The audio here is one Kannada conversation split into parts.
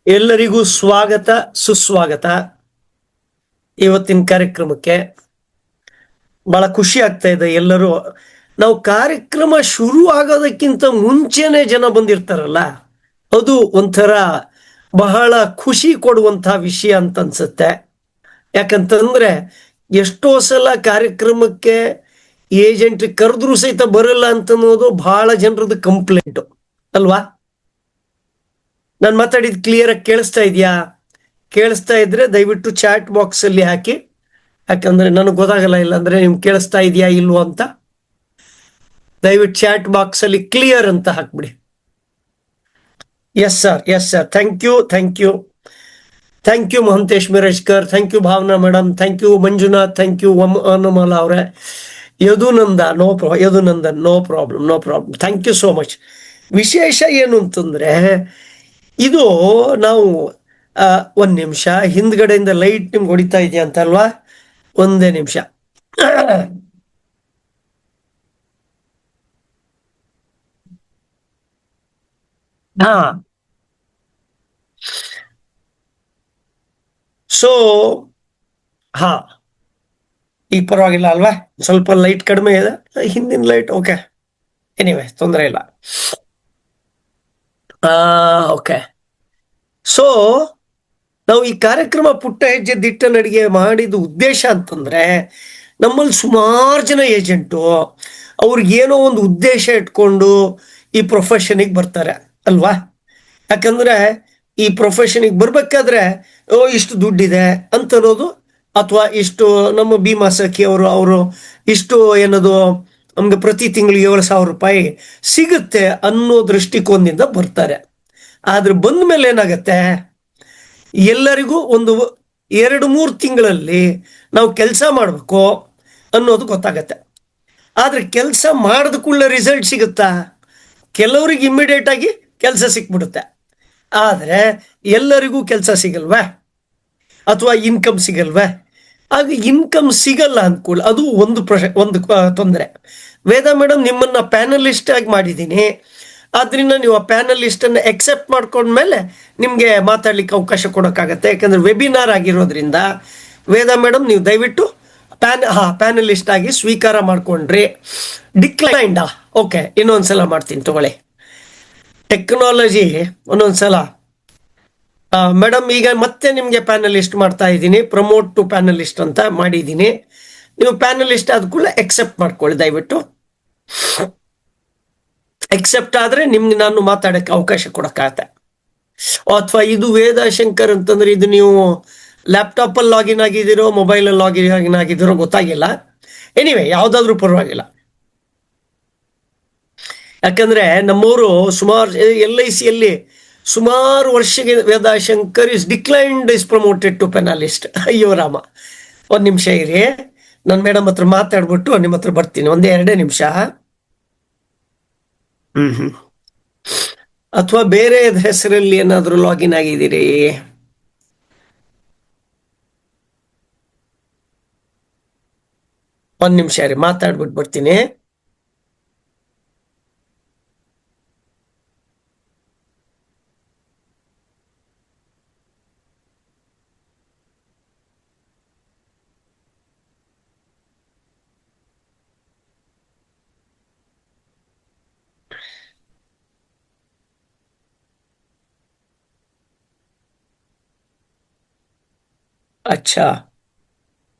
ಎಲ್ಲರಿಗೂ ಸ್ವಾಗತ ಸುಸ್ವಾಗತ. ಇವತ್ತಿನ ಕಾರ್ಯಕ್ರಮಕ್ಕೆ ಬಹಳ ಖುಷಿ ಆಗ್ತಾ ಇದೆ. ಎಲ್ಲರೂ ನಾವು ಕಾರ್ಯಕ್ರಮ ಶುರು ಆಗೋದಕ್ಕಿಂತ ಮುಂಚೆನೆ ಜನ ಬಂದಿರ್ತಾರಲ್ಲ, ಅದು ಒಂಥರ ಬಹಳ ಖುಷಿ ಕೊಡುವಂತಹ ವಿಷಯ ಅಂತ ಅನ್ಸುತ್ತೆ. ಯಾಕಂತಂದ್ರೆ ಎಷ್ಟೋ ಸಲ ಕಾರ್ಯಕ್ರಮಕ್ಕೆ ಏಜೆಂಟ್ ಕರೆದ್ರೂ ಸಹಿತ ಬರಲ್ಲ ಅಂತ ಅನ್ನೋದು ಬಹಳ ಜನರದ್ದು ಕಂಪ್ಲೇಂಟು ಅಲ್ವಾ? ನಾನು ಮಾತಾಡಿದ್ ಕ್ಲಿಯರ್ ಆಗಿ ಕೇಳಿಸ್ತಾ ಇದೆಯಾ? ಕೇಳಿಸ್ತಾ ಇದ್ರೆ ದಯವಿಟ್ಟು ಚಾಟ್ ಬಾಕ್ಸ್ ಅಲ್ಲಿ ಹಾಕಿ, ಯಾಕಂದ್ರೆ ನನಗೆ ಗೊತ್ತಾಗಲ್ಲ, ಇಲ್ಲ ಅಂದ್ರೆ ನಿಮ್ಗೆ ಕೇಳಿಸ್ತಾ ಇದೆಯಾ ಇಲ್ವೋ ಅಂತ. ದಯವಿಟ್ಟು ಚಾಟ್ ಬಾಕ್ಸ್ ಅಲ್ಲಿ ಕ್ಲಿಯರ್ ಅಂತ ಹಾಕ್ಬಿಡಿ. Yes sir, yes sir, thank you, thank you, thank you Mahantesh Mirajkar, thank you Bhavana madam, thank you Manjunath, thank you Anumala ಅವರೇ, Yadunandan no problem, thank you so much. ವಿಶೇಷ ಏನು ಅಂತಂದ್ರೆ, ಇದು ನಾವು ಒಂದ್ ನಿಮಿಷ ಹಿಂದ್ಗಡೆಯಿಂದ ಲೈಟ್ ನಿಮ್ಗೆ ಹೊಡಿತಾ ಇದೆಯಾ ಅಂತ ಅಲ್ವಾ? ಒಂದೇ ನಿಮಿಷ. ಹಾ, ಸೊ ಹಾ, ಈಗ ಪರವಾಗಿಲ್ಲ ಅಲ್ವಾ? ಸ್ವಲ್ಪ ಲೈಟ್ ಕಡಿಮೆ ಇದೆ, ಹಿಂದಿನ ಲೈಟ್ ಓಕೆ, ಎನಿವೆ ತೊಂದರೆ ಇಲ್ಲ. ಓಕೆ, ಸೊ ನಾವು ಈ ಕಾರ್ಯಕ್ರಮ ಪುಟ್ಟ ಹೆಜ್ಜೆ ದಿಟ್ಟ ನಡಿಗೆ ಮಾಡಿದ ಉದ್ದೇಶ ಅಂತಂದ್ರೆ, ನಮ್ಮಲ್ಲಿ ಸುಮಾರು ಜನ ಏಜೆಂಟು ಅವ್ರಿಗೇನೋ ಒಂದು ಉದ್ದೇಶ ಇಟ್ಕೊಂಡು ಈ ಪ್ರೊಫೆಷನಿಗೆ ಬರ್ತಾರೆ ಅಲ್ವಾ? ಯಾಕಂದ್ರೆ ಈ ಪ್ರೊಫೆಷನಿಗೆ ಬರ್ಬೇಕಾದ್ರೆ ಇಷ್ಟು ದುಡ್ಡಿದೆ ಅಂತ ಅನ್ನೋದು, ಅಥವಾ ಇಷ್ಟು ನಮ್ಮ ಭೀಮಾ ಸಖಿ ಅವರು ಇಷ್ಟು ಏನದು ನಮ್ಗೆ ಪ್ರತಿ ತಿಂಗಳಿಗೆ 7,000 ರೂಪಾಯಿ ಸಿಗುತ್ತೆ ಅನ್ನೋ ದೃಷ್ಟಿಕೋನದಿಂದ ಬರ್ತಾರೆ. ಆದ್ರೆ ಬಂದ ಮೇಲೆ ಏನಾಗತ್ತೆ, ಎಲ್ಲರಿಗೂ ಒಂದು 2-3 ತಿಂಗಳಲ್ಲಿ ನಾವು ಕೆಲಸ ಮಾಡಬೇಕು ಅನ್ನೋದು ಗೊತ್ತಾಗತ್ತೆ. ಆದ್ರೆ ಕೆಲಸ ಮಾಡಿದ ಕೂಡಲೇ ರಿಸಲ್ಟ್ ಸಿಗುತ್ತಾ? ಕೆಲವರಿಗೆ ಇಮ್ಮಿಡಿಯೇಟ್ ಆಗಿ ಕೆಲಸ ಸಿಕ್ಬಿಡುತ್ತೆ, ಆದ್ರೆ ಎಲ್ಲರಿಗೂ ಕೆಲಸ ಸಿಗಲ್ವಾ? ಅಥವಾ ಇನ್ಕಮ್ ಸಿಗಲ್ವಾ? ಆಗ ಇನ್ಕಮ್ ಸಿಗಲ್ಲ ಅಂದ್ಕೊಳ್ಳಿ, ಅದು ಒಂದು ತೊಂದರೆ. ವೇದ ಮೇಡಮ್, ನಿಮ್ಮನ್ನ ಪ್ಯಾನಲಿಸ್ಟ್ ಆಗಿ ಮಾಡಿದ್ದೀನಿ, ಆದ್ರಿಂದ ನೀವು ಆ ಪ್ಯಾನಲಿಸ್ಟ್ ಅನ್ನು ಎಕ್ಸೆಪ್ಟ್ ಮಾಡ್ಕೊಂಡ್ಮೇಲೆ ನಿಮ್ಗೆ ಮಾತಾಡ್ಲಿಕ್ಕೆ ಅವಕಾಶ ಕೊಡೋಕ್ಕಾಗತ್ತೆ. ಯಾಕಂದ್ರೆ ವೆಬಿನಾರ್ ಆಗಿರೋದ್ರಿಂದ ವೇದ ಮೇಡಮ್ ನೀವು ದಯವಿಟ್ಟು ಪ್ಯಾನಲಿಸ್ಟ್ ಆಗಿ ಸ್ವೀಕಾರ ಮಾಡ್ಕೊಂಡ್ರಿ. ಡಿಕ್ಲೈನ್ಡ್, ಓಕೆ, ಇನ್ನೊಂದ್ಸಲ ಮಾಡ್ತೀನಿ ತಗೊಳ್ಳಿ. ಟೆಕ್ನಾಲಜಿ ಒಂದೊಂದ್ಸಲ ಮೇಡಮ್, ಈಗ ಮತ್ತೆ ನಿಮ್ಗೆ ಪ್ಯಾನಲಿಸ್ಟ್ ಮಾಡ್ತಾ ಇದ್ದೀನಿ, ಪ್ರಮೋಟ್ ಟು ಪ್ಯಾನಲಿಸ್ಟ್ ಅಂತ ಮಾಡಿದ್ದೀನಿ. ನೀವು ಪ್ಯಾನಲಿಸ್ಟ್ ಆದ ಕೂಡ ಎಕ್ಸೆಪ್ಟ್ ಮಾಡ್ಕೊಳ್ಳಿ ದಯವಿಟ್ಟು. ಎಕ್ಸೆಪ್ಟ್ ಆದ್ರೆ ನಿಮ್ಗೆ ನಾನು ಮಾತಾಡಕ್ಕೆ ಅವಕಾಶ ಕೊಡಕ್ಕಾಗತ್ತೆ. ಅಥವಾ ಇದು ವೇದ ಶಂಕರ್ ಅಂತಂದ್ರೆ, ಇದು ನೀವು ಲ್ಯಾಪ್ಟಾಪ್ ಅಲ್ಲಿ ಲಾಗಿನ್ ಆಗಿದ್ದೀರೋ ಮೊಬೈಲ್ ಅಲ್ಲಿ ಲಾಗಿನ್ ಆಗಿದ್ದೀರೋ ಗೊತ್ತಾಗಿಲ್ಲ. ಎನಿವೆ, ಯಾವ್ದಾದ್ರೂ ಪರವಾಗಿಲ್ಲ. ಯಾಕಂದ್ರೆ ನಮ್ಮವರು ಸುಮಾರು LIC ಯಲ್ಲಿ ಸುಮಾರು ವರ್ಷಕ್ಕೆ Veda Shankar is declined is promoted to panelist. ಅಯ್ಯೋ ರಾಮ, ಒಂದ್ ನಿಮಿಷ ಇರಿ, ನನ್ನ ಮೇಡಮ್ ಹತ್ರ ಮಾತಾಡ್ಬಿಟ್ಟು ನಿಮ್ಮ ಹತ್ರ ಬರ್ತೀನಿ, 1-2 ನಿಮಿಷ. ಅಥವಾ ಬೇರೆ ಹೆಸರಲ್ಲಿ ಏನಾದ್ರು ಲಾಗಿನ್ ಆಗಿದ್ದೀರಿ? ಒಂದ್ ನಿಮಿಷ ರೀ, ಮಾತಾಡ್ಬಿಟ್ಟು ಬರ್ತೀನಿ. ಅಚ್ಚಾ,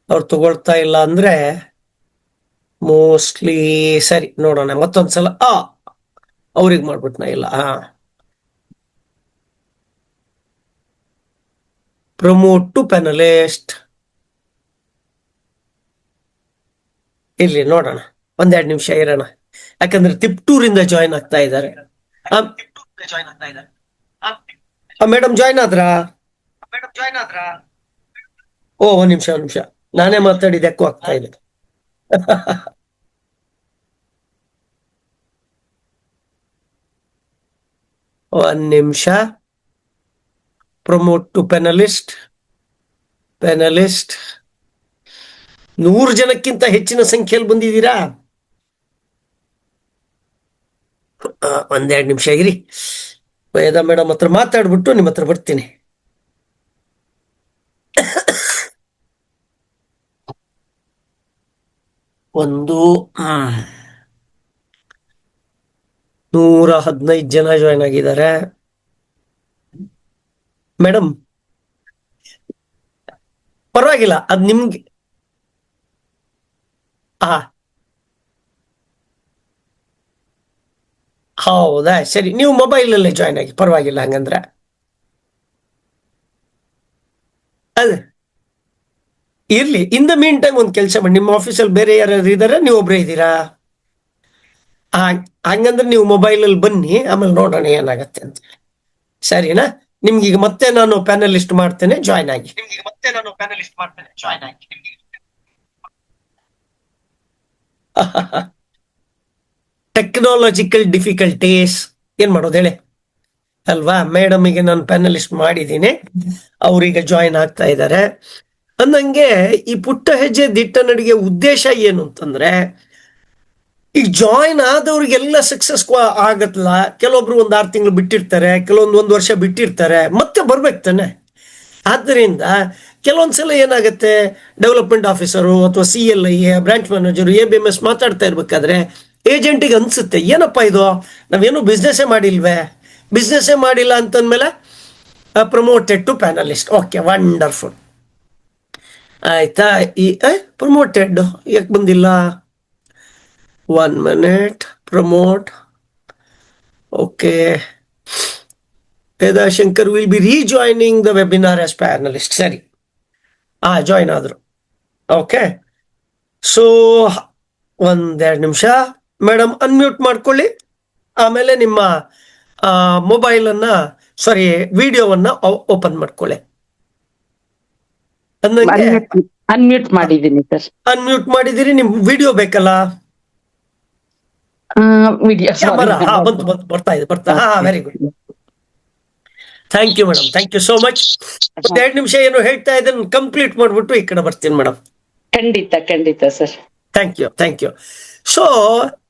ಅವ್ರು ತಗೊಳ್ತಾ ಇಲ್ಲ ಅಂದ್ರೆ ಮೋಸ್ಟ್ಲಿ ಸರಿ, ನೋಡೋಣ ಮತ್ತೊಂದ್ಸಲ. ಅವ್ರಿಗೆ ಮಾಡ್ಬಿಟ್ನ ಇಲ್ಲ. ಪ್ರಮೋಟ್ ಟು ಪ್ಯಾನಲಿಸ್ಟ್ ಇಲ್ಲಿ ನೋಡೋಣ, 1-2 ನಿಮಿಷ ಇರೋಣ. ಯಾಕಂದ್ರೆ ತಿಪ್ಟೂರಿಂದ ಜಾಯಿನ್ ಆಗ್ತಾ ಇದ್ದಾರೆ. ಮೇಡಮ್ ಜಾಯಿನ್ ಆದ್ರಾ? ಒಂದ್ ನಿಮಿಷ, ನಾನೇ ಮಾತಾಡಿದ ಯಾಕೋ ಆಗ್ತಾ ಇದೆ. ಒಂದ್ ನಿಮಿಷ. ಪ್ರಮೋಟ್ ಟು ಪ್ಯಾನಲಿಸ್ಟ್ 100 ಜನಕ್ಕಿಂತ ಹೆಚ್ಚಿನ ಸಂಖ್ಯೆಯಲ್ಲಿ ಬಂದಿದ್ದೀರಾ? 1-2 ನಿಮಿಷ ಇರಿ. ವೇದ ಮೇಡಮ್ ಹತ್ರ ಮಾತಾಡ್ಬಿಟ್ಟು ನಿಮ್ಮ ಹತ್ರ ಬರ್ತೀನಿ. ಒಂದು 115 ಜನ ಜಾಯ್ನ್ ಆಗಿದ್ದಾರೆ ಮೇಡಮ್. ಪರವಾಗಿಲ್ಲ, ಅದು ನಿಮ್ಗೆ. ಹೌದಾ, ಸರಿ, ನೀವು ಮೊಬೈಲಲ್ಲೇ ಜಾಯ್ನ್ ಆಗಿ, ಪರವಾಗಿಲ್ಲ ಹಂಗಂದ್ರೆ. ಅದೇ ಇರ್ಲಿ. ಇನ್ ದ ಮೀನ್ ಟೈಮ್ ಒಂದು ಕೆಲಸ ಮಾಡಿ, ನಿಮ್ಮ ಆಫೀಸಲ್ಲಿ ಬೇರೆ ಯಾರು ಇದಾರೆ, ನೀವು ಒಬ್ಬರೇ ಇದ್ದೀರಾ? ಹಂಗಂದ್ರೆ ನೀವು ಮೊಬೈಲಲ್ಲಿ ಬನ್ನಿ, ಆಮೇಲೆ ನೋಡೋಣ ಏನಾಗತ್ತೆ ಅಂತ. ಸರಿನಾ? ನಿಮ್ಗೀಗ ಮತ್ತೆ ನಾನು ಪ್ಯಾನಲಿಸ್ಟ್ ಮಾಡ್ತೇನೆ, ಜಾಯ್ನ್ ಆಗಿ. ಟೆಕ್ನಾಲಜಿಕಲ್ ಡಿಫಿಕಲ್ಟೀಸ್ ಏನ್ ಮಾಡೋದು ಹೇಳಿ ಅಲ್ವಾ? ಮೇಡಮಿಗೆ ನಾನು ಪ್ಯಾನಲಿಸ್ಟ್ ಮಾಡಿದ್ದೀನಿ, ಅವ್ರೀಗ ಜಾಯಿನ್ ಆಗ್ತಾ ಇದ್ದಾರೆ. ಅಂದಂಗೆ ಈ ಪುಟ್ಟ ಹೆಜ್ಜೆ ದಿಟ್ಟ ನಡಿಗೆ ಉದ್ದೇಶ ಏನು ಅಂತಂದ್ರೆ, ಈಗ ಜಾಯಿನ್ ಆದವ್ರಿಗೆಲ್ಲ ಸಕ್ಸಸ್ ಆಗತ್ತಲ್ಲ. ಕೆಲವೊಬ್ರು 1-6 ತಿಂಗಳು ಬಿಟ್ಟಿರ್ತಾರೆ, ಕೆಲವೊಂದು 1 ವರ್ಷ ಬಿಟ್ಟಿರ್ತಾರೆ, ಮತ್ತೆ ಬರ್ಬೇಕು ತಾನೆ. ಆದ್ದರಿಂದ ಕೆಲವೊಂದ್ಸಲ ಏನಾಗುತ್ತೆ, ಡೆವಲಪ್ಮೆಂಟ್ ಆಫೀಸರು ಅಥವಾ CLI, ಬ್ರಾಂಚ್ ಮ್ಯಾನೇಜರು, ABMS ಮಾತಾಡ್ತಾ ಇರ್ಬೇಕಾದ್ರೆ ಏಜೆಂಟಿಗೆ ಅನ್ಸುತ್ತೆ, ಏನಪ್ಪ ಇದು, ನಾವೇನು ಬಿಸ್ನೆಸ್ಸೇ ಮಾಡಿಲ್ವೇ, ಬಿಸ್ನೆಸ್ಸೇ ಮಾಡಿಲ್ಲ ಅಂತಂದ್ಮೇಲೆ promoted to panelist. Okay, wonderful, ಆಯ್ತಾ? ಈ ಪ್ರಮೋಟೆಡ್ ಯಾಕೆ ಬಂದಿಲ್ಲ? 1 minute, promote. Okay, Vedashankar will be rejoining the webinar as panelist. ಸರಿ, ಜಾಯ್ನ್ ಆದ್ರು. ಓಕೆ, ಸೊ 1-2 ನಿಮಿಷ ಮೇಡಮ್ ಅನ್ಮ್ಯೂಟ್ ಮಾಡ್ಕೊಳ್ಳಿ. ಆಮೇಲೆ ನಿಮ್ಮ ಮೊಬೈಲನ್ನ, ಸಾರಿ, ವಿಡಿಯೋವನ್ನ ಓಪನ್ ಮಾಡ್ಕೊಳ್ಳಿ. ಅನ್ಮ್ಯೂಟ್ ಮಾಡಿದ್ದೀನಿ ಸರ್. ಅನ್ಮ್ಯೂಟ್ ಮಾಡಿದಿರಿ, ನಿಮ್ ವಿಡಿಯೋ ಬೇಕಲ್ಲ? ವಿಡಿಯೋ ಬರ್ತಾ ಇದೆ. Very good, thank you madam, thank you so much. 2 ನಿಮಿಷ ಏನು ಹೇಳ್ತಾ ಇದ್ದೇನೆ ಕಂಪ್ಲೀಟ್ ಮಾಡ್ಬಿಟ್ಟು ಈ ಕಡೆ ಬರ್ತೀನಿ ಮೇಡಮ್. ಖಂಡಿತ ಸರ್. Thank you. ಸೊ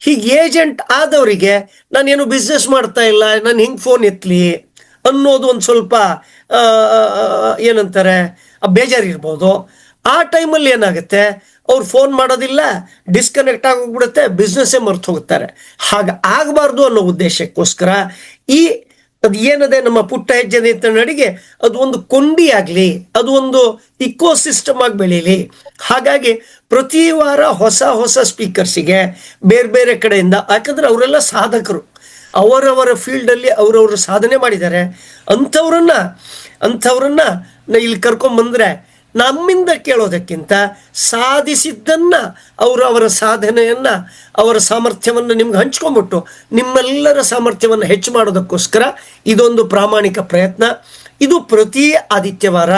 ಹೀಗೆ ಏಜೆಂಟ್ ಆದವರಿಗೆ ನಾನೇನು ಬಿಸ್ನೆಸ್ ಮಾಡ್ತಾ ಇಲ್ಲ, ನಾನು ಹಿಂಗೆ ಫೋನ್ ಎತ್ತಲಿ ಅನ್ನೋದು ಒಂದು ಸ್ವಲ್ಪ ಏನಂತಾರೆ, ಬೇಜಾರಿರ್ಬೋದು. ಆ ಟೈಮಲ್ಲಿ ಏನಾಗುತ್ತೆ, ಅವ್ರು ಫೋನ್ ಮಾಡೋದಿಲ್ಲ, ಡಿಸ್ಕನೆಕ್ಟ್ ಆಗೋಗ್ಬಿಡುತ್ತೆ, ಬಿಸ್ನೆಸ್ಸೇ ಮರ್ತು ಹೋಗ್ತಾರೆ. ಹಾಗೆ ಆಗಬಾರ್ದು ಅನ್ನೋ ಉದ್ದೇಶಕ್ಕೋಸ್ಕರ ಈ ಅದು ಏನದೆ ನಮ್ಮ ಪುಟ್ಟ ಹೆಜ್ಜೆ ನಿಂತ ನಡಿಗೆ ಅದು ಒಂದು ಕೊಂಡಿ ಆಗಲಿ, ಅದು ಒಂದು ಇಕೋ ಸಿಸ್ಟಮ್ ಆಗಿ ಬೆಳೀಲಿ. ಹಾಗಾಗಿ ಪ್ರತಿ ವಾರ ಹೊಸ ಸ್ಪೀಕರ್ಸಿಗೆ ಬೇರೆ ಬೇರೆ ಕಡೆಯಿಂದ, ಯಾಕಂದ್ರೆ ಅವರೆಲ್ಲ ಸಾಧಕರು, ಅವರವರ ಫೀಲ್ಡಲ್ಲಿ ಅವರವರು ಸಾಧನೆ ಮಾಡಿದ್ದಾರೆ. ಅಂಥವ್ರನ್ನ ಇಲ್ಲಿ ಕರ್ಕೊಂಬಂದ್ರೆ ನಮ್ಮಿಂದ ಕೇಳೋದಕ್ಕಿಂತ ಸಾಧಿಸಿದ್ದನ್ನ ಅವರ ಸಾಧನೆಯನ್ನ, ಅವರ ಸಾಮರ್ಥ್ಯವನ್ನು ನಿಮ್ಗೆ ಹಂಚ್ಕೊಂಡ್ಬಿಟ್ಟು ನಿಮ್ಮೆಲ್ಲರ ಸಾಮರ್ಥ್ಯವನ್ನು ಹೆಚ್ಚು ಮಾಡೋದಕ್ಕೋಸ್ಕರ ಇದೊಂದು ಪ್ರಾಮಾಣಿಕ ಪ್ರಯತ್ನ. ಇದು ಪ್ರತಿ ಆದಿತ್ಯವಾರ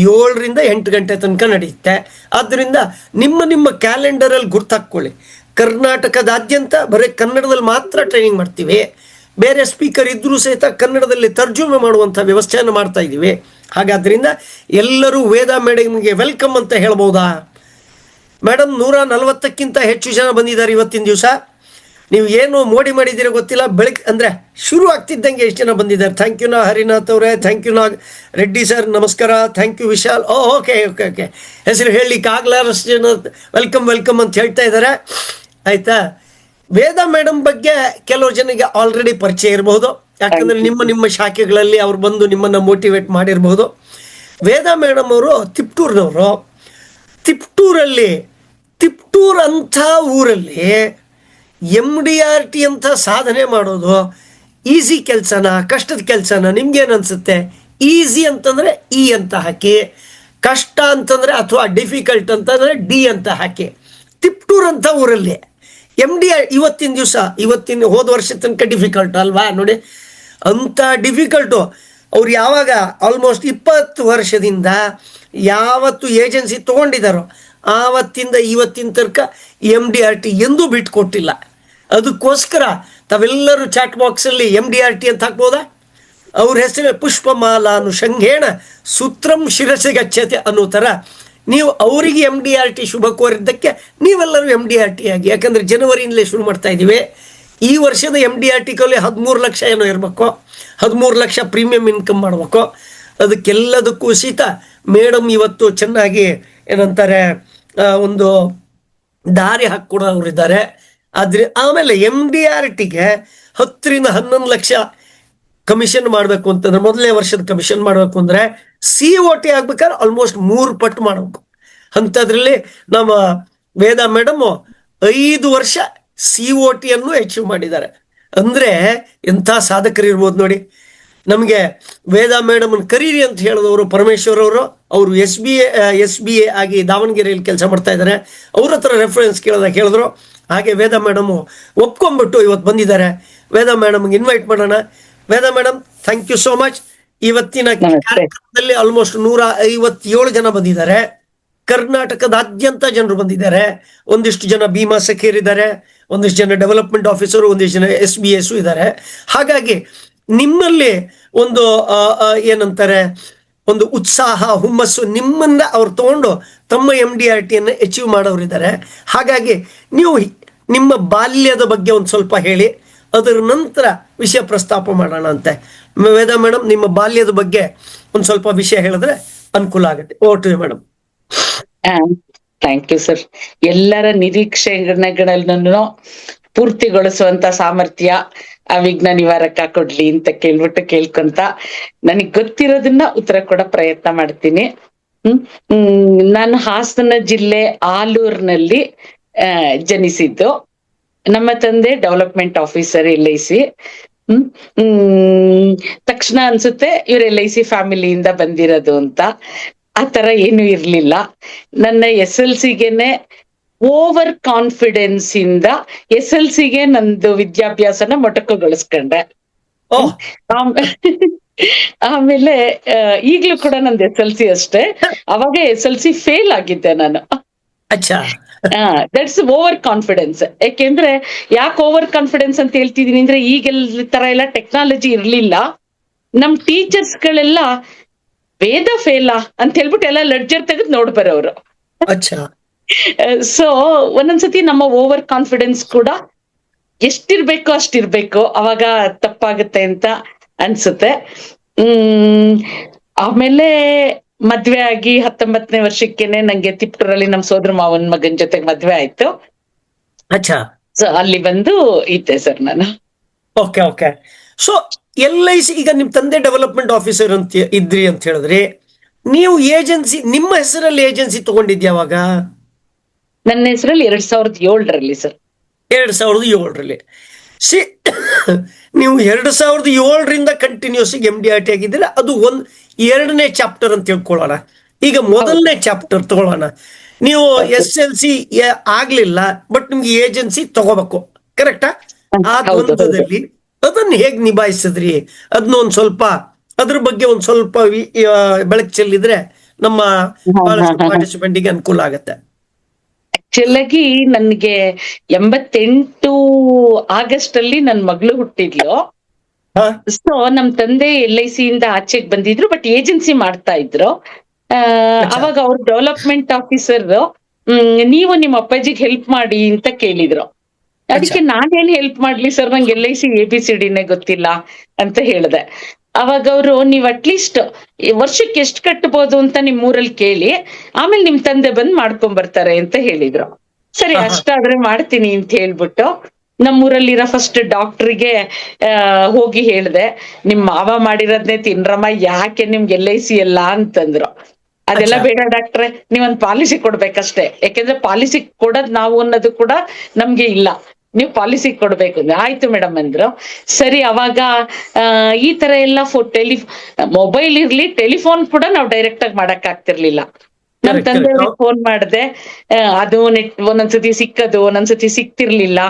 7ರಿಂದ 8 ಗಂಟೆ ತನಕ ನಡೆಯುತ್ತೆ. ಆದ್ದರಿಂದ ನಿಮ್ಮ ಕ್ಯಾಲೆಂಡರಲ್ಲಿ ಗುರ್ತಾಕ್ಕೊಳ್ಳಿ. ಕರ್ನಾಟಕದಾದ್ಯಂತ ಬರೀ ಕನ್ನಡದಲ್ಲಿ ಮಾತ್ರ ಟ್ರೈನಿಂಗ್ ಮಾಡ್ತೀವಿ. ಬೇರೆ ಸ್ಪೀಕರ್ ಇದ್ರೂ ಸಹಿತ ಕನ್ನಡದಲ್ಲಿ ತರ್ಜುಮೆ ಮಾಡುವಂಥ ವ್ಯವಸ್ಥೆಯನ್ನು ಮಾಡ್ತಾ ಇದ್ದೀವಿ. ಹಾಗಾದ್ರಿಂದ ಎಲ್ಲರೂ ವೇದ ಮೇಡಮ್ಗೆ ವೆಲ್ಕಮ್ ಅಂತ ಹೇಳ್ಬೋದಾ? ಮೇಡಮ್ 140ಕ್ಕಿಂತ ಹೆಚ್ಚು ಜನ ಬಂದಿದ್ದಾರೆ ಇವತ್ತಿನ ದಿವಸ. ನೀವು ಏನು ಮೋಡಿ ಮಾಡಿದ್ದೀರೋ ಗೊತ್ತಿಲ್ಲ, ಬೆಳಗ್ಗೆ ಅಂದರೆ ಶುರು ಆಗ್ತಿದ್ದಂಗೆ ಎಷ್ಟು ಜನ ಬಂದಿದ್ದಾರೆ. ಥ್ಯಾಂಕ್ ಯು ಹರಿನಾಥ್ ಅವರೇ, ಥ್ಯಾಂಕ್ ಯು ರೆಡ್ಡಿ ಸರ್, ನಮಸ್ಕಾರ, ಥ್ಯಾಂಕ್ ಯು ವಿಶಾಲ್. ಓಕೆ, ಹೆಸರು ಹೇಳಲಿಕ್ಕೆ ಆಗ್ಲಾರಷ್ಟು ಜನ ವೆಲ್ಕಮ್ ಅಂತ ಹೇಳ್ತಾ ಇದ್ದಾರೆ. ಆಯ್ತಾ? ವೇದ ಮೇಡಮ್ ಬಗ್ಗೆ ಕೆಲವು ಜನಕ್ಕೆ ಆಲ್ರೆಡಿ ಪರಿಚಯ ಇರಬಹುದು, ಯಾಕಂದ್ರೆ ನಿಮ್ಮ ಶಾಖೆಗಳಲ್ಲಿ ಅವ್ರು ಬಂದು ನಿಮ್ಮನ್ನು ಮೋಟಿವೇಟ್ ಮಾಡಿರ್ಬೋದು. ವೇದ ಮೇಡಮ್ ಅವರು ತಿಪ್ಟೂರ್ನವರು. ತಿಪ್ಟೂರ್ ಅಂಥ ಊರಲ್ಲಿ MDRT ಅಂತ ಸಾಧನೆ ಮಾಡೋದು ಈಸಿ ಕೆಲಸನ, ಕಷ್ಟದ ಕೆಲಸನ? ನಿಮ್ಗೇನು ಅನ್ಸುತ್ತೆ? ಈಸಿ ಅಂತಂದ್ರೆ E ಅಂತ ಹಾಕಿ, ಕಷ್ಟ ಅಂತಂದ್ರೆ ಅಥವಾ ಡಿಫಿಕಲ್ಟ್ ಅಂತಂದ್ರೆ D ಅಂತ ಹಾಕಿ. ತಿಪ್ಟೂರ್ ಅಂತ ಊರಲ್ಲಿ MDR ಇವತ್ತಿನ ಹೋದ ವರ್ಷ ತನಕ ಡಿಫಿಕಲ್ಟ್ ಅಲ್ವಾ? ನೋಡಿ, ಅಂಥ ಡಿಫಿಕಲ್ಟು ಅವ್ರು ಯಾವಾಗ ಆಲ್ಮೋಸ್ಟ್ 20 ವರ್ಷದಿಂದ ಯಾವತ್ತು ಏಜೆನ್ಸಿ ತೊಗೊಂಡಿದ್ದಾರೋ ಆವತ್ತಿಂದ ಇವತ್ತಿನ ತನಕ MDRT ಎಂದೂ ಬಿಟ್ಕೊಟ್ಟಿಲ್ಲ. ಅದಕ್ಕೋಸ್ಕರ ತಾವೆಲ್ಲರೂ ಚಾಟ್ ಬಾಕ್ಸಲ್ಲಿ MDRT ಅಂತ ಹಾಕ್ಬೋದಾ? ಅವ್ರ ಹೆಸರೇ ಪುಷ್ಪಮಾಲಾನು ಶಂಘೇಣ ಸೂತ್ರಂ ಶಿರಸಿ ಗಚ್ಚತೆ ಅನ್ನೋ ಥರ ನೀವು ಅವರಿಗೆ MDRT ಶುಭ ಕೋರಿದ್ದಕ್ಕೆ ನೀವೆಲ್ಲರೂ MDRT ಆಗಿ. ಯಾಕಂದರೆ ಜನವರಿಯಿಂದಲೇ ಶುರು ಮಾಡ್ತಾ ಇದ್ದೀವಿ. ಈ ವರ್ಷದ MDRT ಕಲ್ಲಿ 13 ಲಕ್ಷ ಏನೋ ಇರಬೇಕು, 13 ಲಕ್ಷ ಪ್ರೀಮಿಯಂ ಇನ್ಕಮ್ ಮಾಡಬೇಕು. ಅದಕ್ಕೆಲ್ಲದಕ್ಕೂ ಸಹಿತ ಮೇಡಮ್ ಇವತ್ತು ಚೆನ್ನಾಗಿ ಏನಂತಾರೆ ಒಂದು ದಾರಿ ಹಾಕ್ಕೊಡೋರಿದ್ದಾರೆ. ಆಮೇಲೆ MDRTಗೆ 10ರಿಂದ 11 ಲಕ್ಷ ಕಮಿಷನ್ ಮಾಡಬೇಕು ಅಂತಂದ್ರೆ, ಮೊದಲನೇ ವರ್ಷದ ಕಮಿಷನ್ ಮಾಡಬೇಕು ಅಂದ್ರೆ COT ಆಗ್ಬೇಕಾದ್ರೆ ಆಲ್ಮೋಸ್ಟ್ 3 ಪಟ್ಟು ಮಾಡಬೇಕು. ಅಂಥದ್ರಲ್ಲಿ ನಮ್ಮ ವೇದಾ ಮೇಡಮ್ 5 ವರ್ಷ COT ಅನ್ನು ಅಚೀವ್ ಮಾಡಿದ್ದಾರೆ. ಅಂದ್ರೆ ಎಂಥ ಸಾಧಕರು ಇರ್ಬೋದು ನೋಡಿ. ನಮಗೆ ವೇದಾ ಮೇಡಮ್ ಕರೀರಿ ಅಂತ ಹೇಳಿದವರು ಪರಮೇಶ್ವರ್ ಅವರು SBA ಆಗಿ ದಾವಣಗೆರೆಯಲ್ಲಿ ಕೆಲಸ ಮಾಡ್ತಾ ಇದ್ದಾರೆ. ಅವ್ರ ಹತ್ರ ರೆಫರೆನ್ಸ್ ಕೇಳಿದಾಗ ಹೇಳಿದ್ರು. ಹಾಗೆ ವೇದಾ ಮೇಡಮ್ ಒಪ್ಕೊಂಡ್ಬಿಟ್ಟು ಇವತ್ತು ಬಂದಿದ್ದಾರೆ. ವೇದಾ ಮೇಡಮ್ಗೆ ಇನ್ವೈಟ್ ಮಾಡೋಣ. Veda madam, thank you so much. ಇವತ್ತಿನ ಕಾರ್ಯಕ್ರಮದಲ್ಲಿ ಆಲ್ಮೋಸ್ಟ್ 157 ಜನ ಬಂದಿದ್ದಾರೆ. ಕರ್ನಾಟಕದಾದ್ಯಂತ ಜನರು ಬಂದಿದ್ದಾರೆ. ಒಂದಿಷ್ಟು ಜನ ಭೀಮಾ ಸಖೇರಿದ್ದಾರೆ, ಒಂದಿಷ್ಟು ಜನ ಡೆವಲಪ್ಮೆಂಟ್ ಆಫೀಸರು, ಒಂದಿಷ್ಟು ಜನ SBS ಇದ್ದಾರೆ. ಹಾಗಾಗಿ ನಿಮ್ಮಲ್ಲಿ ಒಂದು ಏನಂತಾರೆ ಒಂದು ಉತ್ಸಾಹ, ಹುಮ್ಮಸ್ಸು ನಿಮ್ಮನ್ನ ಅವ್ರು ತಗೊಂಡು ತಮ್ಮ MDRTಯನ್ನು ಅಚೀವ್ ಮಾಡೋರಿದ್ದಾರೆ. ಹಾಗಾಗಿ ನೀವು ನಿಮ್ಮ ಬಾಲ್ಯದ ಬಗ್ಗೆ ಒಂದು ಸ್ವಲ್ಪ ಹೇಳಿ, ಅದರ ನಂತರ ವಿಷಯ ಪ್ರಸ್ತಾಪ ಮಾಡೋಣ ಅಂತೆ. ವೇದಾ ಮೇಡಮ್, ನಿಮ್ಮ ಬಾಲ್ಯದ ಬಗ್ಗೆ ಒಂದು ಸ್ವಲ್ಪ ವಿಷಯ ಹೇಳಿದ್ರೆ ಅನುಕೂಲ ಆಗುತ್ತೆ. Over to you madam. Thank you sir. ಎಲ್ಲರ ನಿರೀಕ್ಷೆಗಳನ್ನು ಪೂರ್ತಿಗೊಳಿಸುವಂತ ಸಾಮರ್ಥ್ಯ ಆ ವಿಘ್ನ ನಿವಾರಕ ಕೊಡ್ಲಿ ಅಂತ ಕೇಳ್ಕೊಂತ ನನಗ್ ಗೊತ್ತಿರೋದನ್ನ ಉತ್ತರ ಕೊಡೋ ಪ್ರಯತ್ನ ಮಾಡ್ತೀನಿ. ನಾನು ಹಾಸನ ಜಿಲ್ಲೆ ಆಲೂರ್ನಲ್ಲಿ ಜನಿಸಿದ್ದು. ನಮ್ಮ ತಂದೆ ಡೆವಲಪ್ಮೆಂಟ್ ಆಫೀಸರ್ LIC. ತಕ್ಷಣ ಅನ್ಸುತ್ತೆ ಇವ್ರ LIC ಫ್ಯಾಮಿಲಿಯಿಂದ ಬಂದಿರೋದು ಅಂತ. ಆ ತರ ಏನು ಇರ್ಲಿಲ್ಲ. ನನ್ನ SLCಗೆನೆ ಓವರ್ ಕಾನ್ಫಿಡೆನ್ಸ್ ಇಂದ SLCಗೆ ನಂದು ವಿದ್ಯಾಭ್ಯಾಸನ ಮೊಟಕುಗೊಳಿಸ್ಕೊಂಡೆ. ಆಮೇಲೆ ಈಗ್ಲೂ ಕೂಡ ನಂದು SLC ಅಷ್ಟೇ. ಅವಾಗ SLC ಫೇಲ್ ಆಗಿದ್ದೆ ನಾನು. That's over confidence. ಯಾಕೆಂದ್ರೆ ಯಾಕೆ ಓವರ್ ಕಾನ್ಫಿಡೆನ್ಸ್ ಅಂತ ಹೇಳ್ತಿದೀನಿ ಅಂದ್ರೆ, ಈಗೆಲ್ಲ ತರ ಎಲ್ಲ ಟೆಕ್ನಾಲಜಿ ಇರ್ಲಿಲ್ಲ. ನಮ್ ಟೀಚರ್ಸ್ ಗಳೆಲ್ಲ ವೇದ ಫೇಲಾ ಅಂತ ಹೇಳ್ಬಿಟ್ಟು ಎಲ್ಲ ಲೆಡ್ಜರ್ ತೆಗೆದು ನೋಡ್ಬರೋರು. ಸೊ ಒಂದೊಂದ್ಸತಿ ನಮ್ಮ ಓವರ್ ಕಾನ್ಫಿಡೆನ್ಸ್ ಕೂಡ ಎಷ್ಟಿರ್ಬೇಕು ಅಷ್ಟಿರ್ಬೇಕು, ಅವಾಗ ತಪ್ಪಾಗುತ್ತೆ ಅಂತ ಅನ್ಸುತ್ತೆ. ಆಮೇಲೆ ಮದ್ವೆ ಆಗಿ 19ನೇ ವರ್ಷಕ್ಕೇನೆ ನಂಗೆ ತಿಪ್ಟೂರಲ್ಲಿ ನಮ್ ಸೋದರ ಮಾವನ್ ಮಗನ್ ಜೊತೆಗೆ ಮದ್ವೆ ಆಯ್ತು. ಸೊ ಅಲ್ಲಿ ಬಂದು ಇದ್ದೆ ಸರ್ ನಾನು. ಓಕೆ. ಸೊ LIC ಈಗ ನಿಮ್ ತಂದೆ ಡೆವಲಪ್ಮೆಂಟ್ ಆಫೀಸರ್ ಅಂತ ಇದ್ರಿ ಅಂತ ಹೇಳಿದ್ರಿ. ನೀವು ಏಜೆನ್ಸಿ, ನಿಮ್ಮ ಹೆಸರಲ್ಲಿ ಏಜೆನ್ಸಿ ತಗೊಂಡಿದ್ಯಾವಾಗ? ನನ್ನ ಹೆಸರಲ್ಲಿ 2007ರಲ್ಲಿ ಸರ್. 2007ರಲ್ಲಿ. ನೀವು 2007ರಿಂದ ಕಂಟಿನ್ಯೂಸ್ MDRT ಆಗಿದ್ದೀರಾ. ಅದು 2ನೇ ಚಾಪ್ಟರ್ ಅಂತ ತಿಳ್ಕೊಳ್ಳೋಣ. ಈಗ ಮೊದಲನೇ ಚಾಪ್ಟರ್ ತಗೊಳ್ಳೋಣ. ನೀವು SLC ಆಗ್ಲಿಲ್ಲ, ಬಟ್ ನಿಮ್ಗೆ ಏಜೆನ್ಸಿ ತಗೋಬೇಕು, ಕರೆಕ್ಟಾ? ಆ ದ್ವಂದ್ವದಲ್ಲಿ ಅದನ್ನ ಹೇಗ್ ನಿಭಾಯಿಸಿದ್ರಿ? ಅದನ್ನ ಒಂದ್ ಸ್ವಲ್ಪ ಅದ್ರ ಬಗ್ಗೆ ಒಂದ್ ಸ್ವಲ್ಪ ಬೆಳಕು ಚೆಲ್ಲಿದ್ರೆ ನಮ್ಮ ಪಾರ್ಟಿಸಿಪೆಂಟ್ಗೆ ಅನುಕೂಲ ಆಗತ್ತೆ. ಆಕ್ಚುಲಾಗಿ ನನ್ಗೆ 88 ಆಗಸ್ಟ್ ಅಲ್ಲಿ ನನ್ ಮಗಳು ಹುಟ್ಟಿದ್ಲು. ಸೊ ನಮ್ ತಂದೆ LIC ಇಂದ ಆಚೆಗೆ ಬಂದಿದ್ರು, ಬಟ್ ಏಜೆನ್ಸಿ ಮಾಡ್ತಾ ಇದ್ರು. ಅವಾಗ ಅವ್ರ ಡೆವಲಪ್ಮೆಂಟ್ ಆಫೀಸರ್ ನೀವು ನಿಮ್ಮ ಅಪ್ಪಾಜಿಗೆ ಹೆಲ್ಪ್ ಮಾಡಿ ಅಂತ ಕೇಳಿದ್ರು. ಅದಕ್ಕೆ ನಾನೇನ್ ಹೆಲ್ಪ್ ಮಾಡ್ಲಿ ಸರ್, ನಂಗೆ LIC ABCDನೇ ಗೊತ್ತಿಲ್ಲ ಅಂತ ಹೇಳ್ದೆ. ಅವಾಗ ಅವರು, ನೀವ್ ಅಟ್ಲೀಸ್ಟ್ ವರ್ಷಕ್ಕೆ ಎಷ್ಟು ಕಟ್ಟಬಹುದು ಅಂತ ನಿಮ್ ಊರಲ್ಲಿ ಕೇಳಿ, ಆಮೇಲೆ ನಿಮ್ ತಂದೆ ಬಂದ್ ಮಾಡ್ಕೊಂಡ್ ಬರ್ತಾರೆ ಅಂತ ಹೇಳಿದ್ರು. ಸರಿ, ಅಷ್ಟಾದ್ರೆ ಮಾಡ್ತೀನಿ ಅಂತ ಹೇಳ್ಬಿಟ್ಟು ನಮ್ಮೂರಲ್ಲಿರೋ ಫಸ್ಟ್ ಡಾಕ್ಟ್ರಿಗೆ ಹೋಗಿ ಹೇಳ್ದೆ, ನಿಮ್ ಮಾವ ಮಾಡಿರೋದ್ನೇ ತಿನ್ರಮ್ಮ, ಯಾಕೆ ನಿಮ್ಗೆ LIC ಎಲ್ಲ ಅಂತಂದ್ರು. ಅದೆಲ್ಲ ಬೇಡ ಡಾಕ್ಟ್ರೆ, ನೀವೊಂದ್ ಪಾಲಿಸಿ ಕೊಡ್ಬೇಕಷ್ಟೇ, ಯಾಕೆಂದ್ರೆ ಪಾಲಿಸಿ ಕೊಡೋದ್ ನಾವು ಅನ್ನೋದು ಕೂಡ ನಮ್ಗೆ ಇಲ್ಲ, ನೀವು ಪಾಲಿಸಿ ಕೊಡ್ಬೇಕು. ಆಯ್ತು ಮೇಡಮ್ ಅಂದ್ರು. ಸರಿ, ಅವಾಗ ಈ ತರ ಎಲ್ಲ ಮೊಬೈಲ್ ಇರ್ಲಿ, ಟೆಲಿಫೋನ್ ಕೂಡ ನಾವು ಡೈರೆಕ್ಟ್ ಆಗಿ ಮಾಡಕ್ ಆಗ್ತಿರ್ಲಿಲ್ಲ. ನಮ್ ತಂದೆಯವ್ರಿಗೆ ಫೋನ್ ಮಾಡ್ದೆ, ಅದು ಒಂದೊಂದ್ಸತಿ ಸಿಕ್ಕದು, ಒಂದೊಂದ್ಸತಿ ಸಿಕ್ತಿರ್ಲಿಲ್ಲ.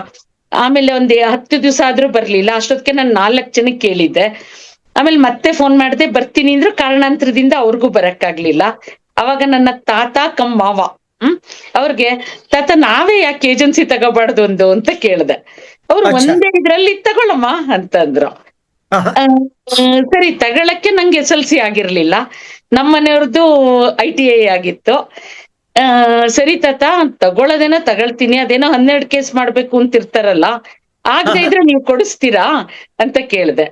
ಆಮೇಲೆ 10 ದಿವಸ ಆದ್ರೂ ಬರ್ಲಿಲ್ಲ. ಅಷ್ಟೊತ್ತಿಗೆ ನಾನು 4 ಜನಕ್ಕೆ ಕೇಳಿದ್ದೆ. ಆಮೇಲೆ ಮತ್ತೆ ಫೋನ್ ಮಾಡ್ದೆ, ಬರ್ತೀನಿ ಅಂದ್ರು. ಕಾರಣಾಂತರದಿಂದ ಅವ್ರಿಗೂ ಬರಕ್ಕಾಗ್ಲಿಲ್ಲ. ಅವಾಗ ನನ್ನ ತಾತ ಕಮ್ ಮಾವ ಅವ್ರಿಗೆ, ತಾತ ನಾವೇ ಯಾಕೆ ಏಜೆನ್ಸಿ ತಗೋಬಾರ್ದು ಅಂತ ಕೇಳ್ದೆ. ಅವ್ರು ಒಂದೇ ಇದ್ರಲ್ಲಿ ತಗೊಳಮ್ಮ ಅಂತಂದ್ರು. ಸರಿ, ತಗೊಳಕ್ಕೆ ನಂಗೆ SLC ಆಗಿರ್ಲಿಲ್ಲ, ನಮ್ಮನೆಯವ್ರದ್ದು ITI ಆಗಿತ್ತು. ಸರಿ ತಾತ, ತಗೊಳ್ಳೋದೇನೋ ತಗೊಳ್ತೀನಿ, ಅದೇನೋ 12 ಕೇಸ್ ಮಾಡ್ಬೇಕು ಅಂತಿರ್ತಾರಲ್ಲ, ಆಗದೆ ಇದ್ರೆ ನೀವು ಕೊಡಿಸ್ತೀರಾ ಅಂತ ಕೇಳ್ದೆ.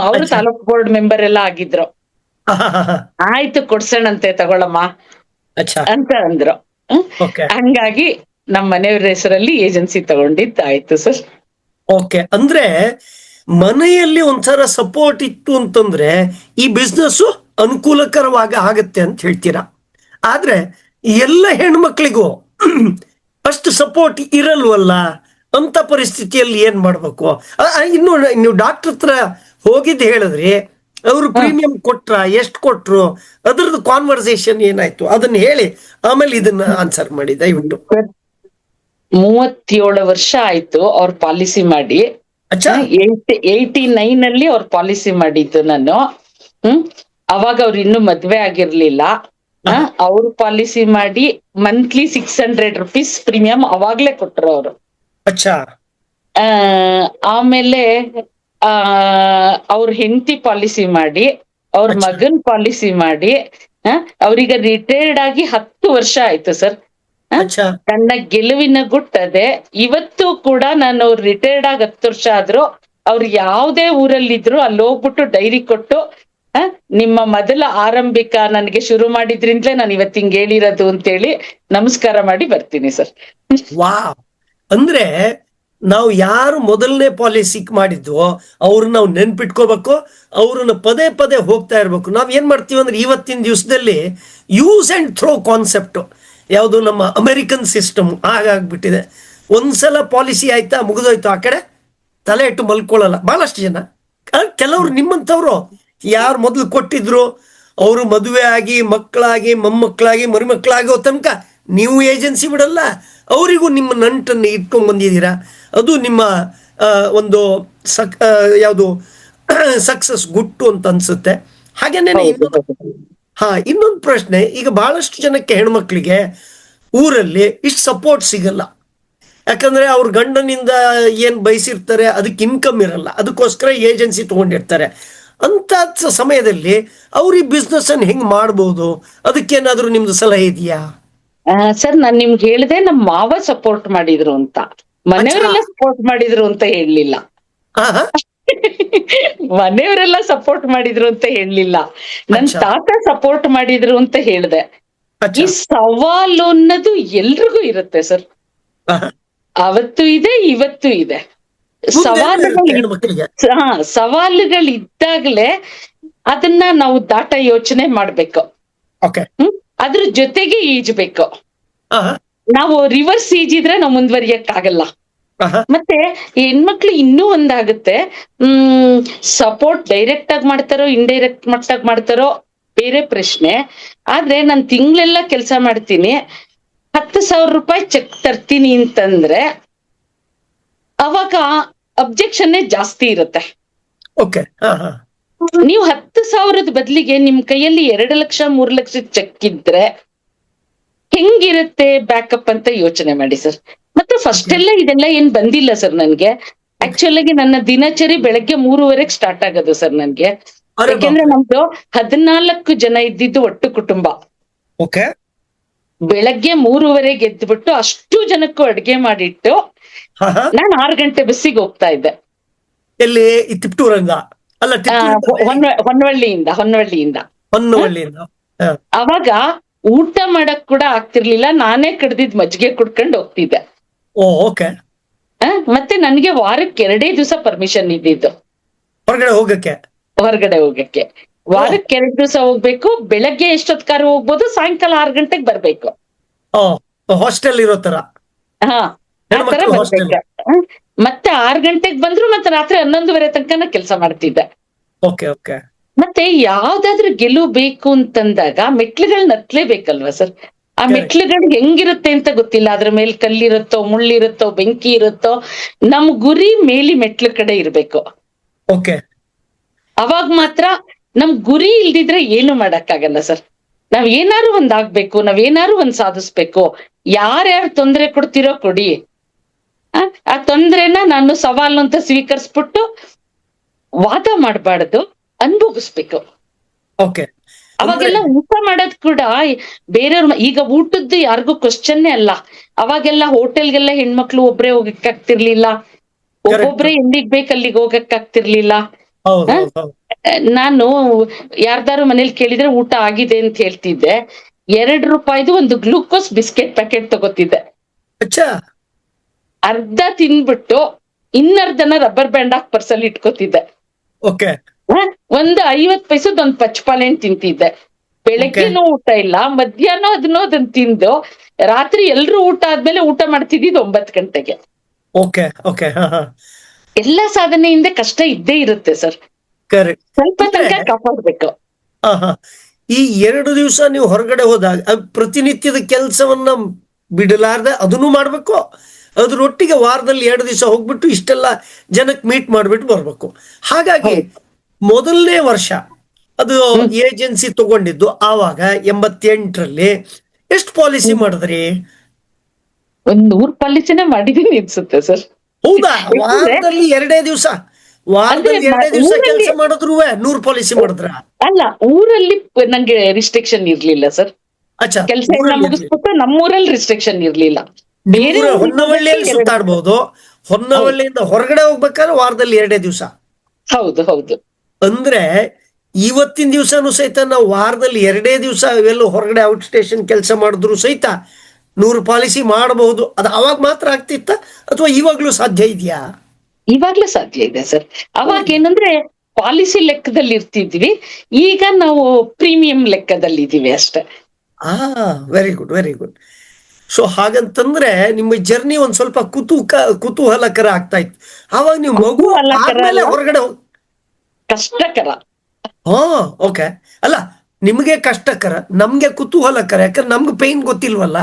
ಅವರು ಅಚ್ಚಾ. ತಾಲೂಕ್ ಬೋರ್ಡ್ ಮೆಂಬರ್ ಎಲ್ಲ ಆಗಿದ್ರು. ಆಯ್ತು ಕೊಡ್ಸೋಣಂತೆ ತಗೊಳಮ್ಮ ಅಚ್ಚಾ. ಅಂತ ಅಂದ್ರು. ಓಕೆ. ಹಂಗಾಗಿ ನಮ್ ಮನೆಯವ್ರ ಹೆಸರಲ್ಲಿ ಏಜೆನ್ಸಿ ತಗೊಂಡಿದ್ದಾಯ್ತು ಸರ್. ಓಕೆ. ಅಂದ್ರೆ ಮನೆಯಲ್ಲಿ ಒಂಥರ ಸಪೋರ್ಟ್ ಇತ್ತು ಅಂತಂದ್ರೆ ಈ ಬಿಸ್ನೆಸ್ ಅನುಕೂಲಕರವಾಗಿ ಆಗತ್ತೆ ಅಂತ ಹೇಳ್ತೀರಾ. ಆದ್ರೆ ಎಲ್ಲ ಹೆಣ್ಮಕ್ಳಿಗೂ ಅಷ್ಟು ಸಪೋರ್ಟ್ ಇರಲ್ವಲ್ಲ ಅಂತ ಪರಿಸ್ಥಿತಿಯಲ್ಲಿ ಏನ್ ಮಾಡ್ಬೇಕು? ಇನ್ನು ನೀವು ಡಾಕ್ಟರ್ ಹತ್ರ ಹೋಗಿದ್ದು ಹೇಳಿದ್ರಿ, ಅವರು ಪ್ರೀಮಿಯಂ ಕೊಟ್ರ, ಎಷ್ಟು ಕೊಟ್ರು, ಅದ್ರದ್ದು ಕಾನ್ವರ್ಸೇಷನ್ ಏನಾಯ್ತು ಅದನ್ನ ಹೇಳಿ ಆಮೇಲೆ ಇದನ್ನ ಆನ್ಸರ್ ಮಾಡಿ ದಯವಿಟ್ಟು. 37 ವರ್ಷ ಆಯ್ತು ಅವ್ರ ಪಾಲಿಸಿ ಮಾಡಿ. ಅಚ್ಚಾ. 89 ಅಲ್ಲಿ ಅವ್ರ ಪಾಲಿಸಿ ಮಾಡಿದ್ದು ನಾನು. ಅವಾಗ ಅವ್ರು ಇನ್ನು ಮದ್ವೆ ಆಗಿರ್ಲಿಲ್ಲ. ಅವ್ರು ಪಾಲಿಸಿ ಮಾಡಿ ಮಂತ್ಲಿ 600 rupees ಪ್ರೀಮಿಯಂ ಅವಾಗ್ಲೇ ಕೊಟ್ರು ಅವರು. ಅಚ್ಚಾ. ಆಮೇಲೆ ಅವ್ರ ಹೆಂಡತಿ ಪಾಲಿಸಿ ಮಾಡಿ, ಅವ್ರ ಮಗನ್ ಪಾಲಿಸಿ ಮಾಡಿ, ಅವ್ರೀಗ ರಿಟೈರ್ಡ್ ಆಗಿ 10 ವರ್ಷ ಆಯ್ತು ಸರ್. ಅಚ್ಚಾ. ನನ್ನ ಗೆಲುವಿನ ಗುಟ್ಟದೆ ಇವತ್ತು ಕೂಡ ನಾನು ಅವ್ರು ರಿಟೈರ್ಡ್ ಆಗಿ 10 ವರ್ಷ ಆದ್ರು ಅವ್ರು ಯಾವ್ದೇ ಊರಲ್ಲಿದ್ರು ಅಲ್ಲಿ ಹೋಗ್ಬಿಟ್ಟು ಡೈರಿ ಕೊಟ್ಟು, ನಿಮ್ಮ ಮೊದಲ ಆರಂಭಿಕ ನನಗೆ ಶುರು ಮಾಡಿದ್ರಿಂದಲೇ ನಾನು ಇವತ್ತು ಹಿಂಗ್ ಹೇಳಿರೋದು ಅಂತೇಳಿ ನಮಸ್ಕಾರ ಮಾಡಿ ಬರ್ತೀನಿ ಸರ್. ವಾವ್. ಅಂದ್ರೆ ನಾವು ಯಾರು ಮೊದಲನೇ ಪಾಲಿಸಿ ಮಾಡಿದ್ವೋ ಅವ್ರನ್ನ ನಾವು ನೆನ್ಪಿಟ್ಕೋಬೇಕು, ಅವ್ರನ್ನ ಪದೇ ಪದೇ ಹೋಗ್ತಾ ಇರ್ಬೇಕು. ನಾವ್ ಏನ್ ಮಾಡ್ತೀವಿ ಅಂದ್ರೆ ಇವತ್ತಿನ ದಿವಸದಲ್ಲಿ ಯೂಸ್ ಅಂಡ್ ಥ್ರೋ ಕಾನ್ಸೆಪ್ಟ್ ಯಾವುದು ನಮ್ಮ ಅಮೆರಿಕನ್ ಸಿಸ್ಟಮ್ ಹಾಗಾಗ್ಬಿಟ್ಟಿದೆ. ಒಂದ್ಸಲ ಪಾಲಿಸಿ ಆಯ್ತಾ ಮುಗಿದೋಯ್ತು, ಆ ಕಡೆ ತಲೆ ಇಟ್ಟು ಮಲ್ಕೊಳ್ಳಲ್ಲ ಬಹಳಷ್ಟು ಜನ. ಕೆಲವ್ರು ನಿಮ್ಮಂಥವ್ರು ಯಾರು ಮೊದಲು ಕೊಟ್ಟಿದ್ರು ಅವರು ಮದುವೆ ಆಗಿ ಮಕ್ಕಳಾಗಿ ಮೊಮ್ಮಕ್ಕಳಾಗಿ ಮರಿಮಕ್ಕಳಾಗೋ ತನಕ ನೀವು ಏಜೆನ್ಸಿ ಬಿಡಲ್ಲ, ಅವರಿಗೂ ನಿಮ್ಮ ನಂಟನ್ನು ಇಟ್ಕೊಂಡ್ ಬಂದಿದ್ದೀರಾ. ಅದು ನಿಮ್ಮ ಒಂದು ಯಾವುದು ಸಕ್ಸಸ್ ಗುಟ್ಟು ಅಂತ ಅನ್ಸುತ್ತೆ. ಹಾಗೇನೆ ಇನ್ನೊಂದು ಪ್ರಶ್ನೆ, ಈಗ ಬಹಳಷ್ಟು ಜನಕ್ಕೆ ಹೆಣ್ಮಕ್ಳಿಗೆ ಊರಲ್ಲಿ ಇಷ್ಟು ಸಪೋರ್ಟ್ ಸಿಗಲ್ಲ. ಯಾಕಂದ್ರೆ ಅವ್ರ ಗಂಡನಿಂದ ಏನ್ ಬಯಸಿರ್ತಾರೆ ಅದಕ್ಕೆ ಇನ್ಕಮ್ ಇರಲ್ಲ, ಅದಕ್ಕೋಸ್ಕರ ಏಜೆನ್ಸಿ ತಗೊಂಡಿರ್ತಾರೆ. ಅಂತ ಸಮಯದಲ್ಲಿ ಅವ್ರ ಈ ಬಿಸ್ನೆಸ್ ಅನ್ನು ಹೆಂಗ್ ಮಾಡ್ಬೋದು, ಅದಕ್ಕೇನಾದ್ರೂ ನಿಮ್ದು ಸಲಹೆ ಇದೆಯಾ? ಸರ್ ನಾನ್ ನಿಮ್ಗೆ ಹೇಳಿದೆ ನಮ್ ಮಾವ ಸಪೋರ್ಟ್ ಮಾಡಿದ್ರು ಅಂತ, ಮನೆಯವರೆಲ್ಲ ಸಪೋರ್ಟ್ ಮಾಡಿದ್ರು ಅಂತ ಹೇಳಲಿಲ್ಲ. ಮನೆಯವರೆಲ್ಲ ಸಪೋರ್ಟ್ ಮಾಡಿದ್ರು ಅಂತ ಹೇಳಲಿಲ್ಲ, ನನ್ ತಾತ ಸಪೋರ್ಟ್ ಮಾಡಿದ್ರು ಅಂತ ಹೇಳ್ದೆ. ಈ ಸವಾಲು ಅನ್ನೋದು ಎಲ್ರಿಗೂ ಇರುತ್ತೆ ಸರ್, ಅವತ್ತು ಇದೆ ಇವತ್ತು ಇದೆ. ಸವಾಲುಗಳಿದ್ದಾಗಲೇ ಅದನ್ನ ನಾವು ದಾಟ ಯೋಚನೆ ಮಾಡ್ಬೇಕು. ಅದ್ರ ಜೊತೆಗೆ ಈಜ್ಬೇಕು. ನಾವು ರಿವರ್ಸ್ ಈಜಿದ್ರೆ ನಾವು ಮುಂದುವರಿಯಕ್ ಆಗಲ್ಲ. ಮತ್ತೆ ಹೆಣ್ಮಕ್ಳು ಇನ್ನೂ ಒಂದಾಗುತ್ತೆ, ಸಪೋರ್ಟ್ ಡೈರೆಕ್ಟ್ ಆಗಿ ಮಾಡ್ತಾರೋ ಇಂಡೈರೆಕ್ಟ್ ಮಟ್ಟಾಗಿ ಮಾಡ್ತಾರೋ ಬೇರೆ ಪ್ರಶ್ನೆ. ಆದ್ರೆ ನಾನು ತಿಂಗಳೆಲ್ಲ ಕೆಲಸ ಮಾಡ್ತೀನಿ, 10,000 ರೂಪಾಯಿ ಚೆಕ್ ತರ್ತೀನಿ ಅಂತಂದ್ರೆ ಅವಾಗ ಅಬ್ಜೆಕ್ಷನ್ನೇ ಜಾಸ್ತಿ ಇರುತ್ತೆ. ನೀವು 10,000 ಬದಲಿಗೆ ನಿಮ್ ಕೈಯಲ್ಲಿ 2 ಲಕ್ಷ 3 ಲಕ್ಷ ಚೆಕ್ ಇದ್ರೆ ಹೆಂಗಿರುತ್ತೆ ಬ್ಯಾಕಪ್ ಅಂತ ಯೋಚನೆ ಮಾಡಿ ಸರ್. ಮತ್ತೆ ಫಸ್ಟ್ ಎಲ್ಲ ಇದೆಲ್ಲ ಏನ್ ಬಂದಿಲ್ಲ ಸರ್ ನನ್ಗೆ. ಆಕ್ಚುಲ್ ಆಗಿ ನನ್ನ ದಿನಚರಿ ಬೆಳಗ್ಗೆ 3:30 ಸ್ಟಾರ್ಟ್ ಆಗೋದು ಸರ್ ನನ್ಗೆ. ಯಾಕೆಂದ್ರೆ ನಮ್ದು 14 ಜನ ಇದ್ದಿದ್ದು ಒಟ್ಟು ಕುಟುಂಬ. ಬೆಳಗ್ಗೆ 3:30 ಎದ್ಬಿಟ್ಟು ಅಷ್ಟು ಜನಕ್ಕೂ ಅಡ್ಗೆ ಮಾಡಿಟ್ಟು ನಾನು 6 ಗಂಟೆ ಬಸ್ಸಿಗೆ ಹೋಗ್ತಾ ಇದ್ದೆ. ಎಲ್ಲಿ? ತಿಪ್ಟೂರಿಂದ ಅಲ್ಲ, ಹೊನ್ನವಳ್ಳಿಯಿಂದ. ಅವಾಗ ಊಟ ಮಾಡಕ್ ಕೂಡ ಆಗ್ತಿರ್ಲಿಲ್ಲ, ನಾನೇ ಕಡ್ದಿದ್ ಮಜ್ಜಿಗೆ ಕುಡ್ಕೊಂಡು ಹೋಗ್ತಿದ್ದೆ. ಮತ್ತೆ ನನ್ಗೆ ವಾರಕ್ಕೆ 2 ದಿವಸ ಪರ್ಮಿಷನ್ ಇದ್ದಿದ್ದು ಹೊರಗಡೆ ಹೋಗಕ್ಕೆ. ವಾರಕ್ಕೆ 2 ದಿವಸ ಹೋಗ್ಬೇಕು. ಬೆಳಗ್ಗೆ ಎಷ್ಟೊತ್ಕಾರ ಹೋಗ್ಬೋದು, ಸಾಯಂಕಾಲ 6 ಗಂಟೆಗೆ ಬರ್ಬೇಕು. ಹಾಸ್ಟೆಲ್ ಇರೋ ತರ. ಆತರ ಬರ್ಬೇಕು. ಮತ್ತೆ 6 ಗಂಟೆಗೆ ಬಂದ್ರು ಮತ್ತೆ ರಾತ್ರಿ 11:30 ತನಕ ಕೆಲಸ ಮಾಡ್ತಿದ್ದೆ. ಮತ್ತೆ ಯಾವ್ದಾದ್ರು ಗೆಲುವು ಬೇಕು ಅಂತಂದಾಗ ಮೆಟ್ಲುಗಳನ್ನ ಹತ್ಲೇಬೇಕಲ್ವಾ ಸರ್. ಆ ಮೆಟ್ಲುಗಳು ಹೆಂಗಿರುತ್ತೆ ಅಂತ ಗೊತ್ತಿಲ್ಲ, ಅದ್ರ ಮೇಲೆ ಕಲ್ಲಿರುತ್ತೋ ಮುಳ್ಳಿರುತ್ತೋ ಬೆಂಕಿ ಇರುತ್ತೋ, ನಮ್ ಗುರಿ ಮೇಲಿ ಮೆಟ್ಲು ಕಡೆ ಇರ್ಬೇಕು. ಅವಾಗ ಮಾತ್ರ ನಮ್ ಗುರಿ ಇಲ್ದಿದ್ರೆ ಏನು ಮಾಡಕ್ಕಾಗಲ್ಲ ಸರ್. ನಾವ್ ಏನಾರು ಒಂದ್ ಆಗ್ಬೇಕು, ನಾವ್ ಏನಾರು ಒಂದ್ ಸಾಧಿಸ್ಬೇಕು. ಯಾರ್ಯಾರು ತೊಂದ್ರೆ ಕೊಡ್ತಿರೋ ಕೊಡಿ, ಆ ತೊಂದ್ರೆನ ನಾನು ಸವಾಲು ಅಂತ ಸ್ವೀಕರಿಸ್ಬಿಟ್ಟು ವಾದ ಮಾಡ್ಬಾರ್ದು, ಅನುಭವಿಸ್ಬೇಕು. ಅವಾಗೆಲ್ಲ ಊಟ ಮಾಡೋದ್ ಕೂಡ ಬೇರೆಯವ್ರ, ಈಗ ಊಟದ್ದು ಯಾರಿಗೂ ಕ್ವಶನ್ನೇ ಅಲ್ಲ. ಅವಾಗೆಲ್ಲ ಹೋಟೆಲ್ಗೆಲ್ಲ ಹೆಣ್ಮಕ್ಳು ಒಬ್ರೇ ಹೋಗಕ್ ಆಗ್ತಿರ್ಲಿಲ್ಲ. ಒಬ್ಬೊಬ್ರೆ ಎಲ್ಲಿಗ್ ಬೇಕು ಅಲ್ಲಿಗೆ ಹೋಗಕ್ ಆಗ್ತಿರ್ಲಿಲ್ಲ. ಹೌದು ಹೌದು ಹೌದು. ನಾನು ಯಾರ್ದಾರು ಮನೇಲಿ ಕೇಳಿದ್ರೆ ಊಟ ಆಗಿದೆ ಅಂತ ಹೇಳ್ತಿದ್ದೆ. ₹2 ಒಂದು ಗ್ಲೂಕೋಸ್ ಬಿಸ್ಕೆಟ್ ಪ್ಯಾಕೆಟ್ ತಗೋತಿದ್ದೆ. ಅಚ್ಚಾ. ಅರ್ಧ ತಿನ್ಬಿಟ್ಟು ಇನ್ನರ್ಧನ ರಬ್ಬರ್ ಬ್ಯಾಂಡ್ ಹಾಕಿ ಪರ್ಸಲ್ಲಿ ಇಟ್ಕೋತಿದ್ದೆ. ಓಕೆ. ಒಂದು 50 ಪೈಸದ್ ಒಂದು ಪಚ್ಚಪಾಳೆಹಣ್ಣು ತಿಂತಿದ್ದೆ. ಬೆಳಗ್ಗೆನೂ ಊಟ ಇಲ್ಲ, ಮಧ್ಯಾಹ್ನ ಅದನ್ನ ತಿಂದು ರಾತ್ರಿ ಎಲ್ರು ಊಟ ಆದ್ಮೇಲೆ ಊಟ ಮಾಡ್ತಿದ್ದಿದ್ದು 9 ಗಂಟೆಗೆ. Okay okay. ಹಾ ಹಾ. ಎಲ್ಲ ಸಾಧನೆಯಿಂದ ಕಷ್ಟ ಇದ್ದೇ ಇರುತ್ತೆ ಸರ್. ಕರೆಕ್ಟ್. ಸ್ವಲ್ಪ ತನಕ ಕಾಪಾಡ್ಬೇಕು. ಹಾ ಹಾ. ಈ 2 ದಿವಸ ನೀವು ಹೊರಗಡೆ ಹೋದಾಗ ಪ್ರತಿನಿತ್ಯದ ಕೆಲಸವನ್ನ ಬಿಡಲಾರ್ದೆ ಅದನ್ನು ಮಾಡ್ಬೇಕು, ಅದ್ರೊಟ್ಟಿಗೆ ವಾರದಲ್ಲಿ 2 ದಿವಸ ಹೋಗ್ಬಿಟ್ಟು ಇಷ್ಟೆಲ್ಲ ಜನಕ್ಕೆ ಮೀಟ್ ಮಾಡ್ಬಿಟ್ಟು ಬರ್ಬೇಕು. ಹಾಗಾಗಿ ಮೊದಲನೇ ವರ್ಷ ಅದು ಏಜೆನ್ಸಿ ತಗೊಂಡಿದ್ದು ಆವಾಗ 88ರಲ್ಲಿ ಎಷ್ಟು ಪಾಲಿಸಿ ಮಾಡಿದ್ರಿ? ಒಂದ್ 100 ಪಾಲಿಸಿನೇ ಮಾಡಿದೀನಿ ಅನ್ಸುತ್ತೆ ಸರ್. ಹೌದಾ? ವಾರದಲ್ಲಿ 2 ದಿವಸ, ವಾರದಲ್ಲಿ 2 ದಿವಸ ಕೆಲಸ ಮಾಡಿದ್ರು 100 ಪಾಲಿಸಿ ಮಾಡಿದ್ರ? ಅಲ್ಲ, ಊರಲ್ಲಿ ನಂಗೆ ರಿಸ್ಟ್ರಿಕ್ಷನ್ ಇರ್ಲಿಲ್ಲ ಸರ್. ಅಚ್ಚಾ. ಕೆಲಸ ಎಲ್ಲ ಮುಗಿಸ್ಬಿಟ್ಟು ನಮ್ಮೂರಲ್ಲಿ ರಿಸ್ಟ್ರಿಕ್ಷನ್ ಇರ್ಲಿಲ್ಲ. ಬೇರೆ ಹೊನ್ನವಳ್ಳಿಯಲ್ಲಿ ಸುತ್ತಾಡ್ಬೋದು, ಹೊನ್ನವಳ್ಳಿಯಿಂದ ಹೊರಗಡೆ ಹೋಗ್ಬೇಕಾದ್ರೆ ವಾರದಲ್ಲಿ 2 ದಿವಸ. ಹೌದು ಹೌದು. ಅಂದ್ರೆ ಇವತ್ತಿನ ದಿವಸನೂ ಸಹಿತ ನಾವು ವಾರದಲ್ಲಿ 2 ದಿವಸ ಇವೆಲ್ಲ ಹೊರಗಡೆ ಔಟ್ ಸ್ಟೇಷನ್ ಕೆಲಸ ಮಾಡಿದ್ರು ಸಹಿತ 100 ಪಾಲಿಸಿ ಮಾಡಬಹುದು. ಅದು ಅವಾಗ ಮಾತ್ರ ಆಗ್ತಿತ್ತ ಅಥವಾ ಇವಾಗ್ಲೂ ಸಾಧ್ಯ ಇದೆಯಾ? ಇವಾಗ್ಲೂ ಸಾಧ್ಯ ಇದೆ ಸರ್. ಅವಾಗ ಏನಂದ್ರೆ ಪಾಲಿಸಿ ಲೆಕ್ಕದಲ್ಲಿ ಇರ್ತಿದ್ವಿ, ಈಗ ನಾವು ಪ್ರೀಮಿಯಂ ಲೆಕ್ಕದಲ್ಲಿ ಇದೀವಿ ಅಷ್ಟೇ. Very good very good. So ಹಾಗಂತಂದ್ರೆ ನಿಮ್ಮ ಜರ್ನಿ ಒಂದ್ ಸ್ವಲ್ಪ ಕುತೂಹಲಕರ ಆಗ್ತಾ ಇತ್ತು. ಆವಾಗ ನೀವು ಮಗು ಆದ್ಮೇಲೆ ಹೊರಗಡೆ ಕಷ್ಟಕರ. ಓಕೆ. ಅಲ್ಲ, ನಿಮ್ಗೆ ಕಷ್ಟಕರ, ನಮ್ಗೆ ಕುತೂಹಲಕರ. ಯಾಕಂದ್ರೆ ನಮ್ಗೆ ಪೈನ್ ಗೊತ್ತಿಲ್ವಲ್ಲ.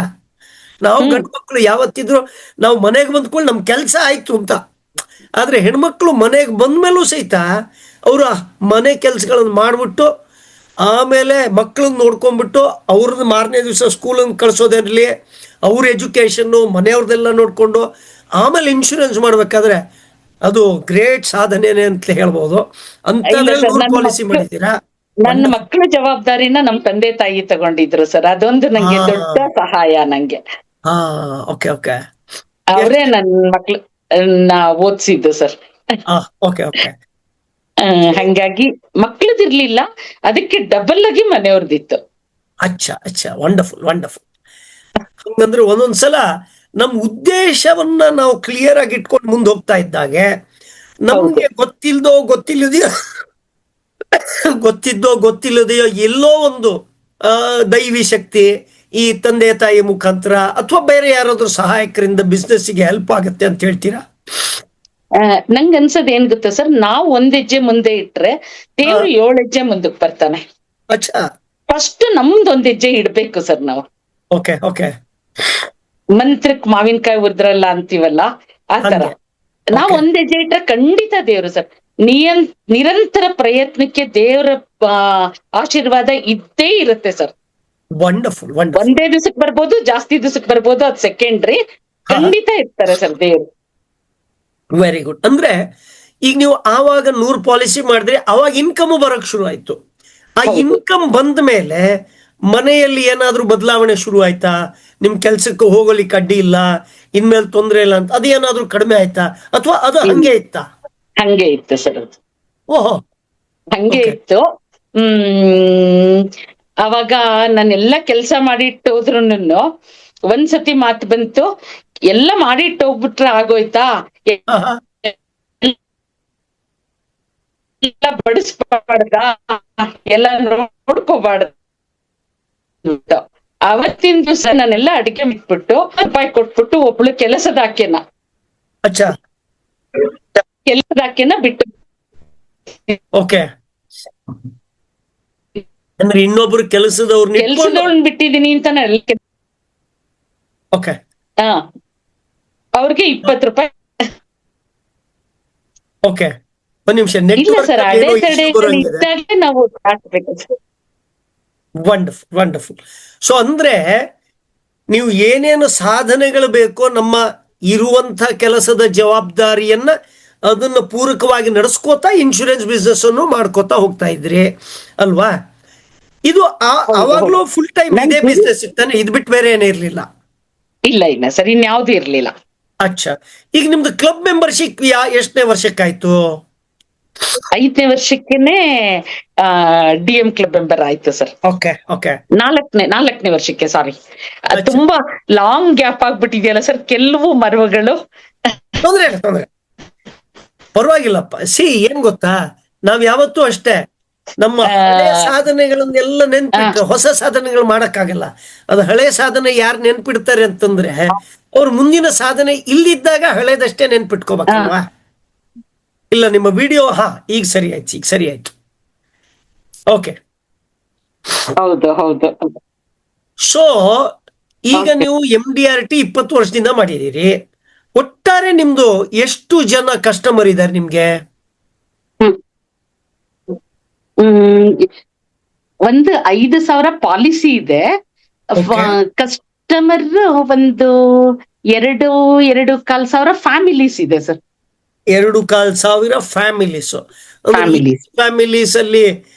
ನಾವು ಗಂಡು ಮಕ್ಕಳು ಯಾವತ್ತಿದ್ರು ನಾವು ಮನೆಗೆ ಬಂದ್ಕೊಂಡು ನಮ್ ಕೆಲಸ ಆಯ್ತು ಅಂತ. ಆದ್ರೆ ಹೆಣ್ಮಕ್ಳು ಮನೆಗೆ ಬಂದ್ಮೇಲೂ ಸಹಿತ ಅವ್ರ ಮನೆ ಕೆಲ್ಸಗಳನ್ನ ಮಾಡ್ಬಿಟ್ಟು ಆಮೇಲೆ ಮಕ್ಕಳನ್ನ ನೋಡ್ಕೊಂಡ್ಬಿಟ್ಟು ಅವ್ರದ್ದು ಮಾರನೇ ದಿವಸ ಸ್ಕೂಲನ್ನು ಕಳ್ಸೋದಿರಲಿ, ಅವ್ರ ಎಜುಕೇಶನ್ನು ಮನೆಯವ್ರದೆಲ್ಲ ನೋಡ್ಕೊಂಡು ಆಮೇಲೆ ಇನ್ಶೂರೆನ್ಸ್ ಮಾಡ್ಬೇಕಾದ್ರೆ ಅದು ಗ್ರೇಟ್ ಸಾಧನೆನೇ ಅಂತ ಹೇಳ್ಬೋದು. ಅಂತ ಪಾಲಿಸಿ ಮಾಡಿದ್ದೀರಾ? ನನ್ನ ಮಕ್ಕಳ ಜವಾಬ್ದಾರಿನ ನಮ್ ತಂದೆ ತಾಯಿ ತಗೊಂಡಿದ್ರು ಸರ್. ಅದೊಂದು ನಂಗೆ ದೊಡ್ಡ ಸಹಾಯ. ನಂಗೆ ಓಕೆ ಓಕೆ. ಅವರೇ ನನ್ ಮಕ್ಳನ್ನ ಓದ್ಸಿದ್ದು ಸರ್. Okay okay. ಹಂಗಾಗಿ ಮಕ್ಳದಿರ್ಲಿಲ್ಲ, ಅದಕ್ಕೆ ಡಬಲ್ ಆಗಿ ಮನೆಯವ್ರದಿತ್ತು. ಅಚ್ಚಾ ಅಚ್ಚಾ. Wonderful wonderful. ಹಂಗಂದ್ರೆ ಒಂದೊಂದ್ಸಲ ನಮ್ ಉದ್ದೇಶವನ್ನ ನಾವು ಕ್ಲಿಯರ್ ಆಗಿ ಇಟ್ಕೊಂಡು ಮುಂದೆ ಹೋಗ್ತಾ ಇದ್ದಾಗೆ ನಮ್ಗೆ ಗೊತ್ತಿದ್ದೋ ಗೊತ್ತಿಲ್ಲದೆಯೋ ಎಲ್ಲೋ ಒಂದು ದೈವಿ ಶಕ್ತಿ ಈ ತಂದೆ ತಾಯಿ ಮುಖಾಂತರ ಅಥವಾ ಬೇರೆ ಯಾರಾದ್ರೂ ಸಹಾಯಕರಿಂದ ಬಿಸ್ನೆಸ್ಸಿಗೆ ಹೆಲ್ಪ್ ಆಗುತ್ತೆ ಅಂತ ಹೇಳ್ತೀರಾ? ನಂಗೆ ಅನ್ಸದ್ ಏನ್ ಗೊತ್ತಾ ಸರ್, ನಾವು 1 ಹೆಜ್ಜೆ ಮುಂದೆ ಇಟ್ರೆ ದೇವ್ರು 7 ಹೆಜ್ಜೆ ಮುಂದಕ್ಕೆ ಬರ್ತಾನೆ. ಅಚ್ಚಾ. ಫಸ್ಟ್ ನಮ್ದು 1 ಹೆಜ್ಜೆ ಇಡ್ಬೇಕು ಸರ್ ನಾವು. Okay okay. ಮಂತ್ರಕ್ ಮಾವಿನಕಾಯಿ ಉದ್ರಲ್ಲ ಅಂತೀವಲ್ಲ, ಆ ತರ ನಾವ್ 1 ಹೆಜ್ಜೆ ಇಟ್ರೆ ಖಂಡಿತ ದೇವ್ರು ಸರ್. ನಿರಂತರ ಪ್ರಯತ್ನಕ್ಕೆ ದೇವರ ಆಶೀರ್ವಾದ ಇದ್ದೇ ಇರುತ್ತೆ ಸರ್. Wonderful wonderful. ಒಂದೇ ದಿವಸಕ್ಕೆ ಬರ್ಬೋದು, ಜಾಸ್ತಿ ದಿವಸಕ್ಕೆ ಬರ್ಬೋದು, ಅದ್ ಸೆಕೆಂಡ್ರಿ. ಖಂಡಿತ ಇರ್ತಾರೆ ಸರ್ ದೇವ್ರು. Very good. ಅಂದ್ರೆ ಈಗ ನೀವು ಆವಾಗ 100 ಪಾಲಿಸಿ ಮಾಡಿದ್ರೆ ಅವಾಗ ಇನ್ಕಮ್ ಬರಕ್ ಶುರು ಆಯ್ತು. ಆ ಇನ್ಕಮ್ ಬಂದ ಮೇಲೆ ಮನೆಯಲ್ಲಿ ಏನಾದ್ರೂ ಬದಲಾವಣೆ ಶುರು ಆಯ್ತಾ? ನಿಮ್ ಕೆಲ್ಸಕ್ಕೆ ಹೋಗೋಲಿಕ್ಕೆ ಅಡ್ಡಿ ಇಲ್ಲ, ಇನ್ಮೇಲೆ ತೊಂದ್ರೆ ಇಲ್ಲ ಅಂತ ಅದೇನಾದ್ರೂ ಕಡಿಮೆ ಆಯ್ತಾ ಅಥವಾ ಅದು ಹಂಗೆ ಇತ್ತಾ? ಹಂಗೆ ಇತ್ತು ಸರ್ ಅದು. ಓಹೋ, ಹಂಗೆ ಇತ್ತು. ಅವಾಗ ನಾನೆಲ್ಲ ಕೆಲ್ಸ ಮಾಡಿಟ್ಟು ಹೋದ್ರುನು ಒಂದ್ಸತಿ ಮಾತು ಬಂತು, ಎಲ್ಲ ಮಾಡಿಟ್ಟು ಹೋಗ್ಬಿಟ್ರೆ ಆಗೋಯ್ತಾ, ಎಲ್ಲ ಬಡಿಸ್ಬಾರ್ದ, ಎಲ್ಲ ನೋಡ್ಕೋಬಾರ್ದ. ಅವತ್ತಿನ ದಿವಸ ನಾನೆಲ್ಲ ಅಡಿಗೆ ಬಿಟ್ಬಿಟ್ಟು ರೂಪಾಯಿ ಕೊಟ್ಬಿಟ್ಟು ಒಬ್ಳು ಕೆಲಸದಾಕೆನ ಬಿಟ್ಟು. ಓಕೆ. ಅಂದ್ರೆ ಇನ್ನೊಬ್ರು ಕೆಲ್ಸದವ್ರನ್ನ ಬಿಟ್ಟಿದೀನಿ ಅಂತ ಓಕೆ. ಅವ್ರಿಗೆ 20 ರೂಪಾಯಿ. ಓಕೆ, ಒಂದ್ ನಿಮಿಷ. ಇಲ್ಲ ಸರ್, ಇದ್ದಾಗಲೇ ನಾವು ಹಾಕ್ಬೇಕು. Wonderful wonderful. ಸೊ ಅಂದ್ರೆ ನೀವು ಏನೇನು ಸಾಧನೆಗಳು ಬೇಕೋ ನಮ್ಮ ಇರುವಂತ ಕೆಲಸದ ಜವಾಬ್ದಾರಿಯನ್ನ ಅದನ್ನ ಪೂರಕವಾಗಿ ನಡೆಸ್ಕೋತಾ ಇನ್ಶೂರೆನ್ಸ್ ಬಿಸ್ನೆಸ್ ಅನ್ನು ಮಾಡ್ಕೋತಾ ಹೋಗ್ತಾ ಇದ್ರಿ ಅಲ್ವಾ? ಇದು ಅವಾಗ್ಲೂ ಫುಲ್ ಟೈಮ್ ಇದೇ ಬಿಸ್ನೆಸ್ ಇತ್ತಾನೆ? ಇದ್ ಬಿಟ್ಟು ಬೇರೆ ಏನೇ ಇರ್ಲಿಲ್ಲ? ಇಲ್ಲ ಇಲ್ಲ ಸರ್, ಇನ್ಯಾವ್ದು ಇರ್ಲಿಲ್ಲ. ಅಚ್ಚಾ. ಈಗ ನಿಮ್ದು ಕ್ಲಬ್ ಮೆಂಬರ್ಶಿಪ್ ಎಷ್ಟನೇ ವರ್ಷಕ್ಕಾಯ್ತು? 5ನೇ ವರ್ಷಕ್ಕೆನೆ DM ಕ್ಲಬ್ ಮೆಂಬರ್ ಆಯ್ತು ಸರ್. Okay okay. ನಾಲ್ಕನೇ ವರ್ಷಕ್ಕೆ, ಸಾರಿ. ತುಂಬಾ ಲಾಂಗ್ ಗ್ಯಾಪ್ ಆಗ್ಬಿಟ್ಟಿದೆಯಲ್ಲ ಸರ್ ಕೆಲವು ಮರವುಗಳು. ತೊಂದ್ರೆ ಪರವಾಗಿಲ್ಲಪ್ಪ. ಏನ್ ಗೊತ್ತಾ, ನಾವ್ ಯಾವತ್ತೂ ಅಷ್ಟೇ ನಮ್ಮ ಹಳೆ ಸಾಧನೆಗಳನ್ನೆಲ್ಲ ನೆನ್ಪಿಟ್ರೆ ಹೊಸ ಸಾಧನೆಗಳು ಮಾಡಕ್ಕಾಗಲ್ಲ. ಅದು ಹಳೆ ಸಾಧನೆ ಯಾರು ನೆನ್ಪಿಡ್ತಾರೆ ಅಂತಂದ್ರೆ ಅವ್ರು ಮುಂದಿನ ಸಾಧನೆ ಇಲ್ಲಿದ್ದಾಗ ಹಳೇದಷ್ಟೇ ನೆನ್ಪಿಟ್ಕೋಬೇಕಲ್ವಾ? ಇಲ್ಲ ನಿಮ್ಮ ವಿಡಿಯೋ ಈಗ ಸರಿ ಆಯ್ತು. ಓಕೆ. ಹೌದು. ಸೊ ಈಗ ನೀವು MDRT 20 ವರ್ಷದಿಂದ ಮಾಡಿದೀರಿ. ಒಟ್ಟಾರೆ ನಿಮ್ದು ಎಷ್ಟು ಜನ ಕಸ್ಟಮರ್ ಇದ್ದಾರೆ ನಿಮ್ಗೆ? ಒಂದು 5,000 ಪಾಲಿಸಿ ಇದೆ. ಕಸ್ಟಮರ್ ಒಂದು 2,500 ಫ್ಯಾಮಿಲೀಸ್ ಇದೆ ಸರ್. 2,500 ಫ್ಯಾಮಿಲೀಸ್. ಫ್ಯಾಮಿಲೀಸ್ ಅಲ್ಲಿ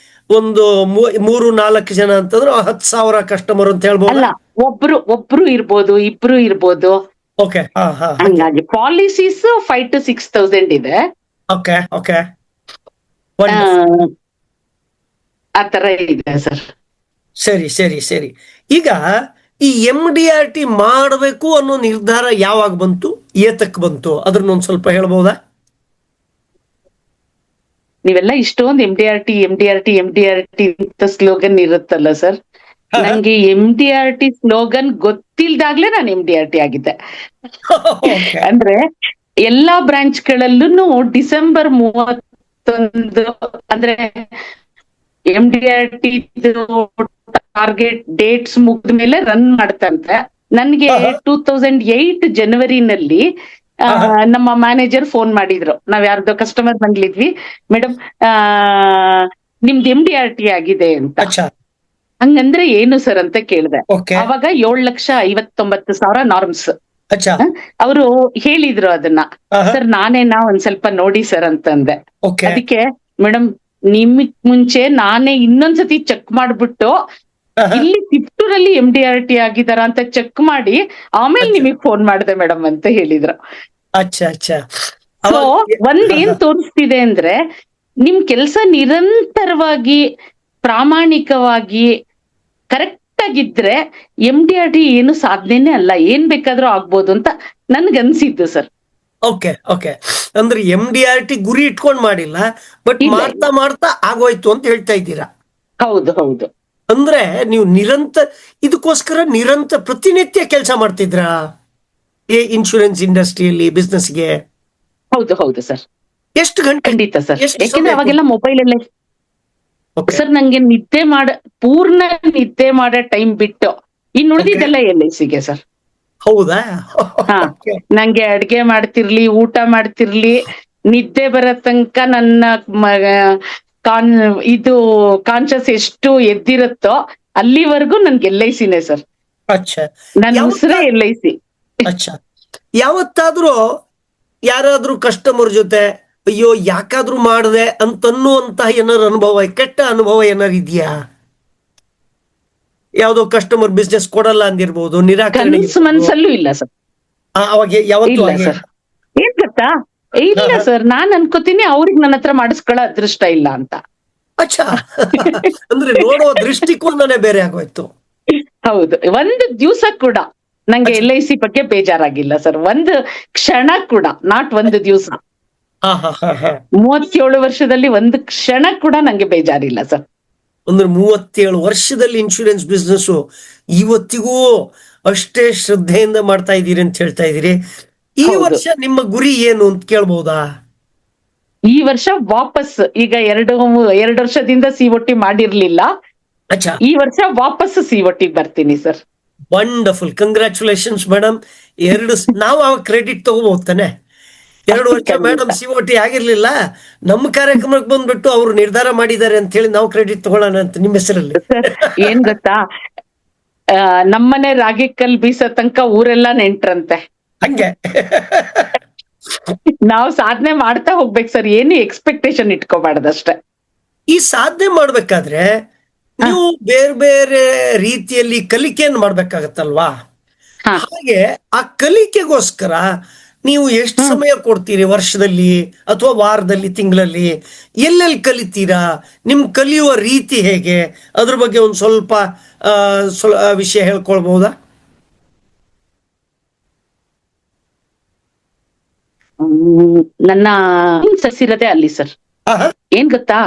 ಒಂದು 3-4 ಜನ ಅಂತಂದ್ರೆ 10,000 ಕಸ್ಟಮರ್ ಅಂತ ಹೇಳ್ಬೋದು. ಅಲ್ಲ, ಒಬ್ರು ಇರ್ಬೋದು, ಇಬ್ರು ಇರ್ಬೋದು. ಓಕೆ. ಹಂಗಾಗಿ ಪಾಲಿಸೀಸ್ 5,000 to 6,000 ಇದೆ. Okay okay. ಆತರ ಇದೆ ಸರ್. ಸರಿ. ಈಗ ಈ MDRT ಮಾಡಬೇಕು ಅನ್ನೋ ನಿರ್ಧಾರ ಯಾವಾಗ ಬಂತು, ಏತಕ್ ಬಂತು, ಅದ್ರನ್ನೊಂದ್ ಸ್ವಲ್ಪ ಹೇಳ್ಬೋದಾ? ನೀವೆಲ್ಲ ಇಷ್ಟೊಂದು MDRT ಅಂತ ಸ್ಲೋಗನ್ ಇರುತ್ತಲ್ಲ ಸರ್. ನಂಗೆ MDRT ಸ್ಲೋಗನ್ ಗೊತ್ತಿಲ್ದಾಗ್ಲೇ ನಾನು MDRT ಆಗಿದ್ದೆ. ಅಂದ್ರೆ ಎಲ್ಲಾ ಬ್ರಾಂಚ್ ಗಳಲ್ಲೂ ಡಿಸೆಂಬರ್ 31 ಅಂದ್ರೆ MDRT ಟಾರ್ಗೆಟ್ ಡೇಟ್ಸ್ ಮುಗಿದ್ಮೇಲೆ ರನ್ ಮಾಡ್ತಂತೆ. ನನ್ಗೆ 2008 ಜನವರಿನಲ್ಲಿ ನಮ್ಮ ಮ್ಯಾನೇಜರ್ ಫೋನ್ ಮಾಡಿದ್ರು. ನಾವ್ ಯಾರ್ದೋ ಕಸ್ಟಮರ್ ಬಂದ್ಲಿದ್ವಿ, ಮೇಡಮ್ ನಿಮ್ದು MDRT ಆಗಿದೆ ಅಂತ. ಹಂಗಂದ್ರೆ ಏನು ಸರ್ ಅಂತ ಕೇಳಿದೆ. ಅವಾಗ 7,59,000 ನಾರ್ಮ್ಸ್. ಅವರು ಹೇಳಿದ್ರು ಅದನ್ನ. ಸರ್ ನಾನೇನಾ ಒಂದ್ ಸ್ವಲ್ಪ ನೋಡಿ ಸರ್ ಅಂತಂದೆ. ಅದಕ್ಕೆ ಮೇಡಮ್ ನಿಮಗ್ ಮುಂಚೆ ನಾನೇ ಇನ್ನೊಂದ್ಸತಿ ಚೆಕ್ ಮಾಡ್ಬಿಟ್ಟು ಇಲ್ಲಿ ತಿಪ್ಟೂರಲ್ಲಿ MDRT ಆಗಿದಾರ ಅಂತ ಚೆಕ್ ಮಾಡಿ ಆಮೇಲೆ ನಿಮಗ್ ಫೋನ್ ಮಾಡಿದೆ ಮೇಡಮ್ ಅಂತ ಹೇಳಿದ್ರು. ಸೊ ಒಂದೇನ್ ತೋರಿಸ್ತಿದೆ ಅಂದ್ರೆ ನಿಮ್ ಕೆಲ್ಸ ನಿರಂತರವಾಗಿ ಪ್ರಾಮಾಣಿಕವಾಗಿ ಕರೆಕ್ಟ್ ಆಗಿದ್ರೆ MDRT ಏನು ಸಾಧನೆನೇ ಅಲ್ಲ, ಏನ್ ಬೇಕಾದ್ರೂ ಆಗ್ಬೋದು ಅಂತ ನನ್ಗನ್ಸಿದ್ದು ಸರ್. ಓಕೆ. ಅಂದ್ರೆ MDRT ಗುರಿ ಇಟ್ಕೊಂಡ್ ಮಾಡಿಲ್ಲ, ಬಟ್ ಮಾಡ್ತಾ ಆಗೋಯ್ತು ಅಂತ ಹೇಳ್ತಾ ಇದ್ದೀರಾ? ಹೌದು. ಅಂದ್ರೆ ನೀವು ಇದಕ್ಕೋಸ್ಕರ ಪ್ರತಿನಿತ್ಯ ಕೆಲಸ ಮಾಡ್ತಿದ್ರಾ ಇನ್ಶೂರೆನ್ಸ್ ಇಂಡಸ್ಟ್ರಿಯಲ್ಲಿ, ಬಿಸ್ನೆಸ್ಗೆ? ಹೌದು ಸರ್. ಎಷ್ಟು ಗಂಟೆ? ಖಂಡಿತ ಸರ್. ಯಾಕಂದ್ರೆ ಅವಾಗೆಲ್ಲ ಮೊಬೈಲ್ ಅಲ್ಲೇ ಸರ್. ನಂಗೆ ಪೂರ್ಣ ನಿದ್ದೆ ಮಾಡೋ ಟೈಮ್ ಬಿಟ್ಟು ಇನ್ನು ಉಳಿದಿದ್ದೆಲ್ಲ LICಗೆ ಸರ್. ಹೌದಾ? ನಂಗೆ ಅಡ್ಗೆ ಮಾಡ್ತಿರ್ಲಿ, ಊಟ ಮಾಡ್ತಿರ್ಲಿ, ನಿದ್ದೆ ಬರೋ ತನಕ ನನ್ನ ಕಾನ್ಶಿಯಸ್ ಎಷ್ಟು ಎದ್ದಿರುತ್ತೋ ಅಲ್ಲಿವರೆಗೂ ನನ್ಗೆ LICನೇ ಸರ್. ನನ್ನ ಉಸಿರೇ LIC. ಯಾವತ್ತಾದ್ರೂ ಯಾರಾದ್ರೂ ಕಸ್ಟಮರ್ ಜೊತೆ ಅಯ್ಯೋ ಯಾಕಾದ್ರೂ ಮಾಡಿದೆ ಅಂತನ್ನುವಂತಹ ಏನಾರು ಅನುಭವ, ಕೆಟ್ಟ ಅನುಭವ ಏನಾರು ಇದೆಯಾ? ಯಾವ್ದೋ ಕಸ್ಟಮರ್ ಬಿಸ್ನೆಸ್ ಕೊಡಲ್ಲ ಅಂದಿರ್ಬೋದು, ನಿರಾಕರಣೆ ಮನ್ಸಲ್ಲೂ ಇಲ್ಲ ಸರ್. ಅವಾಗ ಯಾವತ್ತೂ ಏನ್ ಗೊತ್ತಾ, ಇಲ್ಲ ಸರ್, ನಾನ್ ಅನ್ಕೋತೀನಿ ಅವ್ರಿಗೆ ನನ್ನ ಹತ್ರ ಮಾಡಿಸ್ಕೊಳ್ಳೋ ಅದೃಷ್ಟ ಇಲ್ಲ ಅಂತ. ಅಂದ್ರೆ ನೋಡೋ ದೃಷ್ಟಿಕೋನನೇ ಬೇರೆ ಆಗೋಯ್ತು. ಹೌದು. ಒಂದು ದಿವಸ ಕೂಡ ನಂಗೆ LIC ಬಗ್ಗೆ ಬೇಜಾರಾಗಿಲ್ಲ ಸರ್, ಒಂದು ಕ್ಷಣ ಕೂಡ. ನಾಟ್ ಒಂದು ದಿವಸ. 37 ವರ್ಷದಲ್ಲಿ ಒಂದು ಕ್ಷಣ ಕೂಡ ನಂಗೆ ಬೇಜಾರಿಲ್ಲ ಸರ್. ಅಂದ್ರೆ 37 ವರ್ಷದಲ್ಲಿ ಇನ್ಶೂರೆನ್ಸ್ ಬಿಸ್ನೆಸ್ ಇವತ್ತಿಗೂ ಅಷ್ಟೇ ಶ್ರದ್ಧೆಯಿಂದ ಮಾಡ್ತಾ ಇದ್ದೀರಿ ಅಂತ ಹೇಳ್ತಾ ಇದ್ದೀರಿ. ಈ ವರ್ಷ ನಿಮ್ಮ ಗುರಿ ಏನು ಅಂತ ಕೇಳ್ಬಹುದಾ? ಈ ವರ್ಷ ವಾಪಸ್, ಈಗ 2 ವರ್ಷದಿಂದ COT ಮಾಡಿರ್ಲಿಲ್ಲ, ಈ ವರ್ಷ ವಾಪಸ್ COT ಬರ್ತೀನಿ ಸರ್. Wonderful, congratulations madam. ನಾವು ಅವಾಗ ಕ್ರೆಡಿಟ್ ತಗೋಬಹುದು ತಾನೆ? 2 ವರ್ಷ ಮೇಡಮ್ COT ಆಗಿರ್ಲಿಲ್ಲ, ನಮ್ಮ ಕಾರ್ಯಕ್ರಮಕ್ಕೆ ಬಂದ್ಬಿಟ್ಟು ಅವ್ರು ನಿರ್ಧಾರ ಮಾಡಿದ್ದಾರೆ ಅಂತ ಹೇಳಿ ನಾವು ಕ್ರೆಡಿಟ್ ತಗೊಳ್ಳೋಣ ಅಂತ ನಿಮ್ಮ ಹೆಸರಲ್ಲಿ. ಏನ್ ಗೊತ್ತಾ, ನಮ್ಮನೆ ರಾಗಿ ಕಲ್ ಬೀಸೋ ತನಕ ಊರೆಲ್ಲ ನೆಂಟ್ರಂತೆ. ಹಂಗೆ ನಾವು ಸಾಧನೆ ಮಾಡ್ತಾ ಹೋಗ್ಬೇಕು ಸರ್, ಏನು ಎಕ್ಸ್ಪೆಕ್ಟೇಷನ್ ಇಟ್ಕೋಬಾರ್ದಷ್ಟೇ. ಈ ಸಾಧನೆ ಮಾಡ್ಬೇಕಾದ್ರೆ ನೀವು ಬೇರೆ ಬೇರೆ ರೀತಿಯಲ್ಲಿ ಕಲಿಕೆಯನ್ನು ಮಾಡ್ಬೇಕಾಗತ್ತಲ್ವಾ? ಹಾಗೆ ಆ ಕಲಿಕೆಗೋಸ್ಕರ ನೀವು ಎಷ್ಟು ಸಮಯ ಕೊಡ್ತೀರಿ ವರ್ಷದಲ್ಲಿ ಅಥವಾ ವಾರದಲ್ಲಿ, ತಿಂಗಳಲ್ಲಿ? ಎಲ್ಲೆಲ್ಲಿ ಕಲಿತೀರಾ? ನಿಮ್ ಕಲಿಯುವ ರೀತಿ ಹೇಗೆ? ಅದ್ರ ಬಗ್ಗೆ ಒಂದು ಸ್ವಲ್ಪ ವಿಷಯ ಹೇಳ್ಕೊಳ್ಬಹುದಾ? ನನ್ನ ಸಸಿರದೆ ಅಲ್ಲಿ ಸರ್. ಆಹಾ. ಏನ್ ಗೊತ್ತಾ,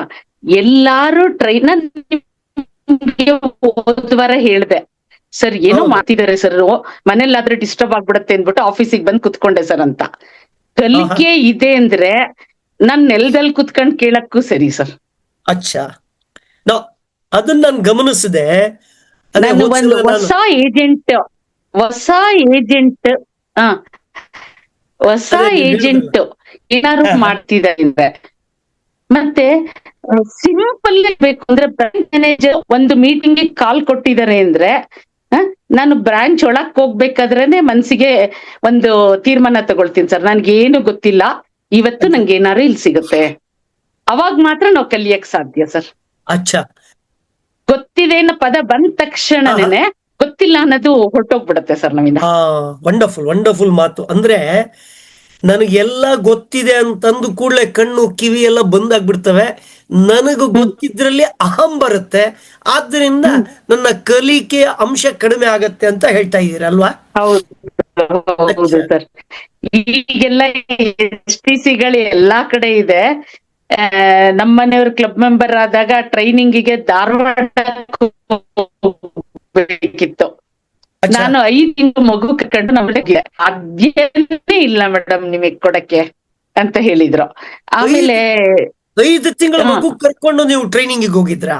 ಎಲ್ಲಾರು ಟ್ರೈನ್ ಹೋದ್ವಾರ ಹೇಳ್ದೆ ಸರ್, ಏನೋ ಹೌದು. ಮಾತಿದ್ದಾರೆ ಸರ್, ಮನೇಲಾದ್ರೆ ಡಿಸ್ಟರ್ಬ್ ಆಗ್ಬಿಡತ್ತೆ ಅಂದ್ಬಿಟ್ಟು ಆಫೀಸಿಗೆ ಬಂದ್ ಕುತ್ಕೊಂಡೆ ಸರ್ ಅಂತ. ಕಲಿಕೆ ಇದೆ ಅಂದ್ರೆ ನಾನ್ ನೆಲದಲ್ಲಿ ಕುತ್ಕೊಂಡ್ ಕೇಳಕ್ಕೂ ಸರಿ ಸರ್. ಅಚ್ಚಾ, ಅದನ್ನ ನಾನು ಗಮನಿಸಿದೆ. ಅದೇ ನಾನು ಒಂದು ಹೋದ್ಸಲ ನಾನು ಹೊಸ ಏಜೆಂಟ್ ಹ ಹೊಸ ಅದೇ ನೀವ್ ಹೇಳಿದ್ರಲ್ಲ. ಏಜೆಂಟ್ ಏನಾದ್ರು ಹಾ, ಹಾ. ಮಾಡ್ತಿದ್ದಾರೆ ಅಂದ್ರೆ, ಮತ್ತೆ ಸಿಂಪಲ್ ಬೇಕು ಅಂದ್ರೆ ಬ್ರಾಂಚ್ ಮ್ಯಾನೇಜರ್ ಒಂದು ಮೀಟಿಂಗ್ ಕಾಲ್ ಕೊಟ್ಟಿದ್ದಾರೆ ಅಂದ್ರೆ ಆ, ನಾನು ಬ್ರಾಂಚ್ ಒಳಕ್ ಹೋಗ್ಬೇಕಾದ್ರೇನೆ ಮನ್ಸಿಗೆ ಒಂದು ತೀರ್ಮಾನ ತಗೊಳ್ತೀನಿ ಸರ್, ನನ್ಗೆ ಏನು ಗೊತ್ತಿಲ್ಲ, ಇವತ್ತು ನಂಗೆ ಏನಾರು ಇಲ್ಲಿ ಸಿಗುತ್ತೆ, ಅವಾಗ ಮಾತ್ರ ನಾವು ಕಲಿಯಕ್ ಸಾಧ್ಯ ಸರ್. ಅಚ್ಚಾ. ಗೊತ್ತಿದೆ ಅನ್ನೋ ಪದ ಬಂದ ತಕ್ಷಣನೇ ಗೊತ್ತಿಲ್ಲ ಅನ್ನೋದು ಹೊರಟೋಗ್ಬಿಡತ್ತೆ ಸರ್ ನಮ್ಮಿಂದ. ವಂಡರ್ಫುಲ್ ವಂಡರ್ಫುಲ್ ಮಾತು. ಅಂದ್ರೆ ನನಗೆಲ್ಲ ಗೊತ್ತಿದೆ ಅಂತಂದು ಕೂಡಲೇ ಕಣ್ಣು ಕಿವಿ ಎಲ್ಲ ಬಂದಾಗ್ಬಿಡ್ತವೆ. ನನಗೆ ಗೊತ್ತಿದ್ರಲ್ಲಿ ಅಹಂ ಬರುತ್ತೆ, ಆದ್ರಿಂದ ನನ್ನ ಕಲಿಕೆಯ ಅಂಶ ಕಡಿಮೆ ಆಗತ್ತೆ ಅಂತ ಹೇಳ್ತಾ ಇದ್ದೀರಲ್ವಾ? ಹೌದು ಸರ್. ಈಗೆಲ್ಲ STCಗಳು ಎಲ್ಲಾ ಕಡೆ ಇದೆ. ನಮ್ಮನೆಯವ್ರ ಕ್ಲಬ್ ಮೆಂಬರ್ ಆದಾಗ ಟ್ರೈನಿಂಗಿಗೆ ಧಾರವಾಡ ಹೋಗ್ಬೇಕಿತ್ತು. ನಾನು 5 ತಿಂಗಳು ಮಗು ಕರ್ಕೊಂಡು ನಮ್ಮಲ್ಲಿಗೆ ಸಾಧ್ಯನೇ ಇಲ್ಲ ಮೇಡಮ್ ನಿಮಗ್ ಕೊಡಕ್ಕೆ ಅಂತ ಹೇಳಿದ್ರು. ಆಮೇಲೆ 5 ತಿಂಗಳ ಮಗು ಕರ್ಕೊಂಡು ನೀವು ಟ್ರೈನಿಂಗಿಗೆ ಹೋಗಿದ್ರಾ?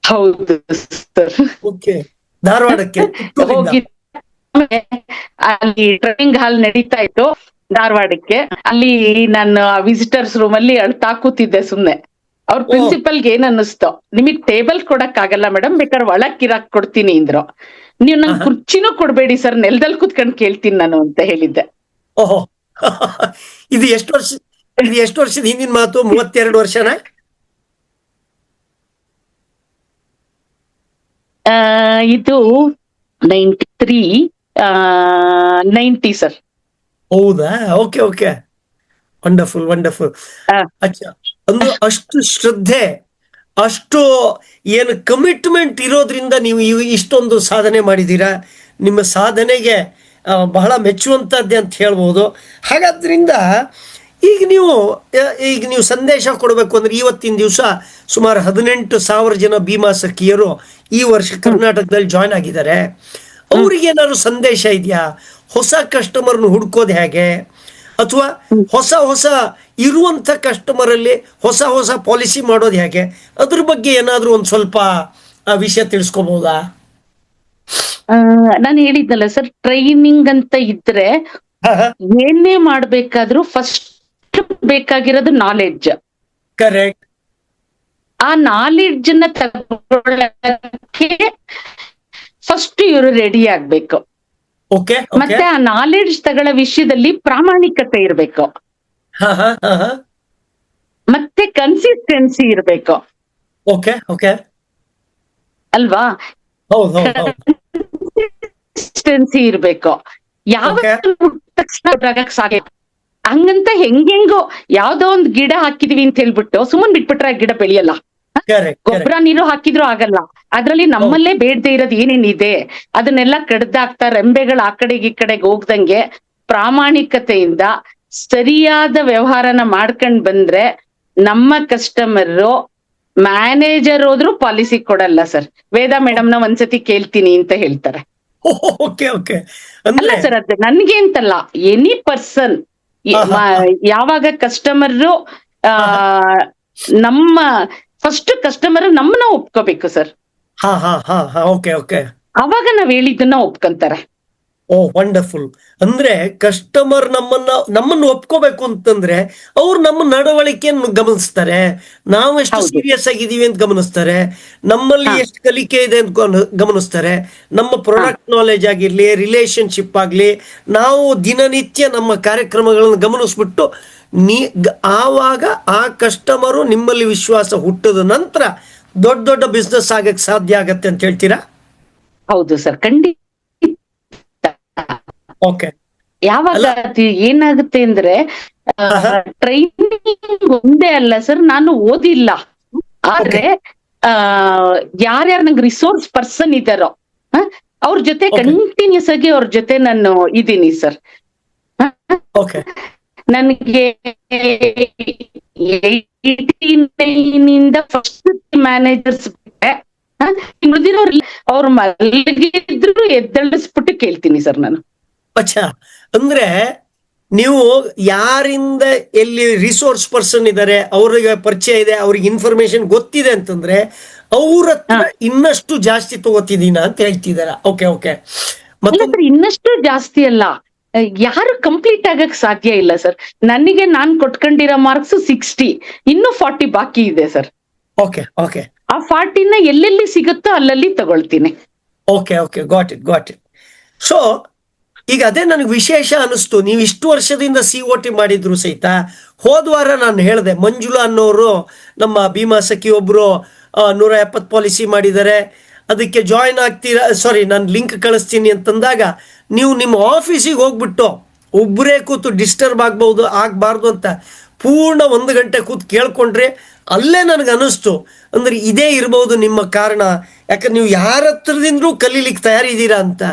ಹೌದು ಸರ್. ಓಕೆ. ಧಾರವಾಡಕ್ಕೆ ಹೋಗಿ ಅಲ್ಲಿ ಟ್ರೈನಿಂಗ್ ಹಾಲ್ ನಡೀತಾ ಇತ್ತು ಧಾರವಾಡಕ್ಕೆ. ಅಲ್ಲಿ ನಾನು ವಿಸಿಟರ್ಸ್ ರೂಮ್ ಅಲ್ಲಿ ಅಳ್ತಾ ಕೂತಿದ್ದೆ ಸುಮ್ನೆ. ಅವ್ರ ಪ್ರಿನ್ಸಿಪಲ್ಗೆ ಏನ್ ಅನ್ನಿಸ್ತು, ನಿಮಗ್ ಟೇಬಲ್ ಕೊಡಕ್ ಆಗಲ್ಲ ಮೇಡಮ್, ಬೇಕಾದ್ರೆ ಒಳಕ್ ಇರಾಕ್ ಕೊಡ್ತೀನಿ ಅಂದ್ರು. ನೀವ್ ನಂಗೆ ಕುರ್ಚಿನೂ ಕೊಡ್ಬೇಡಿ ಸರ್, ನೆಲದಲ್ಲಿ ಕುತ್ಕೊಂಡ್ ಕೇಳ್ತೀನಿ ನಾನು ಅಂತ ಹೇಳಿದ್ದೆ. ಓಹೋ. ಇದು ಎಷ್ಟು ವರ್ಷದ ಹಿಂದಿನ ಮಾತು? 32 ವರ್ಷನ? ಇದು 93 90 ಸರ್. ಹೌದಾ? Okay okay. Wonderful wonderful. ಅಚ್ಚಾ, ಅಂದ್ರೆ ಅಷ್ಟು ಶ್ರದ್ಧೆ, ಅಷ್ಟು ಏನು ಕಮಿಟ್ಮೆಂಟ್ ಇರೋದ್ರಿಂದ ನೀವು ಇಷ್ಟೊಂದು ಸಾಧನೆ ಮಾಡಿದ್ದೀರಾ. ನಿಮ್ಮ ಸಾಧನೆಗೆ ಬಹಳ ಮೆಚ್ಚುವಂಥದ್ದೇ ಅಂತ ಹೇಳ್ಬೋದು. ಹಾಗಾದ್ರಿಂದ ಈಗ ನೀವು ಸಂದೇಶ ಕೊಡಬೇಕು ಅಂದ್ರೆ, ಇವತ್ತಿನ ದಿವಸ ಸುಮಾರು 18,000 ಜನ ಭೀಮಾ ಸಖಿಯರು ಈ ವರ್ಷ ಕರ್ನಾಟಕದಲ್ಲಿ ಜಾಯ್ನ್ ಆಗಿದ್ದಾರೆ. ಅವ್ರಿಗೆ ಏನಾದ್ರು ಸಂದೇಶ ಇದೆಯಾ? ಹೊಸ ಕಸ್ಟಮರ್ನ ಹುಡ್ಕೋದು ಹೇಗೆ, ಅಥವಾ ಹೊಸ ಇರುವಂತ ಕಸ್ಟಮರ್ ಅಲ್ಲಿ ಹೊಸ ಪಾಲಿಸಿ ಮಾಡೋದು ಹೇಗೆ, ಅದ್ರ ಬಗ್ಗೆ ಏನಾದ್ರೂ ಒಂದ್ ಸ್ವಲ್ಪ ವಿಷಯ ತಿಳಿಸ್ಕೋಬಹುದಾ? ನಾನು ಹೇಳಿದ್ನಲ್ಲ ಸರ್, ಟ್ರೈನಿಂಗ್ ಅಂತ ಇದ್ರೆ ಏನೇ ಮಾಡ್ಬೇಕಾದ್ರೂ ಫಸ್ಟ್ ಬೇಕಾಗಿರೋದು ನಾಲೆಡ್ಜ್. ಕರೆಕ್ಟ್. ಆ ನಾಲೆಡ್ಜ್ ನ ತಗೊಳ್ಳಕ್ಕೆ ಫಸ್ಟ್ ಇವರು ರೆಡಿ ಆಗ್ಬೇಕು. ಓಕೆ. ಮತ್ತೆ ಆ ನಾಲೆಡ್ಜ್ ತಗೊಳ್ಳೋ ವಿಷಯದಲ್ಲಿ ಪ್ರಾಮಾಣಿಕತೆ ಇರ್ಬೇಕು, ಮತ್ತೆ ಕನ್ಸಿಸ್ಟೆನ್ಸಿ ಇರ್ಬೇಕು. Okay okay. ಅಲ್ವಾ? ಹೌದು. ಕನ್ಸಿಸ್ಟೆನ್ಸಿ ಇರ್ಬೇಕು. ಯಾವ ತಕ್ಷಣ ಸಾಧ್ಯ ಹಂಗಂತ ಹೆಂಗೋ ಯಾವ್ದೋ ಒಂದ್ ಗಿಡ ಹಾಕಿದೀವಿ ಅಂತ ಹೇಳ್ಬಿಟ್ಟು ಸುಮ್ಮನೆ ಬಿಟ್ಬಿಟ್ರೆ ಆ ಗಿಡ ಬೆಳೆಯಲ್ಲ. ಗೊಬ್ಬರ ನೀರು ಹಾಕಿದ್ರು ಆಗಲ್ಲ. ಅದ್ರಲ್ಲಿ ನಮ್ಮಲ್ಲೇ ಬೇಡದೆ ಇರೋದು ಏನೇನಿದೆ ಅದನ್ನೆಲ್ಲ ಕಡ್ದಾಕ್ತಾ ರೆಂಬೆಗಳು ಆ ಕಡೆಗೆ ಈ ಕಡೆಗೆ ಹೋಗ್ದಂಗೆ ಪ್ರಾಮಾಣಿಕತೆಯಿಂದ ಸರಿಯಾದ ವ್ಯವಹಾರನ ಮಾಡ್ಕೊಂಡ್ ಬಂದ್ರೆ ನಮ್ಮ ಕಸ್ಟಮರ್ ಮ್ಯಾನೇಜರ್ ಹೋದ್ರು ಪಾಲಿಸಿ ಕೊಡಲ್ಲ ಸರ್. ವೇದಾ ಮೇಡಮ್ನ ಒಂದ್ಸತಿ ಕೇಳ್ತೀನಿ ಅಂತ ಹೇಳ್ತಾರೆ. ಅಲ್ಲ ಸರ್, ಅದು ನನ್ಗೆ ಅಂತಲ್ಲ, ಎನಿ ಪರ್ಸನ್ ಯಾವಾಗ ಕಸ್ಟಮರ್ ನಮ್ಮ ಫಸ್ಟ್ ಕಸ್ಟಮರ್ ನಮ್ಮನ್ನ ಒಪ್ಕೋಬೇಕು ಸರ್. ಅವಾಗ ನಾವ್ ಹೇಳಿದ್ದನ್ನ ಒಪ್ಕೊಂತಾರೆ. ಓ ವಂಡರ್ಫುಲ್. ಅಂದ್ರೆ ಕಸ್ಟಮರ್ ನಮ್ಮನ್ನು ಒಪ್ಕೋಬೇಕು ಅಂತಂದ್ರೆ ಅವ್ರು ನಮ್ಮ ನಡವಳಿಕೆಯನ್ನು ಗಮನಿಸ್ತಾರೆ, ನಾವು ಎಷ್ಟು ಸೀರಿಯಸ್ ಆಗಿದೀವಿ ಅಂತ ಗಮನಿಸ್ತಾರೆ, ನಮ್ಮಲ್ಲಿ ಎಷ್ಟು ಕಲಿಕೆ ಇದೆ ಅಂತ ಗಮನಿಸ್ತಾರೆ, ನಮ್ಮ ಪ್ರಾಡಕ್ಟ್ ನಾಲೆಜ್ ಆಗಿರ್ಲಿ, ರಿಲೇಶನ್ಶಿಪ್ ಆಗ್ಲಿ, ನಾವು ದಿನನಿತ್ಯ ನಮ್ಮ ಕಾರ್ಯಕ್ರಮಗಳನ್ನು ಗಮನಿಸ್ಬಿಟ್ಟು ಆವಾಗ ಆ ಕಸ್ಟಮರು ನಿಮ್ಮಲ್ಲಿ ವಿಶ್ವಾಸ ಹುಟ್ಟದ ನಂತರ ದೊಡ್ಡ ಬಿಸ್ನೆಸ್ ಆಗಕ್ಕೆ ಸಾಧ್ಯ ಆಗತ್ತೆ ಅಂತ ಹೇಳ್ತೀರಾ? ಹೌದು ಸರ್, ಖಂಡಿತ ಓಕೆ. ಯಾವಾಗ ಅಲ್ಲ. ಅದು ಏನಾಗುತ್ತೆ ಅಂದ್ರೆ ಟ್ರೈನಿಂಗ್ ಒಂದೇ ಅಲ್ಲ ಸರ್, ನಾನು ಓದಿಲ್ಲ, ಆದ್ರೆ ಯಾರ್ಯಾರು ನಂಗೆ ರಿಸೋರ್ಸ್ ಪರ್ಸನ್ ಇದ್ದಾರೋ ಅವ್ರ ಜೊತೆ Okay. ಕಂಟಿನ್ಯೂಸ್ ಆಗಿ ಅವ್ರ ಜೊತೆ ನಾನು ಇದ್ದೀನಿ ಸರ್. ಓಕೆ. ನನಗೆ 89 ಫಸ್ಟ್ ಮ್ಯಾನೇಜರ್ಸ್ ಬಿಟ್ಟೆ, ಉಳಿದಿರೋರು ಅವ್ರು ಮಲಗಿದ್ರು ಎದ್ದಳಿಸ್ಬಿಟ್ಟು ಕೇಳ್ತೀನಿ ಸರ್ ನಾನು. ಅಚ್ಚಾ, ಅಂದ್ರೆ ನೀವು ಯಾರಿಂದ ಎಲ್ಲಿ ರಿಸೋರ್ಸ್ ಪರ್ಸನ್ ಇದ್ದಾರೆ, ಅವ್ರಿಗೆ ಪರಿಚಯ ಇದೆ, ಅವ್ರಿಗೆ ಇನ್ಫಾರ್ಮೇಶನ್ ಗೊತ್ತಿದೆ ಅಂತಂದ್ರೆ ಅವ್ರ ಹತ್ರ ಇನ್ನಷ್ಟು ಜಾಸ್ತಿ ತಗೋತಿದ್ದೀನ ಅಂತ ಹೇಳ್ತಿದಾರ. Okay okay. ಮತ್ತೆ ಇನ್ನಷ್ಟು ಜಾಸ್ತಿ ಅಲ್ಲ, ಯಾರು ಕಂಪ್ಲೀಟ್ ಆಗಕ್ ಸಾಧ್ಯ ಇಲ್ಲ ಸರ್. ನನಗೆ ನಾನ್ ಕೊಟ್ಕೊಂಡಿರೋ ಮಾರ್ಕ್ಸ್ 60, ಇನ್ನು 40 ಬಾಕಿ ಇದೆ ಸರ್. Okay okay. ಆ 40ನ ಎಲ್ಲೆಲ್ಲಿ ಸಿಗುತ್ತೋ ಅಲ್ಲಲ್ಲಿ ತಗೊಳ್ತೀನಿ. Okay okay, got it got it. So ಈಗ ಅದೇ ನನಗೆ ವಿಶೇಷ ಅನಿಸ್ತು, ನೀವು ಇಷ್ಟು ವರ್ಷದಿಂದ COT ಮಾಡಿದ್ರು ಸಹಿತ. ಹೋದ್ವಾರ ನಾನು ಹೇಳಿದೆ, ಮಂಜುಳಾ ಅನ್ನೋರು ನಮ್ಮ ಭೀಮಾ ಸಖಿ ಒಬ್ರು 170 ಪಾಲಿಸಿ ಮಾಡಿದ್ದಾರೆ, ಅದಕ್ಕೆ ಜಾಯಿನ್ ಆಗ್ತೀರಾ, ಸಾರಿ ನಾನು ಲಿಂಕ್ ಕಳಿಸ್ತೀನಿ ಅಂತಂದಾಗ ನೀವು ನಿಮ್ಮ ಆಫೀಸಿಗೆ ಹೋಗ್ಬಿಟ್ಟು ಒಬ್ಬರೇ ಕೂತು ಡಿಸ್ಟರ್ಬ್ ಆಗಬಾರ್ದು ಅಂತ ಪೂರ್ಣ 1 ಗಂಟೆ ಕೂತು ಕೇಳ್ಕೊಂಡ್ರೆ ಅಲ್ಲೇ ನನಗೆ ಅನಿಸ್ತು, ಅಂದ್ರೆ ಇದೇ ಇರ್ಬೋದು ನಿಮ್ಮ ಕಾರಣ. ಯಾಕಂದ್ರೆ ನೀವು ಯಾರ ಹತ್ರದಿಂದ್ರೂ ಕಲೀಲಿಕ್ಕೆ ತಯಾರಿದ್ದೀರಾ ಅಂತ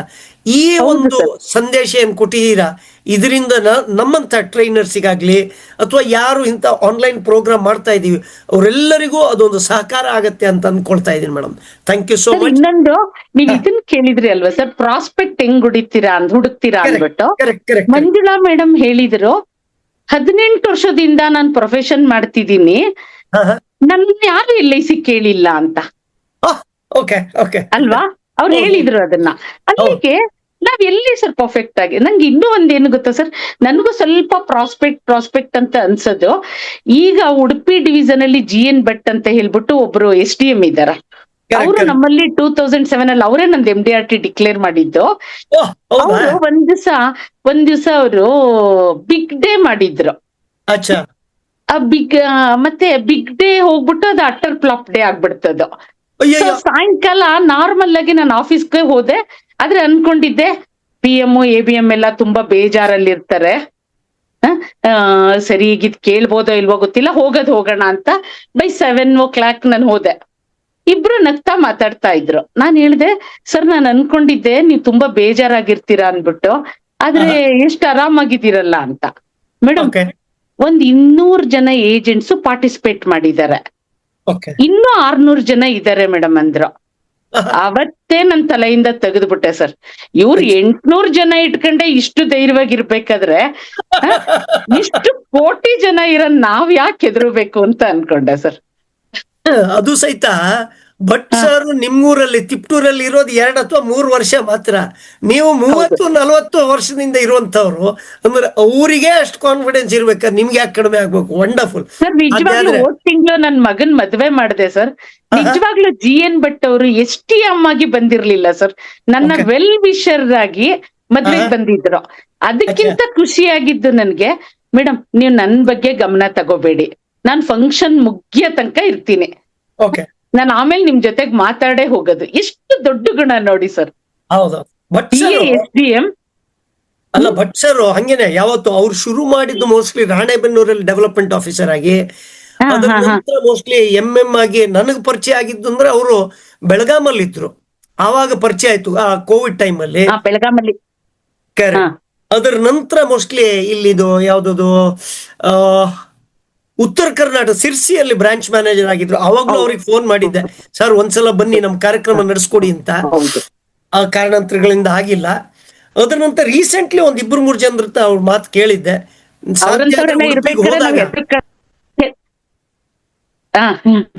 ಈ ಒಂದು ಸಂದೇಶ ಏನು ಕೊಟ್ಟಿದ್ದೀರಾ, ಇದರಿಂದ ನಮ್ಮಂಥ ಟ್ರೈನರ್ಸಿಗಾಗ್ಲಿ ಅಥವಾ ಯಾರು ಇಂಥ ಆನ್ಲೈನ್ ಪ್ರೋಗ್ರಾಮ್ ಮಾಡ್ತಾ ಇದ್ದೀವಿ ಅವರೆಲ್ಲರಿಗೂ ಅದೊಂದು ಸಹಕಾರ ಆಗತ್ತೆ ಅಂತ ಅನ್ಕೊಳ್ತಾ ಇದ್ದೀನಿ madam. Thank you so much. ಇನ್ನೊಂದು, ನೀವ್ ಇದನ್ನ ಕೇಳಿದ್ರಿ ಅಲ್ವಾ ಸರ್, ಪ್ರಾಸ್ಪೆಕ್ಟ್ ಹೆಂಗ್ ಹುಡುಕ್ತೀರಾ ಅಂದ್ಬಿಟ್ಟು. ಮಂಜುಳಾ ಮೇಡಮ್ ಹೇಳಿದ್ರು, 18 ವರ್ಷದಿಂದ ನಾನು ಪ್ರೊಫೆಷನ್ ಮಾಡ್ತಿದ್ದೀನಿ, ನನ್ನ ಯಾರು LIC ಕೇಳಿಲ್ಲ ಅಂತ. ಓಕೆ ಓಕೆ ಅಲ್ವಾ, ಅವ್ರು ಹೇಳಿದ್ರು ಅದನ್ನ. ಅಲ್ಲಿಗೆ ನಾವ್ ಎಲ್ಲಿ ಸರ್ ಪರ್ಫೆಕ್ಟ್ ಆಗಿ. ನಂಗೆ ಇನ್ನೂ ಒಂದೇನು ಗೊತ್ತಾ ಸರ್, ನನಗೂ ಸ್ವಲ್ಪ ಪ್ರಾಸ್ಪೆಕ್ಟ್ ಅಂತ ಅನ್ಸೋದು. ಈಗ ಉಡುಪಿ ಡಿವಿಷನ್ ಅಲ್ಲಿ GN ಭಟ್ ಅಂತ ಹೇಳ್ಬಿಟ್ಟು ಒಬ್ರು SDM ಇದ್ದಾರ. ಅವರು ನಮ್ಮಲ್ಲಿ 2007 ಅಲ್ಲಿ ಅವರೇ ನಂದು MDRT ಡಿಕ್ಲೇರ್ ಮಾಡಿದ್ದು. ಅವರು ಒಂದ್ ದಿವಸ ಅವರು ಬಿಗ್ ಡೇ ಮಾಡಿದ್ರು. ಮತ್ತೆ ಬಿಗ್ ಡೇ ಹೋಗ್ಬಿಟ್ಟು ಅದು ಅಟರ್ ಫ್ಲಾಪ್ ಡೇ ಆಗ್ಬಿಡ್ತದು. ಸಾಯಂಕಾಲ ನಾರ್ಮಲ್ ಆಗಿ ನಾನು ಆಫೀಸ್ಗೆ ಹೋದೆ, ಆದ್ರೆ ಅನ್ಕೊಂಡಿದ್ದೆ PM ABM ಎಲ್ಲ ತುಂಬಾ ಬೇಜಾರಲ್ಲಿ ಇರ್ತಾರೆ, ಸರಿ ಈಗಿದ್ ಕೇಳ್ಬೋದೋ ಇಲ್ವೋ ಗೊತ್ತಿಲ್ಲ, ಹೋಗೋಣ ಅಂತ ಬೈ 7 o'clock ನಾನು ಹೋದೆ. ಇಬ್ರು ನಗ್ತಾ ಮಾತಾಡ್ತಾ ಇದ್ರು. ನಾನ್ ಹೇಳ್ದೆ, ಸರ್ ನಾನು ಅನ್ಕೊಂಡಿದ್ದೆ ನೀವು ತುಂಬಾ ಬೇಜಾರಾಗಿರ್ತೀರಾ ಅನ್ಬಿಟ್ಟು, ಆದ್ರೆ ಎಷ್ಟು ಆರಾಮಾಗಿದ್ದೀರಲ್ಲ ಅಂತ. ಮೇಡಮ್, 200 ಜನ ಏಜೆಂಟ್ಸ್ ಪಾರ್ಟಿಸಿಪೇಟ್ ಮಾಡಿದ್ದಾರೆ, ಇನ್ನೂ 600 ಜನ ಇದ್ದಾರೆ ಮೇಡಮ್ ಅಂದ್ರು. ಅವತ್ತೇ ನನ್ ತಲೆಯಿಂದ ತೆಗೆದ್ಬಿಟ್ಟೆ ಸರ್. ಇವ್ರು 800 ಜನ ಇಟ್ಕೊಂಡೆ ಇಷ್ಟು ಧೈರ್ಯವಾಗಿರ್ಬೇಕಾದ್ರೆ ಇಷ್ಟು ಕೋಟಿ ಜನ ಇರೋ ನಾವ್ ಯಾಕೆ ಹೆದರ್ಬೇಕು ಅಂತ ಅನ್ಕೊಂಡೆ ಸರ್. ಅದು ಸಹಿತ ಭಟ್ ಸರ್ ನಿಮ್ಮೂರಲ್ಲಿ ತಿಪ್ಟೂರಲ್ಲಿ ಇರೋದು 2 ಅಥವಾ 3 ವರ್ಷ ಮಾತ್ರ. ನೀವು 30-40 ವರ್ಷದಿಂದ ಇರುವಂತವ್ರು ಅಂದ್ರೆ ಅವರಿಗೆ ಅಷ್ಟು ಕಾನ್ಫಿಡೆನ್ಸ್ ಇರ್ಬೇಕಾದ್ರೆ ನಿಮ್ಗೆ ಯಾಕೆ ಕಡಿಮೆ ಆಗ್ಬೇಕು? Wonderful sir. ನಿಜವಾಗ್ಲೂ ಹೋದ್ ತಿಂಗಳು ನನ್ ಮಗನ್ ಮದ್ವೆ ಮಾಡಿದೆ ಸರ್. ನಿಜವಾಗ್ಲೂ GN ಭಟ್ ಅವರು STM ಆಗಿ ಬಂದಿರ್ಲಿಲ್ಲ ಸರ್, ನನ್ನ ವೆಲ್ ವಿಷರ್ ಆಗಿ ಮದ್ವೆಗೆ ಬಂದಿದ್ರು. ಅದಕ್ಕಿಂತ ಖುಷಿಯಾಗಿದ್ದು ನನ್ಗೆ, ಮೇಡಮ್ ನೀವು ನನ್ ಬಗ್ಗೆ ಗಮನ ತಗೋಬೇಡಿ, ನಾನ್ ಫಂಕ್ಷನ್ ಮುಗಿಯೋ ತನಕ ಇರ್ತೀನಿ, ನಾನು ಆಮೇಲೆ ನಿಮ್ ಜೊತೆಗೆ ಮಾತಾಡೇ ಹೋಗೋದು. ಎಷ್ಟು ದೊಡ್ಡ ಗುಣ ನೋಡಿ ಸರ್. ಹೌದು, SDM ಅಲ್ಲ ಭಟ್ ಸರ್ ಹಂಗೇನೆ. ಯಾವತ್ತು ಅವ್ರು ಶುರು ಮಾಡಿದ್ದು ಮೋಸ್ಟ್ಲಿ ರಾಣೆಬೆನ್ನೂರಲ್ಲಿ ಡೆವಲಪ್ಮೆಂಟ್ ಆಫೀಸರ್ ಆಗಿ, ಅದ್ರ ನಂತರ ಮೋಸ್ಟ್ಲಿ MM ಆಗಿ ನನಗ್ ಪರಿಚಯ ಆಗಿದ್ದು ಅಂದ್ರೆ ಅವರು ಬೆಳಗಾಮಲ್ಲಿ ಇದ್ರು, ಆವಾಗ ಪರಿಚಯ ಆಯ್ತು ಆ ಕೋವಿಡ್ ಟೈಮ್ ಅಲ್ಲಿ ಬೆಳಗಾಮಲ್ಲಿ. ಅದರ ನಂತರ ಮೋಸ್ಟ್ಲಿ ಇಲ್ಲಿದು ಯಾವ್ದು ಉತ್ತರ ಕರ್ನಾಟಕ ಸಿರ್ಸಿಯಲ್ಲಿ ಬ್ರಾಂಚ್ ಮ್ಯಾನೇಜರ್ ಆಗಿದ್ರು. ಅವಾಗ್ಲೂ ಅವ್ರಿಗೆ ಫೋನ್ ಮಾಡಿದ್ದೆ, ಸರ್ ಒಂದ್ಸಲ ಬನ್ನಿ ನಮ್ ಕಾರ್ಯಕ್ರಮ ನಡೆಸ್ಕೊಡಿ ಅಂತ. ಆ ಕಾರಣಾಂತರಗಳಿಂದ ಆಗಿಲ್ಲ. ಅದ್ರ ನಂತರ ರೀಸೆಂಟ್ಲಿ 1-2-3 ಜನರ ಅವ್ರ ಮಾತು ಕೇಳಿದ್ದೆ.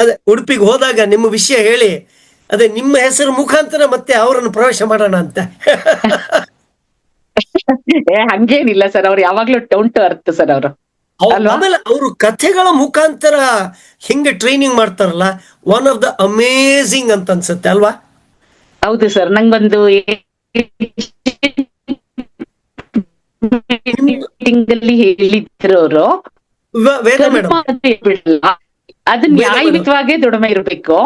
ಅದೇ ಉಡುಪಿಗೆ ಹೋದಾಗ ನಿಮ್ಮ ವಿಷಯ ಹೇಳಿ, ಅದೇ ನಿಮ್ಮ ಹೆಸರು ಮುಖಾಂತರ ಮತ್ತೆ ಅವರನ್ನು ಪ್ರವೇಶ ಮಾಡೋಣ ಅಂತ. ಹಂಗೇನಿಲ್ಲ ಸರ್, ಅವ್ರು ಯಾವಾಗ್ಲೂ ಡೌನ್ ಟು ಅರ್ತ್ ಸರ್ ಅವರು. ಆಮೇಲೆ ಅವರು ಕಥೆಗಳ ಮುಖಾಂತರ ಹಿಂಗೆ ಟ್ರೈನಿಂಗ್ ಮಾಡ್ತಾರಲ್ಲ, ಒನ್ ಆಫ್ ದ ಅಮೇಝಿಂಗ್ ಅಂತ ಅನ್ಸುತ್ತೆ ಅಲ್ವಾ? ಹೌದು ಸರ್. ನಂಗೊಂದು ಮೀಟಿಂಗಲ್ಲಿ ಹೇಳಿದ್ರು ಅವರು, ಅದು ನ್ಯಾಯಯುತವಾಗೇ ದುಡಿಮೆ ಇರ್ಬೇಕು.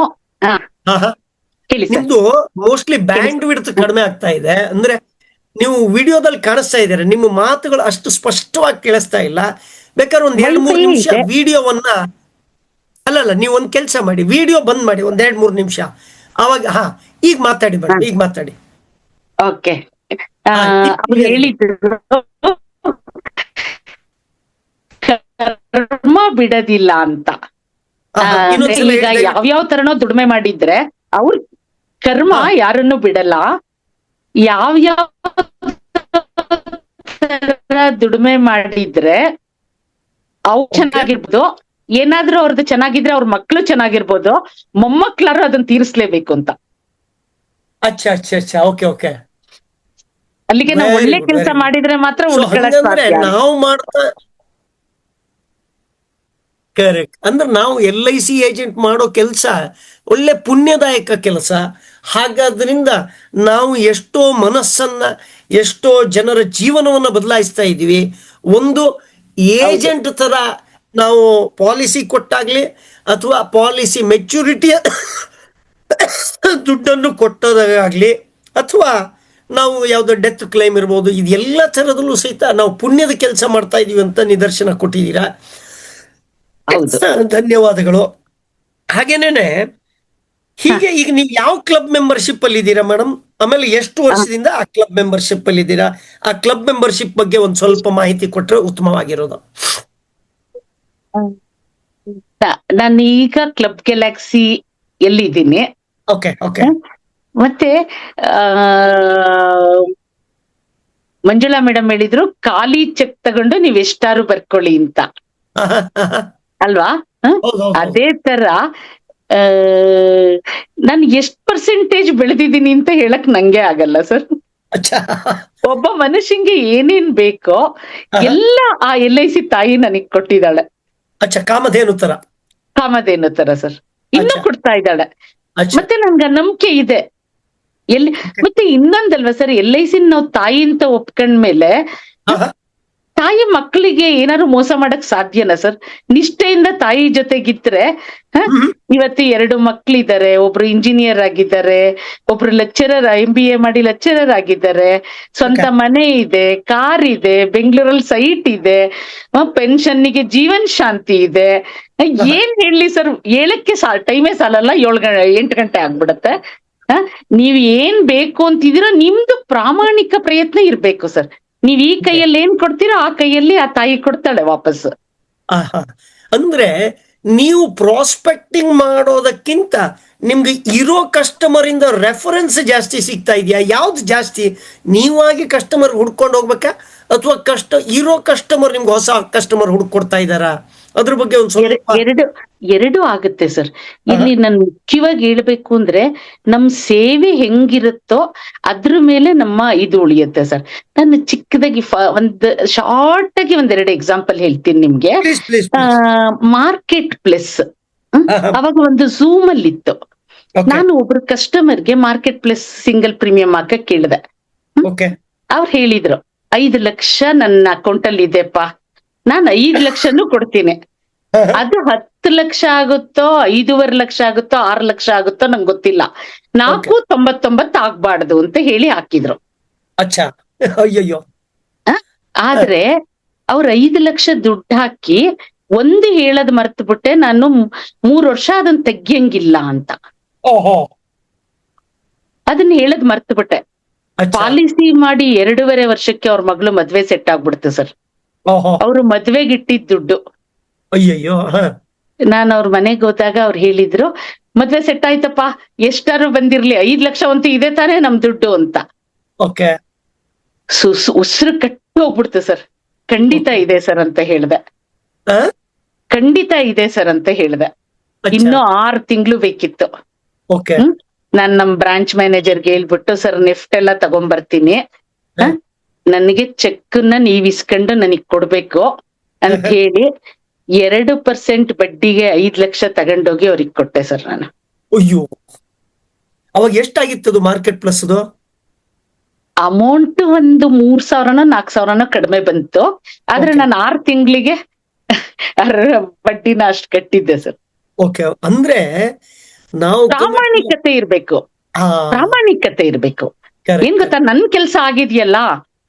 ನಿಮ್ದು ಮೋಸ್ಟ್ಲಿ ಬ್ಯಾಂಡ್ ವಿಡ್ತ್ ಕಡಿಮೆ ಆಗ್ತಾ ಇದೆ ಅಂದ್ರೆ ನೀವು ವಿಡಿಯೋದಲ್ಲಿ ಕಾಣಿಸ್ತಾ ಇದ್ದೀರಾ, ನಿಮ್ಮ ಮಾತುಗಳು ಅಷ್ಟು ಸ್ಪಷ್ಟವಾಗಿ ಕೇಳಿಸ್ತಾ ಇಲ್ಲ. ಬೇಕಾದ್ರೆ ಒಂದ್ 2-3 ವೈಫೈ ನಿಮಿಷ ಇದೆ. ವಿಡಿಯೋವನ್ನ, ಅಲ್ಲಲ್ಲ, ನೀವು ಒಂದ್ ಕೆಲಸ ಮಾಡಿ, ವಿಡಿಯೋ ಬಂದ್ ಮಾಡಿ ಒಂದ್ 2-3 ನಿಮಿಷ. ಅವಾಗ ಈಗ ಮಾತಾಡಿ ಮೇಡಮ್, ಈಗ ಮಾತಾಡಿ. ಓಕೆ. ಈಗ ಅವ್ರು clear ಇದೆ. ಹೇಳಿದ್ರು ಕರ್ಮ ಬಿಡದಿಲ್ಲ ಅಂತ. ಅಂದ್ರೆ ಇನ್ನೊಂದ್ಸಲ ಈಗ ಹೇಳಿ. ಯಾವ್ಯಾವ ತರನೋ ದುಡಿಮೆ ಮಾಡಿದ್ರೆ ಅವ್ರ ಕರ್ಮ ಯಾರನ್ನು ಬಿಡಲ್ಲ. ಯಾವ್ಯಾವ ತರ ದುಡಿಮೆ ಮಾಡಿದ್ರೆ ಅವ್ರು ಚೆನ್ನಾಗಿರ್ಬೋದು, ಏನಾದ್ರೂ ಅವ್ರದ್ದು ಚೆನ್ನಾಗಿದ್ರೆ ಅವ್ರ ಮಕ್ಳು ಚೆನ್ನಾಗಿರ್ಬೋದು, ಮೊಮ್ಮಕ್ಳಾರು ಅದನ್ನ ತೀರಿಸ್ಲೇಬೇಕು ಅಂತ. ಅಚ್ಚಾ ಅಚ್ಚಾ ಅಚ್ಚಾ, ಓಕೆ ಓಕೆ. ಅಲ್ಲಿಗೆ ನಾವು Very ಒಳ್ಳೆ good, ಕೆಲಸ very good. ಮಾಡಿದ್ರೆ ಮಾತ್ರ ಸೊ ಉಳ್ಕೊಳಕ್ ಹಂಗಂದ್ರೆ ಸಾಧ್ಯ. ನಾವು ಮಾಡ್ತಾ, ಕರೆಕ್ಟ್, ಅಂದ್ರೆ ನಾವು LIC ಏಜೆಂಟ್ ಮಾಡೋ ಕೆಲಸ ಒಳ್ಳೆ ಪುಣ್ಯದಾಯಕ ಕೆಲಸ. ಹಾಗಾದ್ರಿಂದ ನಾವು ಎಷ್ಟೋ ಮನಸ್ಸನ್ನ, ಎಷ್ಟೋ ಜನರ ಜೀವನವನ್ನ ಬದಲಾಯಿಸ್ತಾ ಇದ್ದೀವಿ. ಒಂದು ಏಜೆಂಟ್ ತರ ನಾವು ಪಾಲಿಸಿ ಕೊಟ್ಟಾಗ್ಲಿ, ಅಥವಾ ಪಾಲಿಸಿ ಮೆಚುರಿಟಿಯ ದುಡ್ಡನ್ನು ಕೊಟ್ಟದಾಗ್ಲಿ, ಅಥವಾ ನಾವು ಯಾವುದೋ ಡೆತ್ ಕ್ಲೈಮ್ ಇರ್ಬೋದು, ಇದೆಲ್ಲ ಥರದಲ್ಲೂ ಸಹಿತ ನಾವು ಪುಣ್ಯದ ಕೆಲಸ ಮಾಡ್ತಾ ಇದೀವಿ ಅಂತ ನಿದರ್ಶನ ಕೊಟ್ಟಿದ್ದೀರಾ. ಹೌದು. ಧನ್ಯವಾದಗಳು. ಹಾಗೇನೇನೆ, ಹೀಗೆ ಈಗ ನೀವು ಯಾವ ಕ್ಲಬ್ ಮೆಂಬರ್ಶಿಪ್ ಅಲ್ಲಿ ಇದ್ದೀರಾ ಮೇಡಮ್? ಆಮೇಲೆ ಎಷ್ಟು ವರ್ಷದಿಂದ ಆ ಕ್ಲಬ್ ಮೆಂಬರ್ಶಿಪ್ ಅಲ್ಲಿ ಇದ್ದೀರಾ? ಆ ಕ್ಲಬ್ ಮೆಂಬರ್ಶಿಪ್ ಬಗ್ಗೆ ಒಂದ್ ಸ್ವಲ್ಪ ಮಾಹಿತಿ ಕೊಟ್ರೆ ಉತ್ತಮವಾಗಿರೋದು. ನಾನು ಈಗ ಕ್ಲಬ್ ಗ್ಯಾಲಕ್ಸಿ ಎಲ್ಲಿದ್ದೀನಿ. Okay okay. ಮತ್ತೆ ಮಂಜುಳಾ ಮೇಡಮ್ ಹೇಳಿದ್ರು ಖಾಲಿ ಚೆಕ್ ತಗೊಂಡು ನೀವ್ ಎಷ್ಟಾರು ಬರ್ಕೊಳ್ಳಿ ಅಂತ, ಅಲ್ವಾ? ಅದೇ ತರ ನಾನು ಎಷ್ಟ್ ಪರ್ಸೆಂಟೇಜ್ ಬೆಳೆದಿದ್ದೀನಿ ಅಂತ ಹೇಳಕ್ ನಂಗೆ ಆಗಲ್ಲ ಸರ್. ಒಬ್ಬ ಮನುಷ್ಯಂಗೆ ಏನೇನ್ ಬೇಕೋ ಎಲ್ಲ ಆ LIC ತಾಯಿ ನನಗ್ ಕೊಟ್ಟಿದ್ದಾಳೆ. ಕಾಮಧೇನು ತರ. ಕಾಮಧೇನು ತರ ಸರ್, ಇನ್ನೂ ಕೊಡ್ತಾ ಇದ್ದಾಳೆ. ಮತ್ತೆ ನನ್ಗೆ ನಂಬಿಕೆ ಇದೆ. ಮತ್ತೆ ಇನ್ನೊಂದಲ್ವಾ ಸರ್, LIC ನಾವು ತಾಯಿ ಅಂತ ಒಪ್ಕೊಂಡ್ಮೇಲೆ ತಾಯಿ ಮಕ್ಕಳಿಗೆ ಏನಾದ್ರು ಮೋಸ ಮಾಡಕ್ ಸಾಧ್ಯನಾ ಸರ್? ನಿಷ್ಠೆಯಿಂದ ತಾಯಿ ಜೊತೆಗಿದ್ರೆ, ಇವತ್ತು 2 ಮಕ್ಳಿದ್ದಾರೆ, ಒಬ್ರು ಇಂಜಿನಿಯರ್ ಆಗಿದ್ದಾರೆ, ಒಬ್ರು ಲೆಕ್ಚರರ್, MBA ಮಾಡಿ ಲೆಕ್ಚರರ್ ಆಗಿದ್ದಾರೆ, ಸ್ವಂತ ಮನೆ ಇದೆ, ಕಾರ್ ಇದೆ, ಬೆಂಗಳೂರಲ್ಲಿ ಸೈಟ್ ಇದೆ, ಪೆನ್ಷನ್ನಿಗೆ ಜೀವನ್ ಶಾಂತಿ ಇದೆ. ಏನ್ ಹೇಳಿ ಸರ್, ಹೇಳಕ್ಕೆ ಟೈಮೇ ಸಾಲಲ್ಲ, 8 ಗಂಟೆ ಆಗ್ಬಿಡತ್ತೆ. ನೀವ್ ಏನ್ ಬೇಕು ಅಂತಿದ್ದೀರೋ ನಿಮ್ದು ಪ್ರಾಮಾಣಿಕ ಪ್ರಯತ್ನ ಇರ್ಬೇಕು ಸರ್. ನೀವ್ ಈ ಕೈಯಲ್ಲಿ ಏನ್ ಕೊಡ್ತೀರೋ ಆ ಕೈಯಲ್ಲಿ ಆ ತಾಯಿ ಕೊಡ್ತಾಳೆ ವಾಪಸ್. ಅಂದ್ರೆ ನೀವು ಪ್ರಾಸ್ಪೆಕ್ಟಿಂಗ್ ಮಾಡೋದಕ್ಕಿಂತ ನಿಮ್ಗೆ ಇರೋ ಕಸ್ಟಮರ್ ಇಂದ ರೆಫರೆನ್ಸ್ ಜಾಸ್ತಿ ಸಿಗ್ತಾ ಇದೆಯಾ? ಯಾವ್ದು ಜಾಸ್ತಿ? ನೀವಾಗಿ ಕಸ್ಟಮರ್ ಹುಡ್ಕೊಂಡು ಹೋಗ್ಬೇಕಾ, ಅಥವಾ ಇರೋ ಕಸ್ಟಮರ್ ನಿಮ್ಗೆ ಹೊಸ ಕಸ್ಟಮರ್ ಹುಡ್ಕೊಡ್ತಾ ಇದ್ದಾರಾ? ಅದ್ರ ಬಗ್ಗೆ ಒಂದ್ ಸ್ವಲ್ಪ. ಎರಡು ಆಗುತ್ತೆ ಸರ್. ಇಲ್ಲಿ ನಾನು ಮುಖ್ಯವಾಗಿ ಹೇಳ್ಬೇಕು ಅಂದ್ರೆ, ನಮ್ ಸೇವೆ ಹೆಂಗಿರುತ್ತೋ ಅದ್ರ ಮೇಲೆ ನಮ್ಮ ಇದು ಉಳಿಯುತ್ತೆ ಸರ್. ನಾನು ಚಿಕ್ಕದಾಗಿ ಶಾರ್ಟ್ ಆಗಿ 2 ಎಕ್ಸಾಂಪಲ್ ಹೇಳ್ತೀನಿ ನಿಮ್ಗೆ. ಮಾರ್ಕೆಟ್ ಪ್ಲೇಸ್ ಅವಾಗ ಒಂದು ಝೂಮ್ ಅಲ್ಲಿ ಇತ್ತು. ನಾನು ಒಬ್ರು ಕಸ್ಟಮರ್ಗೆ ಮಾರ್ಕೆಟ್ ಪ್ಲೇಸ್ ಸಿಂಗಲ್ ಪ್ರೀಮಿಯಂ ಹಾಕಕ್ ಕೇಳಿದೆ. ಅವ್ರು ಹೇಳಿದ್ರು 5 ಲಕ್ಷ ನನ್ನ ಅಕೌಂಟ್ ಅಲ್ಲಿ ಇದೆಪ್ಪ, ನಾನು 5 ಲಕ್ಷನೂ ಕೊಡ್ತೀನಿ. ಅದು 10 ಲಕ್ಷ ಆಗುತ್ತೋ, 5.5 ಲಕ್ಷ ಆಗುತ್ತೋ, 6 ಲಕ್ಷ ಆಗುತ್ತೋ ನಂಗೆ ಗೊತ್ತಿಲ್ಲ, 499 ಆಗ್ಬಾರ್ದು ಅಂತ ಹೇಳಿ ಹಾಕಿದ್ರು. ಅಯ್ಯಯ್ಯೋ. ಆದ್ರೆ ಅವ್ರ 5 ಲಕ್ಷ ದುಡ್ಡು ಹಾಕಿ ಒಂದು ಹೇಳದ್ ಮರ್ತು ಬಿಟ್ಟೆ, ನಾನು 3 ವರ್ಷ ಅದನ್ನ ತೆಗಿಯಂಗಿಲ್ಲ ಅಂತ. ಅದನ್ನ ಹೇಳದ್ ಮರ್ತು ಬಿಟ್ಟೆ. ಪಾಲಿಸಿ ಮಾಡಿ 2.5 ವರ್ಷಕ್ಕೆ ಅವ್ರ ಮಗಳು ಮದ್ವೆ ಸೆಟ್ ಆಗ್ಬಿಡ್ತು ಸರ್. ಅವ್ರು ಮದ್ವೆಗೆ ಇಟ್ಟಿದ್ ದುಡ್ಡು. ಅಯ್ಯಯ್ಯೋ. ನಾನು ಅವ್ರ ಮನೆಗೆ ಹೋದಾಗ ಅವ್ರು ಹೇಳಿದ್ರು, ಮದ್ವೆ ಸೆಟ್ ಆಯ್ತಪ್ಪ, ಎಷ್ಟಾರು ಬಂದಿರ್ಲಿ, 5 ಲಕ್ಷ ಅಂತೂ ಇದೆ ತಾನೇ ನಮ್ ದುಡ್ಡು ಅಂತ. ಉಸಿರು ಕಟ್ಟು ಹೋಗ್ಬಿಡ್ತು ಸರ್. ಖಂಡಿತ ಇದೆ ಸರ್ ಅಂತ ಹೇಳ್ದೆ. ಖಂಡಿತ ಇದೆ ಸರ್ ಅಂತ ಹೇಳ್ದೆ. ಇನ್ನೂ 6 ತಿಂಗಳು ಬೇಕಿತ್ತು. ನಾನ್ ನಮ್ ಬ್ರಾಂಚ್ ಮ್ಯಾನೇಜರ್ಗೆ ಹೇಳ್ಬಿಟ್ಟು, ಸರ್ ನೆಫ್ಟ್ ಎಲ್ಲ ತಗೊಂಡ್ಬರ್ತೀನಿ, ನನಗೆ ಚೆಕ್ ನ ನೀವ್ ಇಸ್ಕೊಂಡು ನನಗ್ ಕೊಡ್ಬೇಕು ಅಂತ ಹೇಳಿ 2% ಬಡ್ಡಿಗೆ 5 ಲಕ್ಷ ತಗೊಂಡೋಗಿ ಅವ್ರಿಗೆ ಕೊಟ್ಟೆ ಸರ್ ನಾನು. ಅಯ್ಯೋ, ಅವಾಗ ಎಷ್ಟಾಗಿತ್ತು ಮಾರ್ಕೆಟ್ ಪ್ಲಸ್? ಅಮೌಂಟ್ ಒಂದು 3,000ನೋ 4,000ನೋ ಕಡಿಮೆ ಬಂತು. ಆದ್ರೆ ನಾನು 6 ತಿಂಗಳಿಗೆ ಬಡ್ಡಿನ ಅಷ್ಟು ಕಟ್ಟಿದ್ದೆ ಸರ್. ಅಂದ್ರೆ ನಾವು ಪ್ರಾಮಾಣಿಕತೆ ಇರ್ಬೇಕು. Correct. ಏನ್ ಗೊತ್ತಾ, ನನ್ ಕೆಲ್ಸ ಆಗಿದ್ಯಲ್ಲ,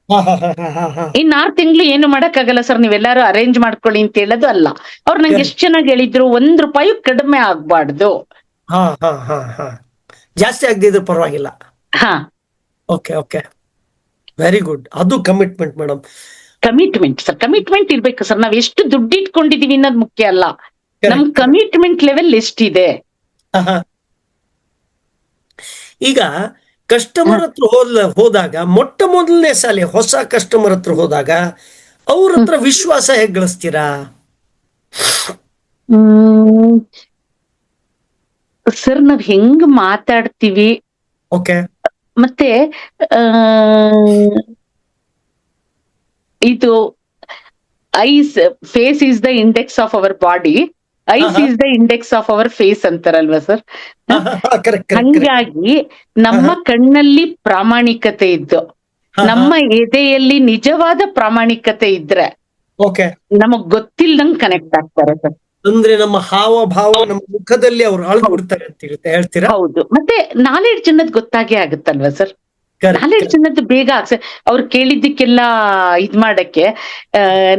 ಹಾ ಹಾ ಹಾ ಹಾ ಹಾ ಹಾ ಇನ್ 6 ತಿಂಗಳು ಏನು ಮಾಡಕ್ಕಾಗಲ್ಲ ಸರ್, ನೀವೆಲ್ಲಾರು ಅರೇಂಜ್ ಮಾಡ್ಕೊಳ್ಳಿ ಅಂತ ಹೇಳೋದು ಅಲ್ಲ. ಅವ್ರು ನಂಗೆ ಎಷ್ಟ್ ಚೆನ್ನಾಗಿ ಹೇಳಿದ್ರು, ₹1 ಕಡಿಮೆ ಆಗ್ಬಾರ್ದು. ಹಾ ಹಾ ಹಾ ಹಾ ಜಾಸ್ತಿ ಆಗದಿದ್ರು ಪರವಾಗಿಲ್ಲ. ಹಾ, ಓಕೆ ಓಕೆ, ವೆರಿ ಗುಡ್. ಅದು commitment madam. Commitment sir, commitment ಇರ್ಬೇಕು ಸರ್. ನಾವ್ ಎಷ್ಟು ದುಡ್ಡು ಇಟ್ಕೊಂಡಿದೀವಿ ಅನ್ನೋದು ಮುಖ್ಯ ಅಲ್ಲ, ನಮ್ ಕಮಿಟ್ಮೆಂಟ್ ಲೆವೆಲ್ ಎಷ್ಟಿದೆ. ಈಗ ಕಸ್ಟಮರ್ ಹತ್ರ ಹೋದಾಗ, ಮೊಟ್ಟ ಮೊದಲನೇ ಸಾಲಿ ಹೊಸ ಕಸ್ಟಮರ್ ಹತ್ರ ಹೋದಾಗ ಅವ್ರ ಹತ್ರ ವಿಶ್ವಾಸ ಹೇಗ್ ಗಳಿಸ್ತೀರಾ? ಸರ್, ನಾವ್ ಹೆಂಗ್ ಮಾತಾಡ್ತೀವಿ, ಓಕೆ ಮತ್ತೆ ಇದು face is the index of our body, eyes is the index of our face ಅಂತಾರಲ್ವಾ ಸರ್. ಹಂಗಾಗಿ ನಮ್ಮ ಕಣ್ಣಲ್ಲಿ ಪ್ರಾಮಾಣಿಕತೆ ಇದ್ದು, ನಮ್ಮ ಎದೆಯಲ್ಲಿ ನಿಜವಾದ ಪ್ರಾಮಾಣಿಕತೆ ಇದ್ರೆ ಓಕೆ, ನಮಗ್ ಗೊತ್ತಿಲ್ದಂಗ್ ಕನೆಕ್ಟ್ ಆಗ್ತಾರೆ ಸರ್. ಅಂದ್ರೆ ನಮ್ಮ ಹಾವಭಾವ ನಮ್ಮ ಮುಖದಲ್ಲಿ ಅವ್ರು ಅಳ್ಬಿಡ್ತಾರೆ ಅಂತ ಹೇಳ್ತೀರಾ? ಹೌದು. ಮತ್ತೆ ನಾಲೆಡ್ಜ್ ಅನ್ನೋದು ಗೊತ್ತಾಗೇ ಆಗುತ್ತಲ್ವಾ ಸರ್. ನಾಲೆಡ್ಜ್ ಅನ್ನೋದು ಬೇಗ ಅವ್ರು ಕೇಳಿದ್ದಕ್ಕೆಲ್ಲ ಇದ್ ಮಾಡಕ್ಕೆ.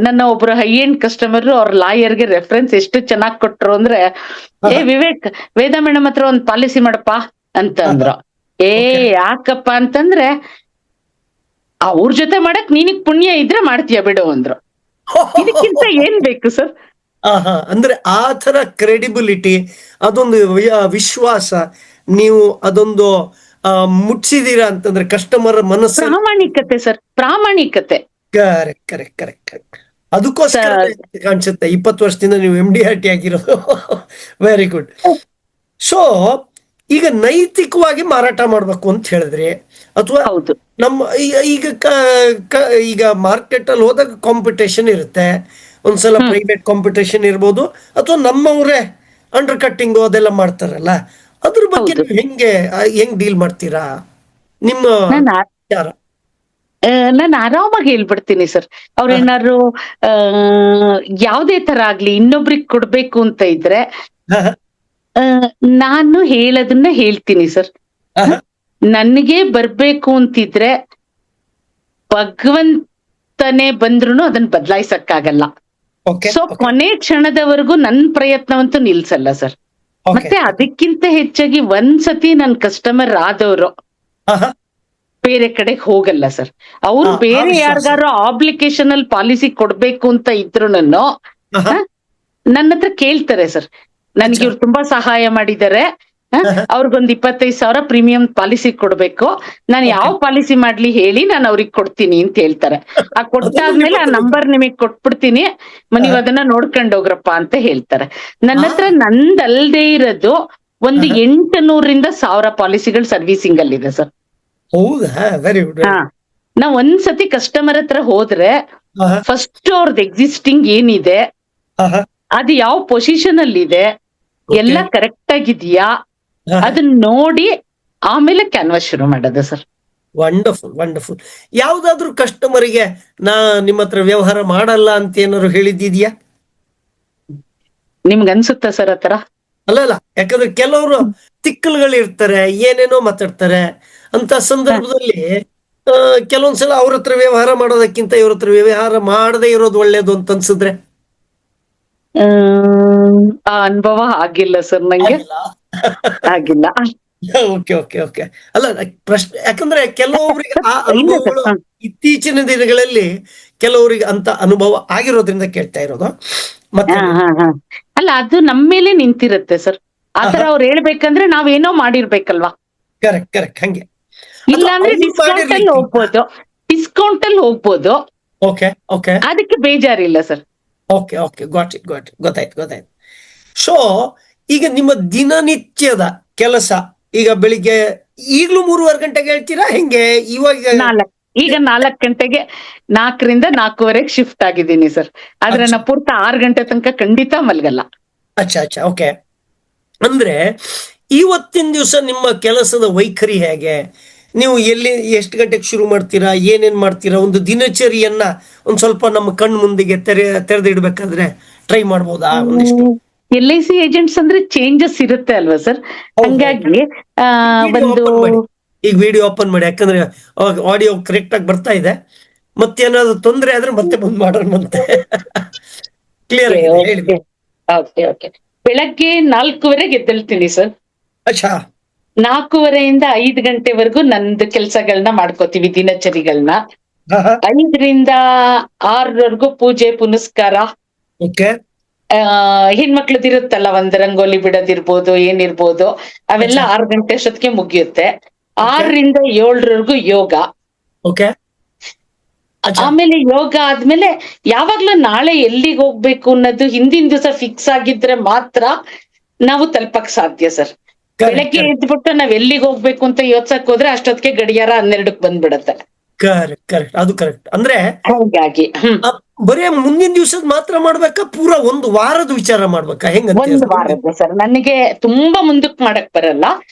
ನನ್ನ ಒಬ್ರು ಹೈ ಎಂಡ್ ಕಸ್ಟಮರ್ ಅವ್ರ ಲಾಯರ್ಗೆ ರೆಫರೆನ್ಸ್ ಎಷ್ಟು ಚೆನ್ನಾಗ್ ಕೊಟ್ರು ಅಂದ್ರೆ, ವಿವೇಕ್, ವೇದ ಮೇಡಮ್ ಹತ್ರ ಒಂದ್ ಪಾಲಿಸಿ ಮಾಡಪ್ಪ ಅಂತ ಅಂದ್ರು. ಯಾಕಪ್ಪ ಅಂತಂದ್ರೆ, ಅವ್ರ ಜೊತೆ ಮಾಡಕ್ ನಿನಗ್ ಪುಣ್ಯ ಇದ್ರೆ ಮಾಡ್ತೀಯ ಬಿಡು ಅಂದ್ರು. ಇದಕ್ಕಿಂತ ಏನ್ ಬೇಕು ಸರ್? ಅಂದ್ರೆ ಆ ತರ ಕ್ರೆಡಿಬಿಲಿಟಿ, ಅದೊಂದು ವಿಶ್ವಾಸ, ನೀವು ಅದೊಂದು ಮುಟ್ಸಿದೀರಾ ಅಂತಂದ್ರೆ ಕಸ್ಟಮರ್ ಮನಸ್ಸು. ಪ್ರಾಮಾಣಿಕತೆ ಸರ್, ಪ್ರಾಮಾಣಿಕತೆ. Correct correct correct correct. ಅದಕ್ಕೋಸ್ಕರ ಕಾಣಿಸುತ್ತೆ 20 ವರ್ಷದಿಂದ ನೀವು MD ಆಗಿರೋದು. Very good. ಸೊ ಈಗ ನೈತಿಕವಾಗಿ ಮಾರಾಟ ಮಾಡ್ಬೇಕು ಅಂತ ಹೇಳಿದ್ರಿ, ಅಥವಾ ನಮ್ಮ ಈಗ ಮಾರ್ಕೆಟ್ ಅಲ್ಲಿ ಹೋದಾಗ ಕಾಂಪಿಟೇಷನ್ ಇರುತ್ತೆ. ಒಂದ್ಸಲ ಪ್ರೈವೇಟ್ ಕಾಂಪಿಟೇಷನ್ ಇರ್ಬೋದು, ಅಥವಾ ನಮ್ಮವರೇ ಅಂಡರ್ ಕಟ್ಟಿಂಗ್ ಅದೆಲ್ಲ ಮಾಡ್ತಾರಲ್ಲ, ಅದ್ರ ಬಗ್ಗೆ ಹೆಂಗ್ ಡೀಲ್ ಮಾಡ್ತೀರಾ? ನಿಮ್ಮ ನಾನು ಆರಾಮಾಗಿ ಹೇಳ್ಬಿಡ್ತೀನಿ ಸರ್. ಅವ್ರೇನಾದ್ರು ಯಾವ್ದೇ ತರ ಆಗ್ಲಿ ಇನ್ನೊಬ್ರಿಗೆ ಕೊಡ್ಬೇಕು ಅಂತ ಇದ್ರೆ ನಾನು ಹೇಳೋದನ್ನ ಹೇಳ್ತೀನಿ ಸರ್. ನನಗೆ ಬರ್ಬೇಕು ಅಂತಿದ್ರೆ ಭಗವಂತನೇ ಬಂದ್ರು ಅದನ್ನ ಬದಲಾಯಿಸಕ್ಕಾಗಲ್ಲ. ಸೊ ಕೊನೆ ಕ್ಷಣದವರೆಗೂ ನನ್ ಪ್ರಯತ್ನವಂತೂ ನಿಲ್ಸಲ್ಲ ಸರ್. ಮತ್ತೆ ಅದಕ್ಕಿಂತ ಹೆಚ್ಚಾಗಿ ಒಂದ್ಸತಿ ನನ್ ಕಸ್ಟಮರ್ ಆದವರು ಬೇರೆ ಕಡೆಗೆ ಹೋಗಲ್ಲ ಸರ್. ಅವ್ರು ಬೇರೆ ಯಾರಿಗಾರು ಆಬ್ಲಿಕೇಶನ್ ಅಲ್ಲಿ ಪಾಲಿಸಿ ಕೊಡ್ಬೇಕು ಅಂತ ಇದ್ರು ನನ್ನ ಹತ್ರ ಕೇಳ್ತಾರೆ ಸರ್, ನನ್ಗೆ ಇವ್ರು ತುಂಬಾ ಸಹಾಯ ಮಾಡಿದ್ದಾರೆ, ಅವ್ರಿಗೊಂದ್ 25,000 ಪ್ರೀಮಿಯಂ ಪಾಲಿಸಿ ಕೊಡ್ಬೇಕು, ನಾನು ಯಾವ ಪಾಲಿಸಿ ಮಾಡ್ಲಿ ಹೇಳಿ, ನಾನು ಅವ್ರಿಗೆ ಕೊಡ್ತೀನಿ ಅಂತ ಹೇಳ್ತಾರೆ. ಆ ಕೊಟ್ಟಾದ್ಮೇಲೆ ಆ ನಂಬರ್ ನಿಮಗ್ ಕೊಟ್ಬಿಡ್ತೀನಿ, ನೀವ್ ಅದನ್ನ ನೋಡ್ಕೊಂಡ್ ಹೋಗ್ರಪ್ಪ ಅಂತ ಹೇಳ್ತಾರೆ. ನನ್ನ ಹತ್ರ ನಂದಲ್ದೇ ಇರೋದು ಒಂದು 800ರಿಂದ 1000 ಪಾಲಿಸಿಗಳು ಸರ್ವಿಸಿಂಗ್ ಅಲ್ಲಿ ಇದೆ ಸರ್. Very good. ನಾವ್ ಒಂದ್ಸತಿ ಕಸ್ಟಮರ್ ಹತ್ರ ಹೋದ್ರೆ ಫಸ್ಟ್ ಅವ್ರದ್ದು ಎಕ್ಸಿಸ್ಟಿಂಗ್ ಏನಿದೆ, ಅದು ಯಾವ ಪೊಸಿಷನ್ ಅಲ್ಲಿ ಇದೆ, ಎಲ್ಲ ಕರೆಕ್ಟ್ ಆಗಿದ್ಯಾ ಅದನ್ನ ನೋಡಿ ಆಮೇಲೆ ಕ್ಯಾನ್ವಾಸ್ ಶುರು ಮಾಡೋದು ಸರ್. Wonderful wonderful. ಯಾವ್ದಾದ್ರು ಕಸ್ಟಮರಿಗೆ ನಾ ನಿಮ್ಮ ಹತ್ರ ವ್ಯವಹಾರ ಮಾಡಲ್ಲ ಅಂತ ಏನಾದ್ರು ಹೇಳಿದ್ಯಾ? ನಿಮ್ಗೆ ಅನ್ಸುತ್ತಾ ಸರ್ ಆತರ? ಅಲ್ಲ, ಯಾಕಂದ್ರೆ ಕೆಲವರು ತಿಕ್ಕಲ್ಗಳಿರ್ತಾರೆ, ಏನೇನೋ ಮಾತಾಡ್ತಾರೆ. ಅಂತ ಸಂದರ್ಭದಲ್ಲಿ ಕೆಲವೊಂದ್ಸಲ ಅವ್ರ ಹತ್ರ ವ್ಯವಹಾರ ಮಾಡೋದಕ್ಕಿಂತ ಇವ್ರ ಹತ್ರ ವ್ಯವಹಾರ ಮಾಡದೇ ಇರೋದು ಒಳ್ಳೇದು ಅಂತ ಅನ್ಸಿದ್ರೆ? ಆ ಅನುಭವ ಆಗಿಲ್ಲ ಸರ್, ನಂಗೆ ಆಗಿಲ್ಲ. Okay okay okay. ಅಲ್ಲ, ಪ್ರಶ್ನೆ ಯಾಕಂದ್ರೆ ಕೆಲವೊಬ್ಬರಿಗೆ ಆ ಅನುಭವಗಳು ಇತ್ತೀಚಿನ ದಿನಗಳಲ್ಲಿ ಕೆಲವರಿಗೆ ಅಂತ ಅನುಭವ ಆಗಿರೋದ್ರಿಂದ ಕೇಳ್ತಾ ಇರೋದು. ಮತ್ತೆ ಅಲ್ಲ, ಅದು ನಮ್ಮ ಮೇಲೆ ನಿಂತಿರುತ್ತೆ ಸರ್. ಆತರ ಅವ್ರು ಹೇಳ್ಬೇಕಂದ್ರೆ ನಾವೇನೋ ಮಾಡಿರ್ಬೇಕಲ್ವಾ? Correct correct. ಹಂಗೆ ಇಲ್ಲ ಅಂದ್ರೆ ಡಿಸ್ಕೌಂಟ್ ಅಲ್ಲಿ ಹೋಗ್ಬೋದು, ಡಿಸ್ಕೌಂಟ್ ಅಲ್ಲಿ ಹೋಗ್ಬೋದು. ಓಕೆ ಓಕೆ, ಅದಕ್ಕೆ ಬೇಜಾರಿಲ್ಲ sir. Okay okay, got it ಗೊತ್ತಾಯ್ತು. ಸೊ ಈಗ ನಿಮ್ಮ ದಿನನಿತ್ಯದ ಕೆಲಸ, ಈಗ ಬೆಳಿಗ್ಗೆ ಈಗ್ಲೂ 3:30 ಗಂಟೆಗೆ ಹೇಳ್ತೀರಾ ಹೆಂಗೆ? ಇವಾಗ 4 ಗಂಟೆಗೆ, 4ರಿಂದ 4:15 ಶಿಫ್ಟ್ ಆಗಿದ್ದೀನಿ ಸರ್. ಆದ್ರೆ ನಾ ಪೂರ್ತಿ 6 ಗಂಟೆ ತನಕ ಖಂಡಿತ ಮಲ್ಗಲ್ಲ. ಅಚ್ಚಾ, ಓಕೆ. ಅಂದ್ರೆ ಇವತ್ತಿನ ದಿವಸ ನಿಮ್ಮ ಕೆಲಸದ ವೈಖರಿ ಹೇಗೆ? ನೀವು ಎಷ್ಟು ಗಂಟೆಗೆ ಶುರು ಮಾಡ್ತೀರಾ, ಏನೇನ್ ಮಾಡ್ತೀರಾ? ಒಂದು ದಿನಚರಿಯನ್ನ ಒಂದ್ ಸ್ವಲ್ಪ ನಮ್ಮ ಕಣ್ ಮುಂದಿಗೆ ತೆರೆದಿಡ್ಬೇಕಾದ್ರೆ ಟ್ರೈ ಮಾಡ್ಬೋದಾ? ಒಂದಿಷ್ಟು LIC ಏಜೆಂಟ್ಸ್ ಅಂದ್ರೆ ಚೇಂಜಸ್ ಇರುತ್ತೆ ಅಲ್ವಾ ಸರ್? ಹಂಗಾಗಿ ಒಂದು ಈಗ ವಿಡಿಯೋ ಓಪನ್ ಮಾಡಿ, ಯಾಕಂದ್ರೆ ಆಡಿಯೋ ಕರೆಕ್ಟ್ ಆಗಿ ಬರ್ತಾ ಇದೆ. ಮತ್ತೇನಾದ್ರು ತೊಂದರೆ ಆದ್ರೆ ಮತ್ತೆ ಬಂದ್ ಮಾಡೋಣಂತೆ. ಕ್ಲಿಯರ್ ಆಗಿದೆ, ಹೇಳಿ. Okay okay. ಬೆಳಗ್ಗೆ 4:30 ಎದ್ದೇಳ್ತೀನಿ ಸರ್. ಅಚ್ಚಾ. 4:30 5 ಗಂಟೆವರೆಗೂ ನಂದು ಕೆಲ್ಸಗಳನ್ನ ಮಾಡ್ಕೋತೀವಿ, ದಿನಚರಿಗಳನ್ನ. ಹಾ ಹಾ. 5ರಿಂದ 6ರವರೆಗೂ ಪೂಜೆ ಪುನಸ್ಕಾರ. ಓಕೆ. ಹೆಣ್ಮಕ್ಳದಿರುತ್ತಲ್ಲ, ಒಂದ್ ರಂಗೋಲಿ ಬಿಡೋದಿರ್ಬೋದು, ಏನಿರ್ಬೋದು, ಅವೆಲ್ಲ 6 ಗಂಟೆ ಅಷ್ಟೊತ್ತಿಗೆ ಮುಗಿಯುತ್ತೆ. 6ರಿಂದ 7ರವರೆಗೂ ಯೋಗ. ಓಕೆ. ಆಮೇಲೆ ಯೋಗ ಆದ್ಮೇಲೆ ಯಾವಾಗ್ಲೂ ನಾಳೆ ಎಲ್ಲಿಗೆ ಹೋಗ್ಬೇಕು ಅನ್ನೋದು ಹಿಂದಿನ ದಿವಸ ಫಿಕ್ಸ್ ಆಗಿದ್ರೆ ಮಾತ್ರ ನಾವು ತಲುಪಕ್ ಸಾಧ್ಯ ಸರ್. ಬೆಳಗ್ಗೆ ಎದ್ಬಿಟ್ಟು ನಾವ್ ಎಲ್ಲಿಗೆ ಹೋಗ್ಬೇಕು ಅಂತ ಯೋಚ್ಸಕ್ ಹೋದ್ರೆ ಅಷ್ಟೊತ್ತಿಗೆ ಗಡಿಯಾರ 12ಕ್ಕೆ ಬಂದ್ಬಿಡತ್ತೆ. ಕರೆಕ್ಟ್ ಕರೆಕ್ಟ್, ಅದು ಕರೆಕ್ಟ್. ಅಂದ್ರೆ ಹಾಗಾಗಿ ಬರೀ ಮುಂದಿನ ದಿವಸದ ಮಾತ್ರ ಮಾಡ್ಬೇಕಾ, ಪೂರಾ ಒಂದು ವಾರದ ವಿಚಾರ ಮಾಡ್ಬೇಕಾ, ಹೆಂಗ? ಒಂದು ವಾರದ್ದು ಸರ್. ನನಗೆ ತುಂಬಾ ಮುಂದಕ್ಕೆ ಮಾಡಕ್ ಬರಲ್ಲ,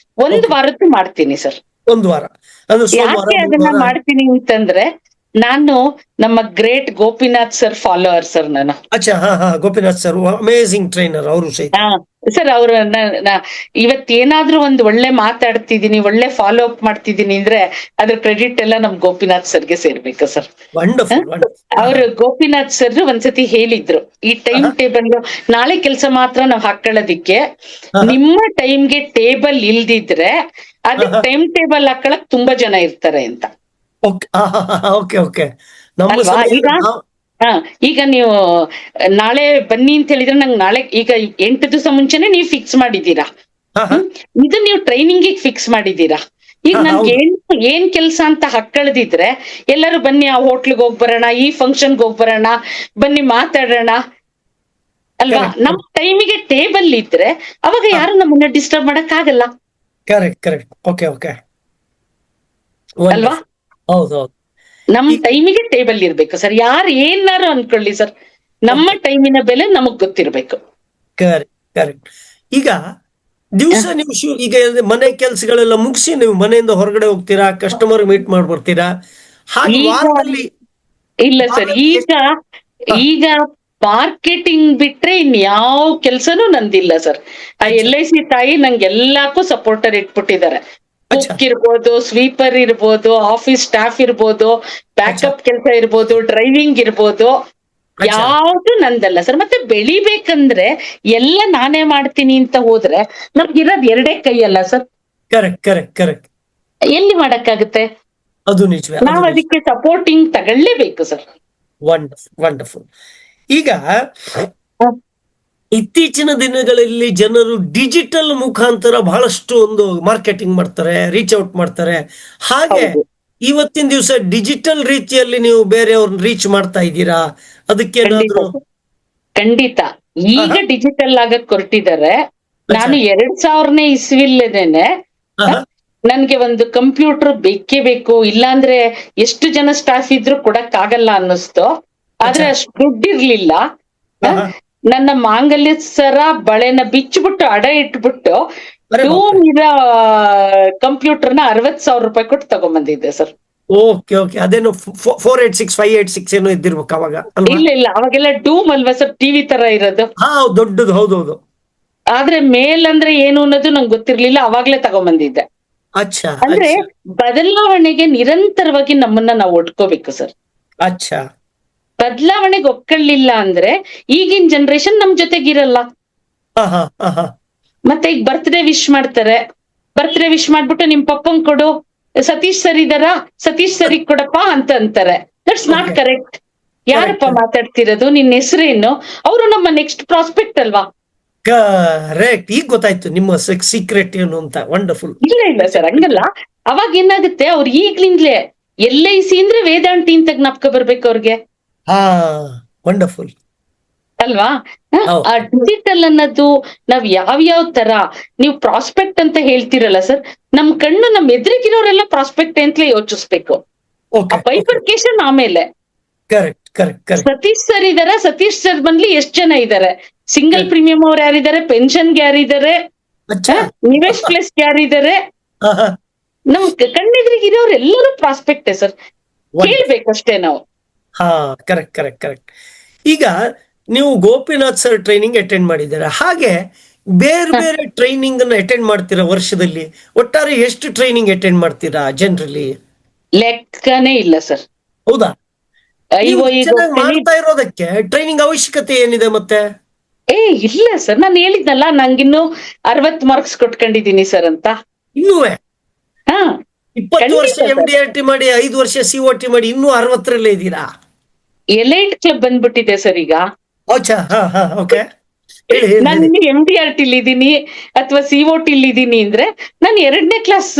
ಒಂದು ವಾರದ್ದು ಮಾಡ್ತೀನಿ ಸರ್. ಒಂದು ವಾರ ಅಂದ್ರೆ ಯಾಕೆ ಅದನ್ನ ಮಾಡ್ತೀನಿ ಅಂತಂದ್ರೆ, ನಾನು ನಮ್ಮ great Gopinath sir follower sir ನಾನು. ಅಚ್ಚಾ. ಹಾ ಹಾ. ಗೋಪಿನಾಥ್ ಸರ್ ಅಮೇಸಿಂಗ್ ಟ್ರೈನರ್ ಅವರು ಸಹಿತ. ಸರ್ ಅವ್ರ ಇವತ್ತೇನಾದ್ರೂ ಒಂದು ಒಳ್ಳೆ ಮಾತಾಡ್ತಿದೀನಿ, ಒಳ್ಳೆ ಫಾಲೋ ಅಪ್ ಮಾಡ್ತಿದೀನಿ ಅಂದ್ರೆ ಅದ್ರ ಕ್ರೆಡಿಟ್ ಎಲ್ಲ ನಮ್ ಗೋಪಿನಾಥ್ ಸರ್ಗೆ ಸೇರ್ಬೇಕು ಸರ್. ಅವ್ರು ಗೋಪಿನಾಥ್ ಸರ್ ಒಂದ್ಸತಿ ಹೇಳಿದ್ರು, ಈ ಟೈಮ್ ಟೇಬಲ್ ನಾಳೆ ಕೆಲಸ ಮಾತ್ರ ನಾವ್ ಹಾಕೊಳ್ಳೋದಿಕ್ಕೆ, ನಿಮ್ಮ ಟೈಮ್ಗೆ ಟೇಬಲ್ ಇಲ್ದಿದ್ರೆ ಅದಕ್ಕೆ ಟೈಮ್ ಟೇಬಲ್ ಹಾಕೊಳಕ್ ತುಂಬಾ ಜನ ಇರ್ತಾರೆ ಅಂತ. Okay okay. ಈಗ ನೀವು ನಾಳೆ ಬನ್ನಿ ಅಂತ ಹೇಳಿದ್ರೆ ನಂಗೆ ನಾಳೆ ಈಗ 8 ದಿವಸ ಮುಂಚೆನೆ ನೀವು ಫಿಕ್ಸ್ ಮಾಡಿದೀರಾ, ಇದು ನೀವು ಟ್ರೈನಿಂಗ್ ಫಿಕ್ಸ್ ಮಾಡಿದೀರಾ. ಈಗ ನನ್ಗೆ ಏನ್ ಕೆಲ್ಸ ಅಂತ ಹಾಕಳ್ದಿದ್ರೆ ಎಲ್ಲರೂ ಬನ್ನಿ ಆ ಹೋಟ್ಲಿಗೆ ಹೋಗ್ ಬರೋಣ, ಈ ಫಂಕ್ಷನ್ಗೆ ಹೋಗ್ ಬರೋಣ, ಬನ್ನಿ ಮಾತಾಡೋಣ ಅಲ್ವಾ. ನಮ್ ಟೈಮಿಗೆ ಟೇಬಲ್ ಇದ್ರೆ ಅವಾಗ ಯಾರು ನಮ್ಮನ್ನ ಡಿಸ್ಟರ್ಬ್ ಮಾಡಕ್ ಆಗಲ್ಲ. Correct correct. Okay okay. ಅಲ್ವಾ. ಹೌದೌದು. ನಮ್ ಟೈಮಿಗೆ ಟೇಬಲ್ ಇರ್ಬೇಕು ಸರ್. ಯಾರು ಏನಾರು ಅನ್ಕೊಳ್ಳಿ ಸರ್, ನಮ್ಮ ಟೈಮಿನ ಬೆಲೆ ನಮಗ್ ಗೊತ್ತಿರ್ಬೇಕು. Correct correct. ಈಗ ದಿವಸ ನೀವು ಈಗ ಮನೆ ಕೆಲ್ಸಗಳೆಲ್ಲ ಮುಗಿಸಿ ನೀವು ಮನೆಯಿಂದ ಹೊರಗಡೆ ಹೋಗ್ತೀರಾ, ಕಸ್ಟಮರ್ ಮೀಟ್ ಮಾಡಿ ಬರ್ತೀರಾ, ಹಾಗೆ ವಾರದಲ್ಲಿ? ಇಲ್ಲ ಸರ್, ಈಗ ಮಾರ್ಕೆಟಿಂಗ್ ಬಿಟ್ರೆ ಇನ್ ಯಾವ ಕೆಲ್ಸನೂ ನಂದಿಲ್ಲ ಸರ್. ಆ LIC ತಾಯಿ ನಂಗೆ ಎಲ್ಲಕ್ಕೂ ಸಪೋರ್ಟರ್ ಇಟ್ಬಿಟ್ಟಿದ್ದಾರೆ. ಕುಕ್ ಇರ್ಬೋದು, ಸ್ವೀಪರ್ ಇರ್ಬೋದು, ಆಫೀಸ್ ಸ್ಟಾಫ್ ಇರ್ಬೋದು, ಬ್ಯಾಕಪ್ ಕೆಲಸ ಇರ್ಬೋದು, ಡ್ರೈವಿಂಗ್ ಇರ್ಬೋದು, ಯಾವ್ದು ನಂದಲ್ಲ ಸರ್. ಮತ್ತೆ ಬೆಳಿಬೇಕಂದ್ರೆ ಎಲ್ಲ ನಾನೇ ಮಾಡ್ತೀನಿ ಅಂತ ಹೋದ್ರೆ ನಮ್ಗಿರೋದ್ 2 ಕೈ ಅಲ್ಲ ಸರ್. Correct correct correct. ಎಲ್ಲಿ ಮಾಡಕ್ಕಾಗುತ್ತೆ? ಅದು ನಿಜವೇ. ನಾವ್ ಅದಕ್ಕೆ ಸಪೋರ್ಟಿಂಗ್ ತಗೊಳ್ಳೇಬೇಕು ಸರ್. Wonderful wonderful. ಈಗ ಇತ್ತೀಚಿನ ದಿನಗಳಲ್ಲಿ ಜನರು ಡಿಜಿಟಲ್ ಮುಖಾಂತರ ಬಹಳಷ್ಟು ಒಂದು ಮಾರ್ಕೆಟಿಂಗ್ ಮಾಡ್ತಾರೆ, ರೀಚ್ ಔಟ್ ಮಾಡ್ತಾರೆ. ಹಾಗೆ ಇವತ್ತಿನ ದಿವಸ ಡಿಜಿಟಲ್ ರೀತಿಯಲ್ಲಿ ನೀವು ಬೇರೆಯವ್ರನ್ನ ರೀಚ್ ಮಾಡ್ತಾ ಇದ್ದೀರಾ? ಅದಕ್ಕೇನಾದ್ರು? ಖಂಡಿತ. ಈಗ ಡಿಜಿಟಲ್ ಆಗಕ್ ಹೊರಟಿದ್ದಾರೆ. ನಾನು 2000ನೇ ಇಸ್ವಿಲ್ಲೇನೆ ನನ್ಗೆ ಒಂದು ಕಂಪ್ಯೂಟರ್ ಬೇಕೇ ಬೇಕು, ಇಲ್ಲಾಂದ್ರೆ ಎಷ್ಟು ಜನ ಸ್ಟಾಫ್ ಇದ್ರು ಕೊಡಕ್ ಆಗಲ್ಲ ಅನ್ನಿಸ್ತು. ಆದ್ರೆ ಅಷ್ಟು ದುಡ್ಡಿರ್ಲಿಲ್ಲ. ನನ್ನ ಮಾಂಗಲ್ಯ ಸರ ಬಳೆನ ಬಿಚ್ಚಿಬಿಟ್ಟು ಅಡ ಇಟ್ಬಿಟ್ಟು ಡೂಮ್ ಇರೋ ಕಂಪ್ಯೂಟರ್ನ 60,000 ರೂಪಾಯಿ ಕೊಟ್ಟು ತಗೊಂಡ್ಬಂದಿದ್ದೆ ಸರ್. Okay okay. ಅದೇನು 486 586 ಏನೋ ಇದ್ದಿರ್ಬೇಕು ಅವಾಗ? ಇಲ್ಲ, ಅವಾಗೆಲ್ಲ ಡೂಮ್ ಅಲ್ವಾ ಸರ್, ಟಿವಿ ತರ ಇರೋದು. ದೊಡ್ಡದು. ಹೌದೌದು. ಆದ್ರೆ ಮೇಲ್ ಅಂದ್ರೆ ಏನು ಅನ್ನೋದು ನಂಗೆ ಗೊತ್ತಿರ್ಲಿಲ್ಲ, ಅವಾಗ್ಲೇ ತಗೊಂಡ್ಬಂದಿದ್ದೆ. ಅಚ್ಚಾ. ಅಂದ್ರೆ ಬದಲಾವಣೆಗೆ ನಿರಂತರವಾಗಿ ನಮ್ಮನ್ನ ನಾವು ಒಡ್ಕೋಬೇಕು ಸರ್. ಅಚ್ಚಾ. ಬದಲಾವಣೆಗೆ ಒಕ್ಕಳಿಲ್ಲ ಅಂದ್ರೆ ಈಗಿನ ಜನರೇಷನ್ ನಮ್ ಜೊತೆಗಿರಲ್ಲ. ಮತ್ತೆ ಈಗ ಬರ್ತ್ಡೇ ವಿಶ್ ಮಾಡ್ತಾರೆ, ಬರ್ತ್ಡೇ ವಿಶ್ ಮಾಡ್ಬಿಟ್ಟು ನಿಮ್ ಪಪ್ಪಂಗ್ ಕೊಡು, ಸತೀಶ್ ಸರ್ ಇದಾರಾ, ಸತೀಶ್ ಸರಿ ಕೊಡಪ್ಪ ಅಂತ ಅಂತಾರೆ. That's not correct. ಯಾರಪ್ಪ ಮಾತಾಡ್ತಿರೋದು, ನಿನ್ನ ಹೆಸರೇನು? ಅವರು ನಮ್ಮ ನೆಕ್ಸ್ಟ್ ಪ್ರಾಸ್ಪೆಕ್ಟ್ ಅಲ್ವಾ? ಕರೆಕ್ಟ್. ಈಗ ಗೊತ್ತಾಯ್ತು ನಿಮ್ಮ ಸೀಕ್ರೆಟ್ ಏನು ಅಂತ. ವಂಡರ್ಫುಲ್. ಇಲ್ಲ ಸರ್, ಹಂಗಲ್ಲ. ಅವಾಗ ಏನಾಗುತ್ತೆ, ಅವ್ರು ಈಗ್ಲಿಂದ್ಲೇ LIC ಅಂದ್ರೆ ವೇದಾಂತಿ ಅಂತ ಜ್ಞಾಪಕ ಬರ್ಬೇಕು ಅವ್ರಿಗೆ. ವಂಡರ್ಫುಲ್ ಅಲ್ವಾ? ಆ ಡಿಜಿಟಲ್ ಅನ್ನೋದು ನಾವ್ ಯಾವ್ಯಾವ ತರ, ನೀವು ಪ್ರಾಸ್ಪೆಕ್ಟ್ ಅಂತ ಹೇಳ್ತಿರಲ್ಲ ಸರ್, ನಮ್ ಕಣ್ಣು ನಮ್ ಎದುರಿಗಿರೋರೆಲ್ಲ ಪ್ರಾಸ್ಪೆಕ್ಟ್ ಅಂತಲೇ ಯೋಚಿಸ್ಬೇಕು. ಬೈಫರ್ಕೇಶನ್ ಆಮೇಲೆ. Correct correct. ಸತೀಶ್ ಸರ್ ಇದಾರೆ, ಸತೀಶ್ ಸರ್ ಬಂದ್ಲಿ ಎಷ್ಟ್ ಜನ ಇದಾರೆ, ಸಿಂಗಲ್ ಪ್ರೀಮಿಯಂ ಅವ್ರು ಯಾರಿದ್ದಾರೆ, ಪೆನ್ಷನ್ಗೆ ಯಾರಿದ್ದಾರೆ, ನಿವೇಶ್ ಪ್ಲಸ್ ಯಾರಿದ್ದಾರೆ, ನಮ್ ಕಣ್ಣೆದ್ರಿಗಿರೋರು ಎಲ್ಲರೂ ಪ್ರಾಸ್ಪೆಕ್ಟೇ ಸರ್. ಕೇಳ್ಬೇಕಷ್ಟೇ ನಾವು. Correct correct correct. ಈಗ ನೀವು ಗೋಪಿನಾಥ್ ಸರ್ ಟ್ರೈನಿಂಗ್ ಅಟೆಂಡ್ ಮಾಡಿದ್ದೀರಾ, ಹಾಗೆ ಬೇರೆ ಬೇರೆ ಟ್ರೈನಿಂಗ್ ಅನ್ನ ಅಟೆಂಡ್ ಮಾಡ್ತೀರಾ ವರ್ಷದಲ್ಲಿ? ಒಟ್ಟಾರೆ ಎಷ್ಟು ಟ್ರೈನಿಂಗ್ ಅಟೆಂಡ್ ಮಾಡ್ತೀರಾ ಜನರಲಿ? ಲೆಕ್ಕನೇ ಇಲ್ಲ ಸರ್. ಹೌದಾ? ನೀವು ಈಗ ಚೆನ್ನಾಗಿ ಹೋಗ್ತೀನಿ. ಮಾಡ್ತಾ ಇರೋದಕ್ಕೆ ಟ್ರೈನಿಂಗ್ ಅವಶ್ಯಕತೆ ಏನಿದೆ ಮತ್ತೆ? ಏ ಇಲ್ಲ ಸರ್, ನಾನು ಹೇಳಿದ್ನಲ್ಲ ನಂಗಿನ್ನು 60 ಮಾರ್ಕ್ಸ್ ಕೊಟ್ಕೊಂಡಿದೀನಿ ಸರ್ ಅಂತ. ಇನ್ನೂವೆ ಹಾ 20 ವರ್ಷ ಖಂಡಿತ ಎಂ ಡಿ ಆರ್ ಟಿ ಮಾಡಿ 5 ವರ್ಷ COT ಮಾಡಿ ಇನ್ನೂ 60ರಲ್ಲೇ ಇದ್ದೀರಾ? ಎಲೈಟ್ ಕ್ಲಬ್ ಬಂದ್ಬಿಟ್ಟಿದೆ ಸರ್ ಈಗ. ಅಚ್ಚಾ, ಹಾ ಓಕೆ, ಹೇಳಿ ಹೇಳಿ ನಾನು ಹೇಳಿ. ಇನ್ನು MDRT ಇದ್ದೀನಿ ಅಥವಾ COT ಇದ್ದೀನಿ ಅಂದ್ರೆ ನಾನು 2ನೇ ಕ್ಲಾಸ್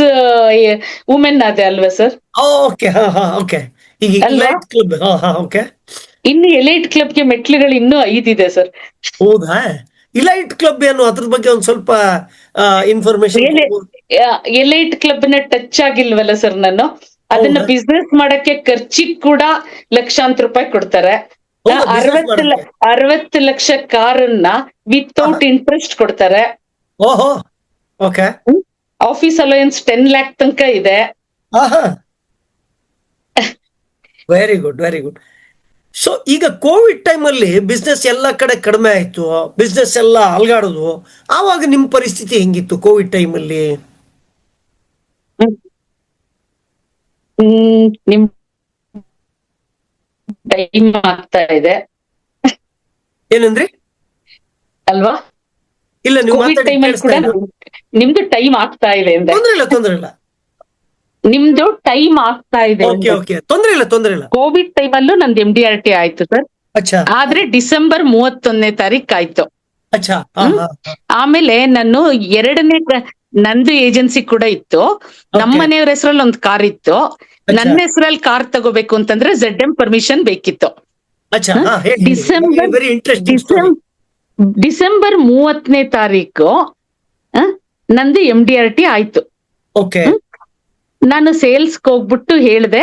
ವುಮೆನ್ ಅದೇ ಅಲ್ವಾ ಸರ್? ಓಕೆ, ಹಾ ಓಕೆ. ಈಗ ಅಲ್ವಾ? ಲೈಟ್ ಕ್ಲಬ್, ಹಾ ಓಕೆ. ಇನ್ನು ಎಲೈಟ್ ಕ್ಲಬ್ಗೆ ಮೆಟ್ಲುಗಳು ಇನ್ನೂ 5 ಇದೆ ಸರ್. ಹೌದಾ? ಇಲೈಟ್ ಕ್ಲಬ್ ಏನು, ಅದ್ರ ಬಗ್ಗೆ ಒಂದ್ ಸ್ವಲ್ಪ ಇನ್ಫಾರ್ಮೇಶನ್ ಕೊಡ್ಬೋದು? ಎಲೈಟ್ ಕ್ಲಬ್ ನ ಟಚ್ ಆಗಿಲ್ವಲ್ಲ ಸರ್ ನಾನು. ಅದನ್ನ ಹೌದಾ? ಬಿಸ್ನೆಸ್ ಮಾಡಕ್ಕೆ ಖರ್ಚಿಗೆ ಕೂಡ ಲಕ್ಷಾಂತರ ರೂಪಾಯಿ ಕೊಡ್ತಾರೆ. ಹೌದಾ, business ಮಾಡಕ್ಕೆ? 60 ಲಕ್ಷ ಕಾರನ್ನ ವಿತೌಟ್ ಇಂಟ್ರೆಸ್ಟ್ ಕೊಡ್ತಾರೆ. ಓಹೋ, ಓಕೆ. ಆಫೀಸ್ ಅಲೋಯನ್ಸ್ 10 ಲ್ಯಾಕ್ ತನಕ ಇದೆ. ಹಾ very good, very good. So ಈಗ ಕೋವಿಡ್ ಟೈಮಲ್ಲಿ ಬಿಸ್ನೆಸ್ ಎಲ್ಲ ಕಡೆ ಕಡಿಮೆ ಆಯ್ತು, ಬಿಸ್ನೆಸ್ ಎಲ್ಲ ಅಲ್ಗಾಡೋದು. ಆವಾಗ ನಿಮ್ ಪರಿಸ್ಥಿತಿ ಹೆಂಗಿತ್ತು ಕೋವಿಡ್ ಟೈಮಲ್ಲಿ? ನಿಮ್ ಟೈಮ್ ಆಗ್ತಾ ಇದೆ ಏನಂದ್ರಿ? ಅಲ್ವಾ? ಇಲ್ಲ, ನೀವು ಕೋವಿಡ್ ಮಾತಾಡಿ ಟೈಮಲ್ಲಿ ಕೂಡ ನಿಮ್ದು ಟೈಮ್ ಆಗ್ತಾ ಇದೆ ಅಂದೆ. ತೊಂದ್ರೆ ಇಲ್ಲ. ನಿಮ್ದು ಟೈಮ್ ಆಗ್ತಾ ಇದೆ. ಓಕೆ, ತೊಂದ್ರೆ ಇಲ್ಲ. ಕೋವಿಡ್ ಟೈಮಲ್ಲೂ ನಂದು MDRT ಆಯ್ತು ಸರ್. ಅಚ್ಚಾ, ಆದ್ರೆ ಡಿಸೆಂಬರ್ 31ನೇ ತಾರೀಕು ಆಯ್ತು. ಅಚ್ಚಾ, ಆಮೇಲೆ ನಾನು 2ನೇ ನಂದು ಏಜೆನ್ಸಿ ಕೂಡ ಇತ್ತು. ನಮ್ಮ ಮನೆಯವ್ರ ಹೆಸರಲ್ಲಿ ಒಂದು ಕಾರ್ ಇತ್ತು. ನನ್ನ ಹೆಸರಲ್ಲಿ ಕಾರ್ ತಗೋಬೇಕು ಅಂತಂದ್ರೆ ZM ಪರ್ಮಿಷನ್ ಬೇಕಿತ್ತು. ಅಚ್ಚಾ, December very interesting story. December 30ನೇ ತಾರೀಕು ನಂದು MDRT ಆಯ್ತು. ಓಕೆ. ನಾನು ಸೇಲ್ಸ್ಗೆ ಹೋಗ್ಬಿಟ್ಟು ಹೇಳ್ದೆ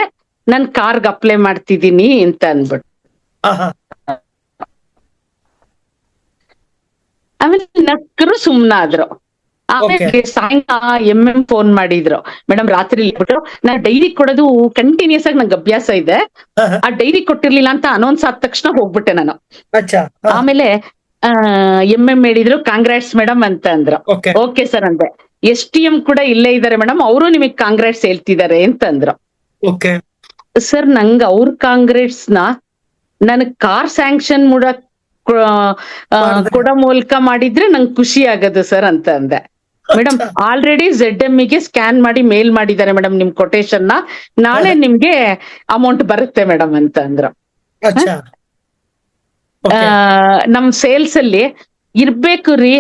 ನನ್ ಕಾರ್ಗ್ ಅಪ್ಲೈ ಮಾಡ್ತಿದ್ದೀನಿ ಅಂತ ಅನ್ಬಿಟ್ಟು. ಆಮೇಲೆ ನಕ್ಕರು ಸುಮ್ನಾದ್ರು. ಆಮೇಲೆ ಸಾಯಂಕಾಲ MM ಫೋನ್ ಮಾಡಿದ್ರು, ಮೇಡಮ್ ರಾತ್ರಿ ಇಟ್ಬಿಟ್ಟು ನಾನು ಡೈರಿ ಕೊಡೋದು ಕಂಟಿನ್ಯೂಸ್ ಆಗಿ ನಂಗೆ ಅಭ್ಯಾಸ ಇದೆ, ಆ ಡೈರಿ ಕೊಟ್ಟಿರ್ಲಿಲ್ಲ ಅಂತ ಅನೌನ್ಸ್ ಆದ ತಕ್ಷಣ ಹೋಗ್ಬಿಟ್ಟೆ ನಾನು. ಆಮೇಲೆ MM ಹೇಳಿದ್ರು ಕಾಂಗ್ರಾಟ್ಸ್ ಮೇಡಮ್ ಅಂತ ಅಂದ್ರು. ಓಕೆ ಸರ್ ಅಂದೆ. STM ಕೂಡ ಇಲ್ಲೇ ಇದ್ದಾರೆ ಮೇಡಮ್, ಅವರು ನಿಮಗೆ ಕಾಂಗ್ರಾಟ್ಸ್ ಹೇಳ್ತಿದ್ದಾರೆ ಅಂತ ಅಂದ್ರು. ಸರ್ ನಂಗೆ ಅವ್ರ ಕಾಂಗ್ರಾಟ್ಸ್ ನನಗ್ ಕಾರ್ ಸ್ಯಾಂಕ್ಷನ್ ಕೊಡೋ ಮೂಲಕ ಮಾಡಿದ್ರೆ ನಂಗೆ ಖುಷಿ ಆಗದು ಸರ್ ಅಂತ ಅಂದೆ. ಮೇಡಮ್ ಆಲ್ರೆಡಿ ZM ಗೆ ಸ್ಕ್ಯಾನ್ ಮಾಡಿ ಮೇಲ್ ಮಾಡಿದ್ದಾರೆ ಮೇಡಮ್ ನಿಮ್ ಕೊಟೇಶನ್ ನಾಳೆ ನಿಮ್ಗೆ ಅಮೌಂಟ್ ಬರುತ್ತೆ ಮೇಡಮ್ ಅಂತ ಅಂದ್ರು. ನಮ್ ಸೇಲ್ಸ್ ಅಲ್ಲಿ ಇರ್ಬೇಕು ರೀ,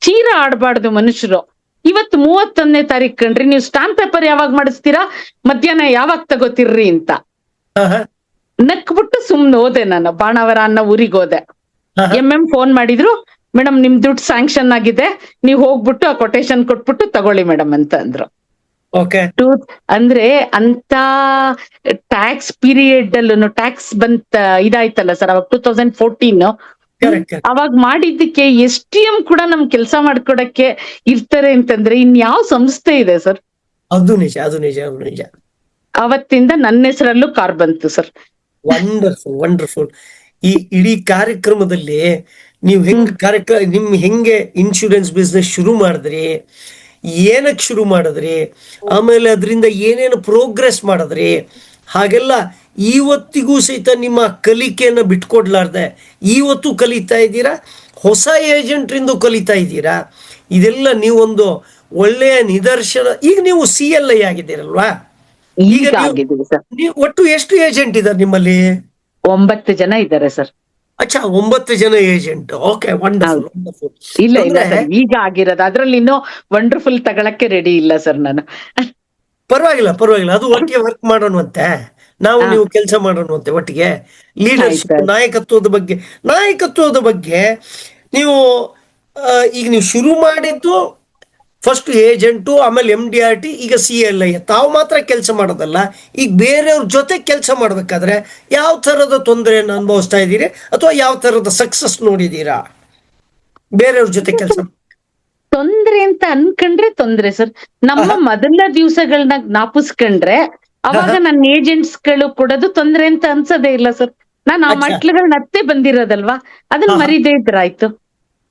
ಚೀರ ಆಡ್ಬಾರ್ದು ಮನುಷ್ಯರು. ಇವತ್ತು 31ನೇ ತಾರೀಕು ಕಣ್ರಿ, ನೀವು ಸ್ಟಾಂಪ್ ಪೇಪರ್ ಯಾವಾಗ ಮಾಡಿಸ್ತೀರಾ, ಮಧ್ಯಾಹ್ನ ಯಾವಾಗ ತಗೋತಿರ್ರಿ ಅಂತ ನಕ್ಬಿಟ್ಟು ಸುಮ್ನೆ ಹೋದೆ. ನಾನು ಬಾಣಾವರ ಅನ್ನೋ ಊರಿಗೆ ಹೋದೆ. MM ಫೋನ್ ಮಾಡಿದ್ರು, ಮೇಡಮ್ ನಿಮ್ ದುಡ್ಡು ಸ್ಯಾಂಕ್ಷನ್ ಆಗಿದೆ, ನೀವ್ ಹೋಗ್ಬಿಟ್ಟು ಆ ಕೊಟೇಶನ್ ಕೊಟ್ಬಿಟ್ಟು ತಗೊಳ್ಳಿ ಮೇಡಮ್ ಅಂತ ಅಂದ್ರು. ಅಂದ್ರೆ ಅಂತ ಟ್ಯಾಕ್ಸ್ ಪೀರಿಯಡ್ ಅಲ್ಲೂ ಟ್ಯಾಕ್ಸ್ ಬಂತ ಇದಾಯ್ತಲ್ಲ ಸರ್ ಅವಾಗ 2014. ಅವಾಗ ಮಾಡಿದ್ದಕ್ಕೆ STM ಕೂಡ ನಮ್ ಕೆಲಸ ಮಾಡ್ಕೊಡಕ್ಕೆ ಇರ್ತಾರೆ ಅಂತಂದ್ರೆ ಇನ್ಯಾವ ಸಂಸ್ಥೆ ಇದೆ ಸರ್? ಅದು ನಿಜ. ಅವತ್ತಿಂದ ನನ್ನ ಹೆಸರಲ್ಲೂ ಕಾರ್ ಬಂತು ಸರ್. ವಂಡರ್ಫುಲ್. ಈ ಇಡೀ ಕಾರ್ಯಕ್ರಮದಲ್ಲಿ ನೀವು ಹೆಂಗೆ ಇನ್ಶೂರೆನ್ಸ್ ಬಿಸ್ನೆಸ್ ಶುರು ಮಾಡಿದ್ರಿ, ಏನಕ್ಕೆ ಶುರು ಮಾಡಿದ್ರಿ, ಆಮೇಲೆ ಅದರಿಂದ ಏನೇನು ಪ್ರೋಗ್ರೆಸ್ ಮಾಡಿದ್ರಿ, ಹಾಗೆಲ್ಲ ಇವತ್ತಿಗೂ ಸಹಿತ ನಿಮ್ಮ ಕಲಿಕೆಯನ್ನು ಬಿಟ್ಕೊಡ್ಲಾರ್ದೆ ಇವತ್ತು ಕಲಿತಾ ಇದ್ದೀರಾ, ಹೊಸ ಏಜೆಂಟ್ರಿಂದ ಕಲಿತಾ ಇದ್ದೀರಾ. ಇದೆಲ್ಲ ನೀವೊಂದು ಒಳ್ಳೆಯ ನಿದರ್ಶನ. ಈಗ ನೀವು CLI ಆಗಿದ್ದೀರಲ್ವಾ? ಈಗ ನೀವು ಒಟ್ಟು ಎಷ್ಟು ಏಜೆಂಟ್ ಇದ್ದಾರೆ ನಿಮ್ಮಲ್ಲಿ? 9 ಜನ ಇದ್ದಾರೆ ಸರ್. ಅಚ್ಚಾ, 9 ಜನ ಏಜೆಂಟ್. Okay, wonderful. ಇಲ್ಲ ಸರ್, ಈಗ ಆಗಿರೋದು ಅದ್ರಲ್ಲಿ ಇನ್ನೂ ವಂಡರ್ಫುಲ್ ತಗೊಳಕ್ಕೆ ರೆಡಿ ಇಲ್ಲ ಸರ್ ನಾನು. ಪರವಾಗಿಲ್ಲ, ಅದು ಒಟ್ಟಿಗೆ ವರ್ಕ್ ಮಾಡೋಣಂತೆ, ನಾವು ನೀವು ಕೆಲಸ ಮಾಡೋಣಂತೆ ಒಟ್ಟಿಗೆ. ಲೀಡರ್ಶಿಪ್, ನಾಯಕತ್ವದ ಬಗ್ಗೆ ನೀವು ಈಗ ನೀವು ಶುರು ಮಾಡಿದ್ದು ಫಸ್ಟ್ ಏಜೆಂಟು, ಆಮೇಲೆ MDRT, ಈಗ CLI. ತಾವು ಮಾತ್ರ ಕೆಲಸ ಮಾಡೋದಲ್ಲ, ಈಗ ಬೇರೆಯವ್ರ ಜೊತೆ ಕೆಲಸ ಮಾಡ್ಬೇಕಾದ್ರೆ ಯಾವ ತರದ ತೊಂದರೆಯನ್ನು ಅನುಭವಿಸ್ತಾ ಇದ್ದೀರಿ ಅಥವಾ ಯಾವ ತರದ ಸಕ್ಸಸ್ ನೋಡಿದೀರಾ ಬೇರೆಯವ್ರ ಜೊತೆ ಕೆಲಸ? ತೊಂದ್ರೆ ಅಂತ ಅನ್ಕೊಂಡ್ರೆ ತೊಂದ್ರೆ ಸರ್. ನಮ್ಮ ಮೊದಲ ದಿವಸಗಳನ್ನ ಜ್ಞಾಪಿಸ್ಕೊಂಡ್ರೆ ಅವಾಗ ನನ್ನ ಏಜೆಂಟ್ಸ್ ಗಳು ಕೊಡೋದು ತೊಂದ್ರೆ ಅಂತ ಅನ್ಸೋದೇ ಇಲ್ಲ ಸರ್. ನಾನು ಆ ಮಟ್ಲುಗಳನ್ನ ಅತ್ತೆ ಬಂದಿರೋದಲ್ವಾ, ಅದನ್ನ ಮರಿದೇ ಇದ್ರಾಯ್ತು.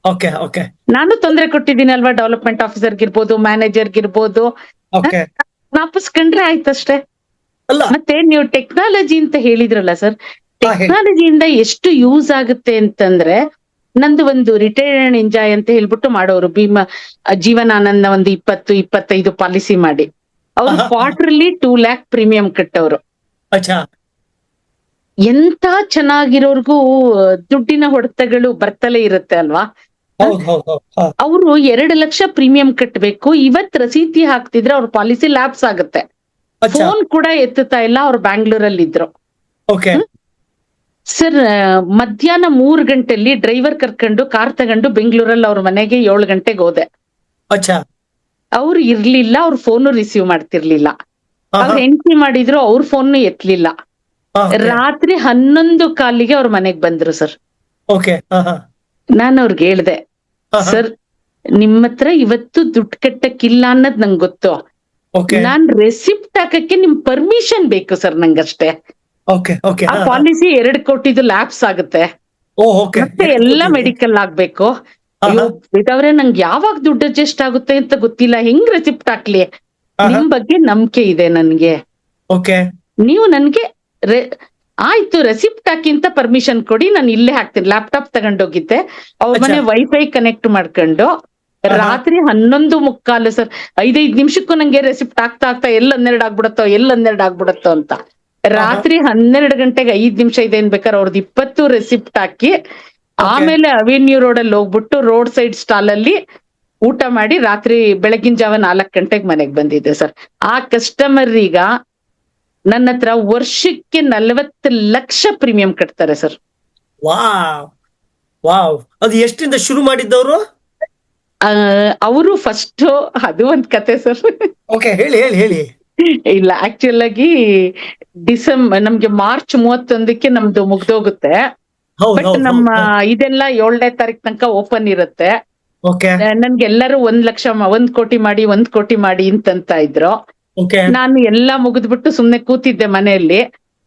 ಓಕೆ ಓಕೆ ನಾನು ತೊಂದರೆ ಕೊಟ್ಟಿದ್ದೀನಿ ಅಲ್ವಾ, ಡೆವಲಪ್ಮೆಂಟ್ ಆಫೀಸರ್ಗಿರ್ಬೋದು, ಮ್ಯಾನೇಜರ್ಗಿರ್ಬೋದು. ಓಕೆ. ಜ್ಞಾಪಿಸ್ಕೊಂಡ್ರೆ ಆಯ್ತಷ್ಟೇ. ಅಲ್ಲ, ಮತ್ತೆ ನೀವು ಟೆಕ್ನಾಲಜಿ ಅಂತ ಹೇಳಿದ್ರಲ್ಲ ಸರ್, ಹಾ, ಹೇಳಿ. ಟೆಕ್ನಾಲಜಿಯಿಂದ ಎಷ್ಟು ಯೂಸ್ ಆಗುತ್ತೆ ಅಂತಂದ್ರೆ, ನಂದು ಒಂದು ರಿಟೈರ್ಡ್ ಎಂಜಾಯ್ ಅಂತ ಹೇಳ್ಬಿಟ್ಟು ಮಾಡೋರು ಭೀಮಾ ಜೀವನಾನಂದ ಒಂದು 20-25 ಪಾಲಿಸಿ ಮಾಡಿ, ಅವ್ರು ಆಹಾ. ಕ್ವಾರ್ಟರ್ಲಿ 2 lakh ಪ್ರೀಮಿಯಂ ಕಟ್ಟವ್ರು. ಅಚ್ಚಾ. ಎಂತ ಚೆನ್ನಾಗಿರೋರ್ಗೂ ದುಡ್ಡಿನ ಹೊಡೆತಗಳು ಬರ್ತಲೇ ಇರುತ್ತೆ ಅಲ್ವಾ. ಹೌದು ಹೌದು ಹೌದು. ಹಾ. ಅವರು 2 ಲಕ್ಷ ಪ್ರೀಮಿಯಂ ಕಟ್ಟಬೇಕು, ಇವತ್ ರಸೀತಿ ಹಾಕ್ತಿದ್ರೆ ಅವ್ರ ಪಾಲಿಸಿ ಲ್ಯಾಪ್ಸ್ ಆಗುತ್ತೆ. ಅಚ್ಚಾ. ಫೋನ್ ಕೂಡ ಎತ್ತುತ್ತಾ ಇಲ್ಲ, ಅವ್ರು ಬ್ಯಾಂಗ್ಳೂರಲ್ಲಿ ಇದ್ರು. ಓಕೆ. ಸರ್, ಮಧ್ಯಾಹ್ನ 3 ಗಂಟೆಲಿ ಡ್ರೈವರ್ ಕರ್ಕೊಂಡು ಕಾರ್ ತಗೊಂಡು ಬೆಂಗಳೂರಲ್ಲಿ ಅವ್ರ ಮನೆಗೆ 7 ಗಂಟೆಗೆ ಹೋದೆ. ಅಚ್ಚಾ. ಅವ್ರು ಇರ್ಲಿಲ್ಲ, ಅವ್ರ ಫೋನು ರಿಸೀವ್ ಮಾಡ್ತಿರ್ಲಿಲ್ಲ. ಅವ್ರ ಹೆಂಡತಿ ಮಾಡಿದ್ರು, ಅವ್ರ ಫೋನ್ ಎತ್ಲಿಲ್ಲ. ರಾತ್ರಿ 11 ಕಾಲಿಗೆ ಅವ್ರ ಮನೆಗ್ ಬಂದ್ರು ಸರ್. ಓಕೆ. ನಾನು ಅವ್ರಿಗೆ ಹೇಳ್ದೆ, ಸರ್ ನಿಮ್ಮ ಹತ್ರ ಇವತ್ತು ದುಡ್ಡು ಕಟ್ಟಕ್ಕಿಲ್ಲ ಅನ್ನೋದ್ ನಂಗೆ ಗೊತ್ತು, ಓಕೆ ನಾನ್ ರೆಸಿಪ್ಟ್ ಹಾಕಕ್ಕೆ ನಿಮ್ ಪರ್ಮಿಷನ್ ಬೇಕು ಸರ್ ನಂಗಷ್ಟೇ. Okay okay. ಆ ಪಾಲಿಸಿ 2 ಕೋಟಿದು ಲ್ಯಾಪ್ಸ್ ಆಗುತ್ತೆ, ಓಕೆ. ಮತ್ತೆ ಎಲ್ಲ ಮೆಡಿಕಲ್ ಆಗ್ಬೇಕು. ಅಯ್ಯೋ ಬಿಡವ್ರೆ, ನಂಗೆ ಯಾವಾಗ ದುಡ್ಡು ಅಡ್ಜಸ್ಟ್ ಆಗುತ್ತೆ ಅಂತ ಗೊತ್ತಿಲ್ಲ, ಹೆಂಗ್ ರೆಸಿಪ್ಟ್ ಹಾಕ್ಲಿ? ನಿಮ್ ಬಗ್ಗೆ ನಂಬಿಕೆ ಇದೆ ನನ್ಗೆ, ಓಕೆ. ನೀವು ನನ್ಗೆ ಆಯ್ತು ರೆಸಿಪ್ಟ್ ಹಾಕಿ ಅಂತ ಪರ್ಮಿಷನ್ ಕೊಡಿ, ನಾನು ಇಲ್ಲೇ ಹಾಕ್ತೀನಿ. ಲ್ಯಾಪ್ಟಾಪ್ ತಗೊಂಡೋಗಿದ್ದೆ, ಅವ್ರ ಮನೆ ವೈಫೈ ಕನೆಕ್ಟ್ ಮಾಡ್ಕೊಂಡು ರಾತ್ರಿ 11:15 ಸರ್, 5 ನಿಮಿಷಕ್ಕೂ ನಂಗೆ ರೆಸಿಪ್ಟ್ ಆಗ್ತಾ ಆಗ್ತಾ ಎಲ್ಲ 12 ಆಗ್ಬಿಡತ್ತೋ ಅಂತ. ರಾತ್ರಿ 12 ಗಂಟೆಗೆ 5 ನಿಮಿಷ ಇದೆ ಅನ್ಬೇಕಾರೆ ಅವ್ರದ್ದು 20 ರೆಸಿಪ್ಟ್ ಹಾಕಿ, ಆಮೇಲೆ ಅವೆನ್ಯೂ ರೋಡ್ ಅಲ್ಲಿ ಹೋಗ್ಬಿಟ್ಟು ರೋಡ್ ಸೈಡ್ ಸ್ಟಾಲ್ ಅಲ್ಲಿ ಊಟ ಮಾಡಿ ರಾತ್ರಿ ಬೆಳಗಿನ ಜಾವ 4 ಗಂಟೆಗೆ ಮನೆಗ್ ಬಂದಿದ್ದೆ ಸರ್. ಆ ಕಸ್ಟಮರ್ ಈಗ ನನ್ನ ಹತ್ರ ವರ್ಷಕ್ಕೆ 40 ಲಕ್ಷ ಪ್ರೀಮಿಯಂ ಕಟ್ತಾರೆ ಸರ್. Wow wow. ಅದು ಎಷ್ಟಿಂದ ಶುರು ಮಾಡಿದ್ದವರು? ಅವರು ಫಸ್ಟ್, ಅದು ಒಂದ್ ಕತೆ ಸರ್. ಓಕೆ, ಹೇಳಿ ಹೇಳಿ ಹೇಳಿ. ಇಲ್ಲ, ಆಕ್ಚುಲ್ ಆಗಿ ನಮ್ಗೆ ಮಾರ್ಚ್ 31ಕ್ಕೆ ನಮ್ದು ಮುಗ್ದೋಗುತ್ತೆ. ಹೌದು ಬಟ್ ನಮ್ಮ ಇದೆಲ್ಲ 7ನೇ ತಾರೀಕು ತನಕ ಓಪನ್ ಇರುತ್ತೆ. ಓಕೆ ನನ್ಗೆಲ್ಲರೂ 1 ಲಕ್ಷ 1 ಕೋಟಿ ಮಾಡಿ 1 ಕೋಟಿ ಮಾಡಿ ಅಂತಂತ ಇದ್ರು. ಓಕೆ. ನಾನು ಎಲ್ಲಾ ಮುಗಿದ್ಬಿಟ್ಟು ಸುಮ್ನೆ ಕೂತಿದ್ದೆ ಮನೆಯಲ್ಲಿ,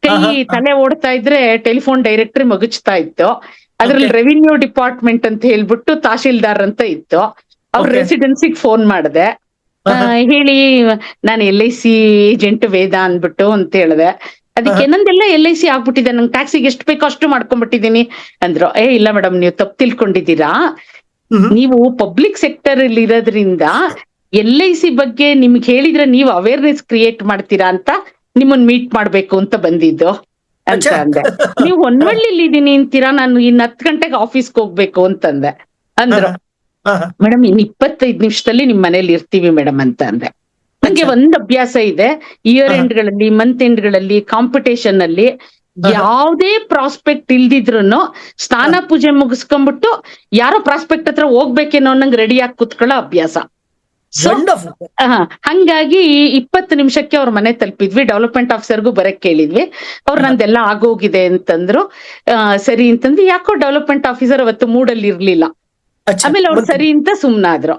ಕೈ ತಲೆ ಓಡ್ತಾ ಇದ್ರೆ ಟೆಲಿಫೋನ್ ಡೈರೆಕ್ಟರಿ ಮಗುಚ್ತಾ ಇತ್ತು. ಅದ್ರಲ್ಲಿ ರೆವಿನ್ಯೂ ಡಿಪಾರ್ಟ್ಮೆಂಟ್ ಅಂತ ಹೇಳ್ಬಿಟ್ಟು ತಹಶೀಲ್ದಾರ್ ಅಂತ ಇತ್ತು. ಅವ್ರ ರೆಸಿಡೆನ್ಸಿಗೆ ಫೋನ್ ಮಾಡಿದೆ, ಹೇಳಿ ನಾನು LIC ಏಜೆಂಟ್ ವೇದ ಅನ್ಬಿಟ್ಟು ಅಂತ ಹೇಳಿದೆ. ಅದಕ್ಕೆ ನಂದೆಲ್ಲ LIC ಆಗ್ಬಿಟ್ಟಿದೆ, ನಂಗೆ ಟ್ಯಾಕ್ಸಿಗೆ ಎಷ್ಟು ಬೇಕೋ ಅಷ್ಟು ಮಾಡ್ಕೊಂಡ್ಬಿಟ್ಟಿದೀನಿ ಅಂದ್ರು. ಇಲ್ಲ ಮೇಡಮ್, ನೀವು ತಪ್ಪು ತಿಳ್ಕೊಂಡಿದ್ದೀರಾ, ನೀವು ಪಬ್ಲಿಕ್ ಸೆಕ್ಟರ್ ಅಲ್ಲಿ ಇರೋದ್ರಿಂದ LIC ಬಗ್ಗೆ ನಿಮ್ಗೆ ಹೇಳಿದ್ರೆ ನೀವು ಅವೇರ್ನೆಸ್ ಕ್ರಿಯೇಟ್ ಮಾಡ್ತೀರಾ ಅಂತ ನಿಮ್ಮನ್ನ ಮೀಟ್ ಮಾಡ್ಬೇಕು ಅಂತ ಬಂದಿದ್ದು ಅಂತ ಅಂದೆ. ನೀವು ಹೊನ್ವಳ್ಳಿಲಿ ಇದೀನಿ ಅಂತೀರಾ, ನಾನು ಇನ್ನು 10 ಗಂಟೆಗೆ ಆಫೀಸ್ಗೆ ಹೋಗ್ಬೇಕು ಅಂತಂದೆ. ಅಂದ್ರು, ಮೇಡಮ್ ಇನ್ 25 ನಿಮಿಷದಲ್ಲಿ ನಿಮ್ ಮನೇಲಿ ಇರ್ತೀವಿ ಮೇಡಮ್ ಅಂತ ಅಂದೆ. ನಂಗೆ ಒಂದ್ ಅಭ್ಯಾಸ ಇದೆ, ಇಯರ್ ಎಂಡ್ ಗಳಲ್ಲಿ, ಮಂತ್ ಎಂಡ್ ಗಳಲ್ಲಿ, ಕಾಂಪಿಟೇಷನ್ ಅಲ್ಲಿ ಯಾವ್ದೇ ಪ್ರಾಸ್ಪೆಕ್ಟ್ ಇಲ್ದಿದ್ರು ಸ್ನಾನ ಪೂಜೆ ಮುಗಿಸ್ಕೊಂಡ್ಬಿಟ್ಟು ಯಾರೋ ಪ್ರಾಸ್ಪೆಕ್ಟ್ ಹತ್ರ ಹೋಗ್ಬೇಕೇನೋ ನಂಗೆ ರೆಡಿ ಆಗಿ ಕುತ್ಕೊಳ್ಳೋ ಅಭ್ಯಾಸ. ಹಂಗಾಗಿ 20 ನಿಮಿಷಕ್ಕೆ ಅವ್ರ ಮನೆ ತಲುಪಿದ್ವಿ. ಡೆವಲಪ್ಮೆಂಟ್ ಆಫೀಸರ್ಗೂ ಬರಕ್ ಕೇಳಿದ್ವಿ, ಅವ್ರು ನಂದೆಲ್ಲ ಆಗೋಗಿದೆ ಅಂತಂದ್ರು. ಸರಿ ಅಂತಂದ್ರೆ, ಯಾಕೋ ಡೆವಲಪ್ಮೆಂಟ್ ಆಫೀಸರ್ ಅವತ್ತು ಮೂಡಲ್ಲಿ ಇರ್ಲಿಲ್ಲ. ಆಮೇಲೆ ಅವ್ರು ಸರಿ ಅಂತ ಸುಮ್ನಾದ್ರು.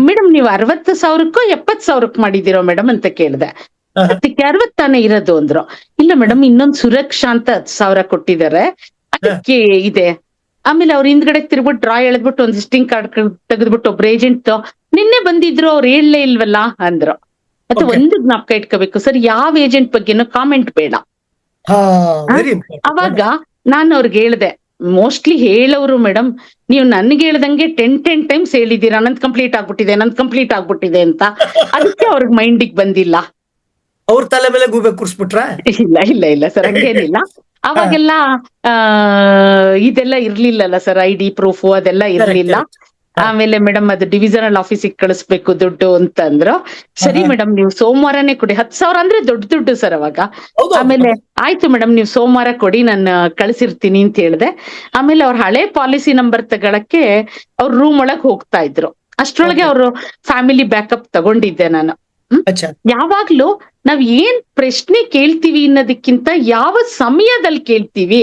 ಮೇಡಮ್ ನೀವು 60,000ಕ್ಕೋ 70,000ಕ್ಕೆ ಮಾಡಿದಿರೋ ಮೇಡಮ್ ಅಂತ ಕೇಳಿದೆ. ಅದಕ್ಕೆ 60 ತಾನೇ ಇರೋದು ಅಂದ್ರು. ಇಲ್ಲ ಮೇಡಮ್, ಇನ್ನೊಂದು ಸುರಕ್ಷಾ ಅಂತ 10,000 ಕೊಟ್ಟಿದ್ದಾರೆ, ಅದಕ್ಕೆ ಇದೆ. ಆಮೇಲೆ ಅವ್ರ ಹಿಂದ್ಗಡೆ ತಿರ್ಬಿಟ್ಟು ಡ್ರಾ ಎಳೆದ್ಬಿಟ್ಟು ಒಂದು ವಿಸಿಟಿಂಗ್ ಕಾರ್ಡ್ ತೆಗೆದ್ಬಿಟ್ಟು ಒಬ್ರು ಏಜೆಂಟ್ ನಿನ್ನೆ ಬಂದಿದ್ರು, ಅವ್ರು ಹೇಳಲೇ ಇಲ್ವಲ್ಲ ಅಂದ್ರು. ಮತ್ತೆ ಒಂದು ಜ್ಞಾಪಕ ಇಟ್ಕೋಬೇಕು ಸರ್, ಯಾವ ಏಜೆಂಟ್ ಬಗ್ಗೆನೂ ಕಾಮೆಂಟ್ ಬೇಡ. ಅವಾಗ ನಾನು ಅವ್ರಿಗೆ ಹೇಳ್ದೆ, ಮೋಸ್ಟ್ಲಿ ಹೇಳೋರು ಮೇಡಮ್, ನೀವು ನನ್ಗೆ ಹೇಳ್ದಂಗೆ 10 ಟೈಮ್ಸ್ ಹೇಳಿದೀರಾ ನಂದ್ ಕಂಪ್ಲೀಟ್ ಆಗ್ಬಿಟ್ಟಿದೆ ಅಂತ. ಅದಕ್ಕೆ ಅವ್ರಿಗೆ ಮೈಂಡಿಗೆ ಬಂದಿಲ್ಲ. ಅವ್ರ ತಲೆ ಮೇಲೆ ಗೂಬೆ ಕೂರ್ಸ್ಬಿಟ್ರ? ಇಲ್ಲ ಸರ್, ಹಂಗೇನಿಲ್ಲ. ಅವಾಗೆಲ್ಲ ಇದೆಲ್ಲ ಇರ್ಲಿಲ್ಲಲ್ಲ ಸರ್, ID ಪ್ರೂಫ್ ಅದೆಲ್ಲ ಇರ್ಲಿಲ್ಲ. ಆಮೇಲೆ ಮೇಡಮ್ ಅದು ಡಿವಿಷನಲ್ ಆಫೀಸಿಗೆ ಕಳಿಸ್ಬೇಕು ದುಡ್ಡು ಅಂತಂದ್ರು. ಸರಿ ಮೇಡಮ್, ನೀವು ಸೋಮವಾರನೇ ಕೊಡಿ. 10,000 ಅಂದ್ರೆ ದೊಡ್ಡ ದುಡ್ಡು ಸರ್ ಅವಾಗ. ಆಮೇಲೆ ಆಯ್ತು ಮೇಡಮ್, ನೀವು ಸೋಮವಾರ ಕೊಡಿ, ನಾನು ಕಳಿಸಿರ್ತೀನಿ ಅಂತ ಹೇಳಿದೆ. ಆಮೇಲೆ ಅವ್ರ ಹಳೆ ಪಾಲಿಸಿ ನಂಬರ್ ತಗೊಳಕ್ಕೆ ಅವ್ರ ರೂಮ್ ಒಳಗ್ ಹೋಗ್ತಾ ಇದ್ರು. ಅಷ್ಟ್ರೊಳಗೆ ಅವರು ಫ್ಯಾಮಿಲಿ ಬ್ಯಾಕಪ್ ತಗೊಂಡಿದ್ದೆ ನಾನು. ಯಾವಾಗ್ಲೂ ನಾವ್ ಏನ್ ಪ್ರಶ್ನೆ ಕೇಳ್ತೀವಿ ಅನ್ನೋದಕ್ಕಿಂತ ಯಾವ ಸಮಯದಲ್ಲಿ ಕೇಳ್ತೀವಿ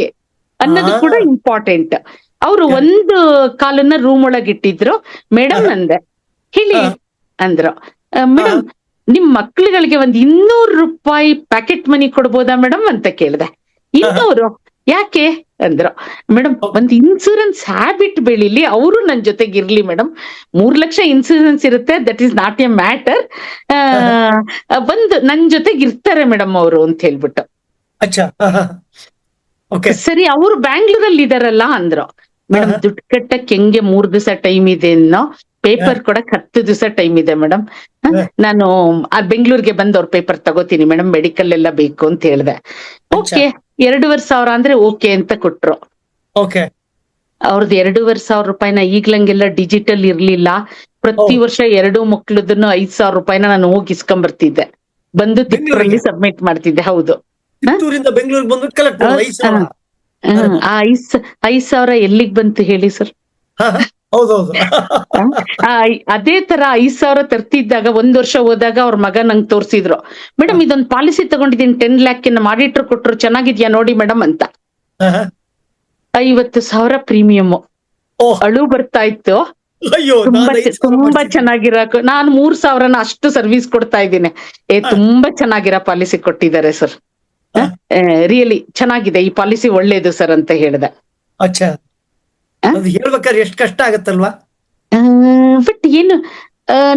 ಅನ್ನೋದು ಕೂಡ ಇಂಪಾರ್ಟೆಂಟ್. ಅವ್ರು ಒಂದು ಕಾಲನ್ನ ರೂಮ್ ಒಳಗ್ ಇಟ್ಟಿದ್ರು. ಮೇಡಮ್ ಅಂದೆ, ಹೇಳಿ ಅಂದ್ರು. ಮೇಡಮ್, ನಿಮ್ ಮಕ್ಳುಗಳಿಗೆ ಒಂದ್ 200 ರೂಪಾಯಿ ಪ್ಯಾಕೆಟ್ ಮನಿ ಕೊಡ್ಬೋದಾ ಮೇಡಮ್ ಅಂತ ಕೇಳ್ದೆ. 200? ಯಾಕೆ ಅಂದ್ರು. ಮೇಡಮ್ ಒಂದ್ ಇನ್ಸೂರೆನ್ಸ್ ಹ್ಯಾಬಿಟ್ ಬೆಳಿಲಿ, ಅವರು ನನ್ ಜೊತೆಗೆ ಇರ್ಲಿ ಮೇಡಮ್. 3 ಲಕ್ಷ ಇನ್ಸೂರೆನ್ಸ್ ಇರುತ್ತೆ, that is not A matter. ಬಂದು ನನ್ ಜೊತೆಗೆ ಇರ್ತಾರೆ ಮೇಡಮ್ ಅವರು ಅಂತ ಹೇಳ್ಬಿಟ್ಟು. ಅಚ್ಚಾ. ಓಕೆ. ಸರಿ, ಅವ್ರು ಬ್ಯಾಂಗ್ಳೂರಲ್ಲಿ ಇದಾರಲ್ಲ ಅಂದ್ರು. ಮೇಡಮ್ ದುಡ್ಡು ಕಟ್ಟಕ್ ಹೆಂಗೆ 3 ದಿವಸ ಟೈಮ್ ಇದೆ ಅನ್ನೋ, ಪೇಪರ್ ಕೊಡಕ್ 10 ದಿವಸ ಟೈಮ್ ಇದೆ ಮೇಡಮ್. ನಾನು ಬೆಂಗಳೂರಿಗೆ ಬಂದು ಅವ್ರ ಪೇಪರ್ ತಗೋತೀನಿ ಮೇಡಮ್, ಮೆಡಿಕಲ್ ಎಲ್ಲ ಬೇಕು ಅಂತ ಹೇಳ್ದೆ. ಓಕೆ, 2,500 ಅಂದ್ರೆ ಓಕೆ ಅಂತ ಕೊಟ್ರು. ಓಕೆ. ಅವ್ರದ್ದು 2,500 ರೂಪಾಯಿನ ಈಗ್ಲಂಗೆಲ್ಲ ಡಿಜಿಟಲ್ ಇರ್ಲಿಲ್ಲ. ಪ್ರತಿ ವರ್ಷ 2 ಮಕ್ಳದನ್ನು 5,000 ರೂಪಾಯಿನ ನಾನು ಹೋಗಿ ಇಸ್ಕೊಂಡ್ಬರ್ತಿದ್ದೆ, ಬಂದು ತಿಪ್ಪೂರಲ್ಲಿ ಸಬ್ಮಿಟ್ ಮಾಡ್ತಿದ್ದೆ. ಹೌದು, ಚಿತ್ತೂರಿಂದ ಬೆಂಗಳೂರಿಗೆ ಬಂದು ಕಲೆಕ್ಟ್ ಮಾಡೋದು 5,000. ಆ 5,000 ಎಲ್ಲಿಗ್ ಬಂತು ಹೇಳಿ ಸರ್? ಹೌದೌದು. ಅದೇ ತರ 5,000 ತರ್ತಿದ್ದಾಗ 1 ವರ್ಷ ಹೋದಾಗ ಅವ್ರ ಮಗ ನಂಗೆ ತೋರ್ಸಿದ್ರು, ಮೇಡಮ್ ಇದೊಂದು ಪಾಲಿಸಿ ತಗೊಂಡಿದ್ದೀನಿ 10 lakh ನಮ್ಮ ಆಡಿಟರ್ ಕೊಟ್ರು, ಚೆನ್ನಾಗಿದ್ಯಾ ನೋಡಿ ಮೇಡಮ್ ಅಂತ. 50,000 ಪ್ರೀಮಿಯಮ್. ಅಳು ಬರ್ತಾ ಇತ್ತು. ತುಂಬಾ ಚೆನ್ನಾಗಿರೋ, ನಾನು 3,000ನ ಅಷ್ಟು ಸರ್ವಿಸ್ ಕೊಡ್ತಾ ಇದ್ದೀನಿ. ತುಂಬಾ ಚೆನ್ನಾಗಿರೋ ಪಾಲಿಸಿ ಕೊಟ್ಟಿದ್ದಾರೆ ಸರ್, ರಿಯಲಿ ಚೆನ್ನಾಗಿದೆ, ಈ ಪಾಲಿಸಿ ಒಳ್ಳೇದು ಸರ್ ಅಂತ ಹೇಳ್ದೆ. ಅಚ್ಚಾ, ಹೇಳ್ಬೇಕಾದ್ರೆ ಎಷ್ಟು ಕಷ್ಟ ಆಗತ್ತಲ್ವಾ? ಬಟ್ ಏನು